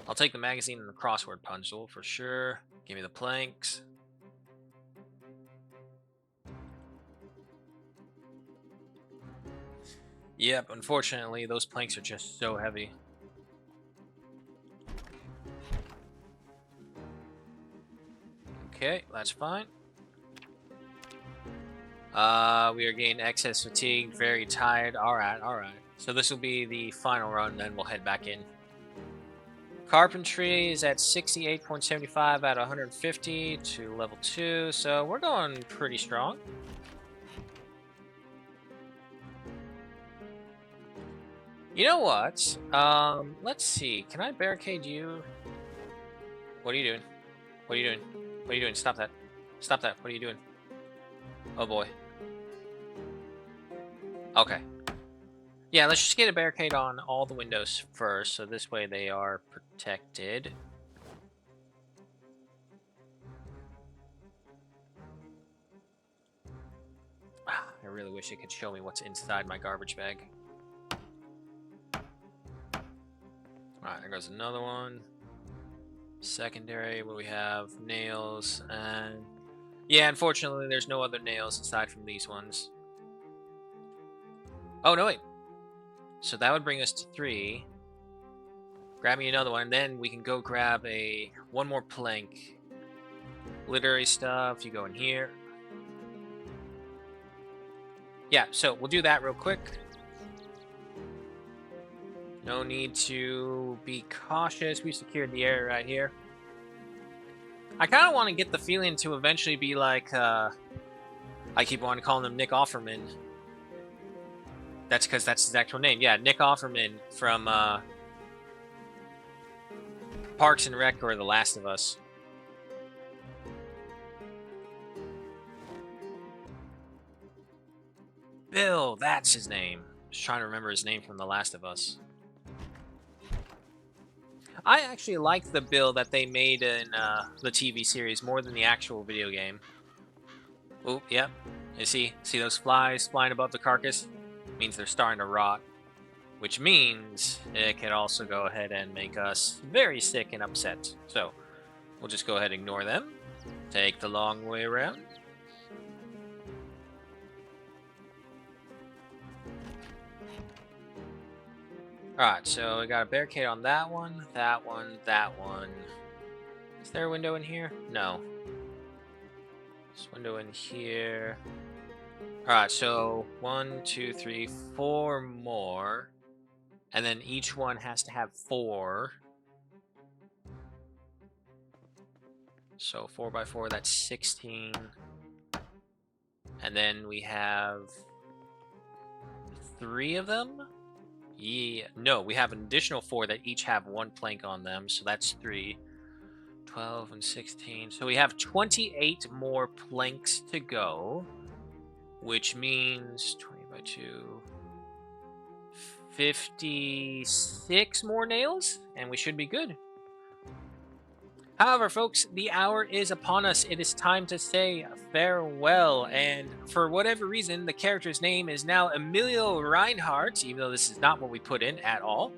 I'll take the magazine and the crossword puzzle for sure. Give me the planks. Yep, unfortunately, those planks are just so heavy. Okay, that's fine. We are getting excess fatigue, very tired. Alright, alright. So this will be the final run, then we'll head back in. Carpentry is at 68.75 out of 150 to level 2, so we're going pretty strong. You know what? Let's see. Can I barricade you? What are you doing? What are you doing? What are you doing? Stop that. Stop that. What are you doing? Oh boy. Okay. Yeah, let's just get a barricade on all the windows first, so this way they are protected. I really wish it could show me what's inside my garbage bag. Alright, there goes another one. Secondary, what we have? Nails, and... yeah, unfortunately, there's no other nails aside from these ones. Oh, no, wait. So that would bring us to 3. Grab me another one, and then we can go grab one more plank. Literary stuff, you go in here. Yeah, so we'll do that real quick. No need to be cautious. We secured the area right here. I kind of want to get the feeling to eventually be like, I keep wanting to call him Nick Offerman. That's because that's his actual name. Yeah, Nick Offerman from Parks and Rec or The Last of Us. Bill, that's his name. Just trying to remember his name from The Last of Us. I actually like the Bill that they made in the TV series more than the actual video game. Oh, yep. You see those flies flying above the carcass? Means they're starting to rot. Which means it can also go ahead and make us very sick and upset. So, we'll just go ahead and ignore them. Take the long way around. Alright, so we got a barricade on that one, that one, that one. Is there a window in here? No. This window in here. Alright, so 1, 2, 3, 4 more. And then each one has to have 4. So 4 by 4, that's 16. And then we have 3 of them? Yeah, no, we have an additional 4 that each have 1 plank on them, so that's 3. 12 and 16. So we have 28 more planks to go, which means 20 by 2, 56 more nails, and we should be good. However, folks, the hour is upon us. It is time to say farewell. And for whatever reason, the character's name is now Emilio Reinhardt, even though this is not what we put in at all,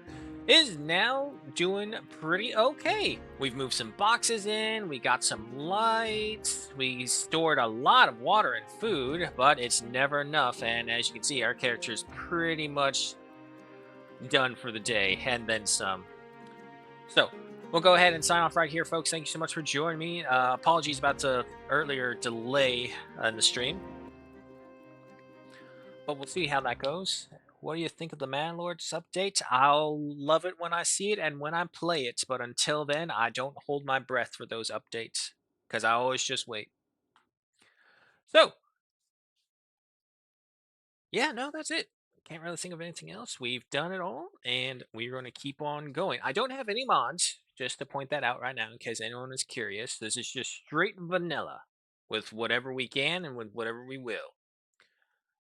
is now doing pretty okay. We've moved some boxes in, we got some lights, we stored a lot of water and food, but it's never enough. And as you can see, our character's pretty much done for the day, and then some. So, we'll go ahead and sign off right here, folks. Thank you so much for joining me. Apologies about the earlier delay in the stream. But we'll see how that goes. What do you think of the Manlord's update? I'll love it when I see it and when I play it. But until then, I don't hold my breath for those updates. Because I always just wait. So, yeah, no, that's it. Can't really think of anything else. We've done it all, and we're going to keep on going. I don't have any mods, just to point that out right now, in case anyone is curious. This is just straight vanilla with whatever we can and with whatever we will.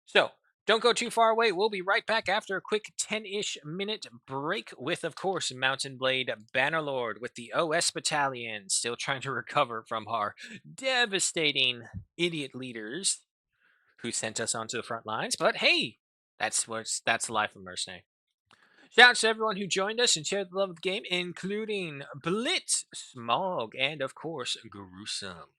So, don't go too far away. We'll be right back after a quick 10-ish minute break with, of course, Mountain Blade Bannerlord with the OS Battalion, still trying to recover from our devastating idiot leaders who sent us onto the front lines. But hey, that's the life of mercenary. Shout out to everyone who joined us and shared the love of the game, including Blitz, Smog, and of course, Gruesome.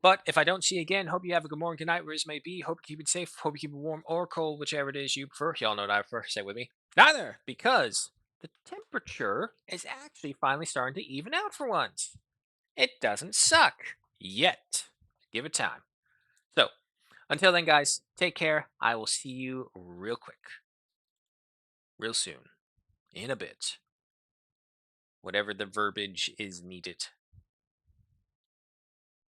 But if I don't see you again, hope you have a good morning, good night, wherever it may be. Hope you keep it safe. Hope you keep it warm or cold, whichever it is you prefer. Y'all know what I prefer. Say it with me. Neither, because the temperature is actually finally starting to even out for once. It doesn't suck yet. Give it time. So, until then, guys, take care. I will see you real quick, real soon, in a bit. Whatever the verbiage is needed.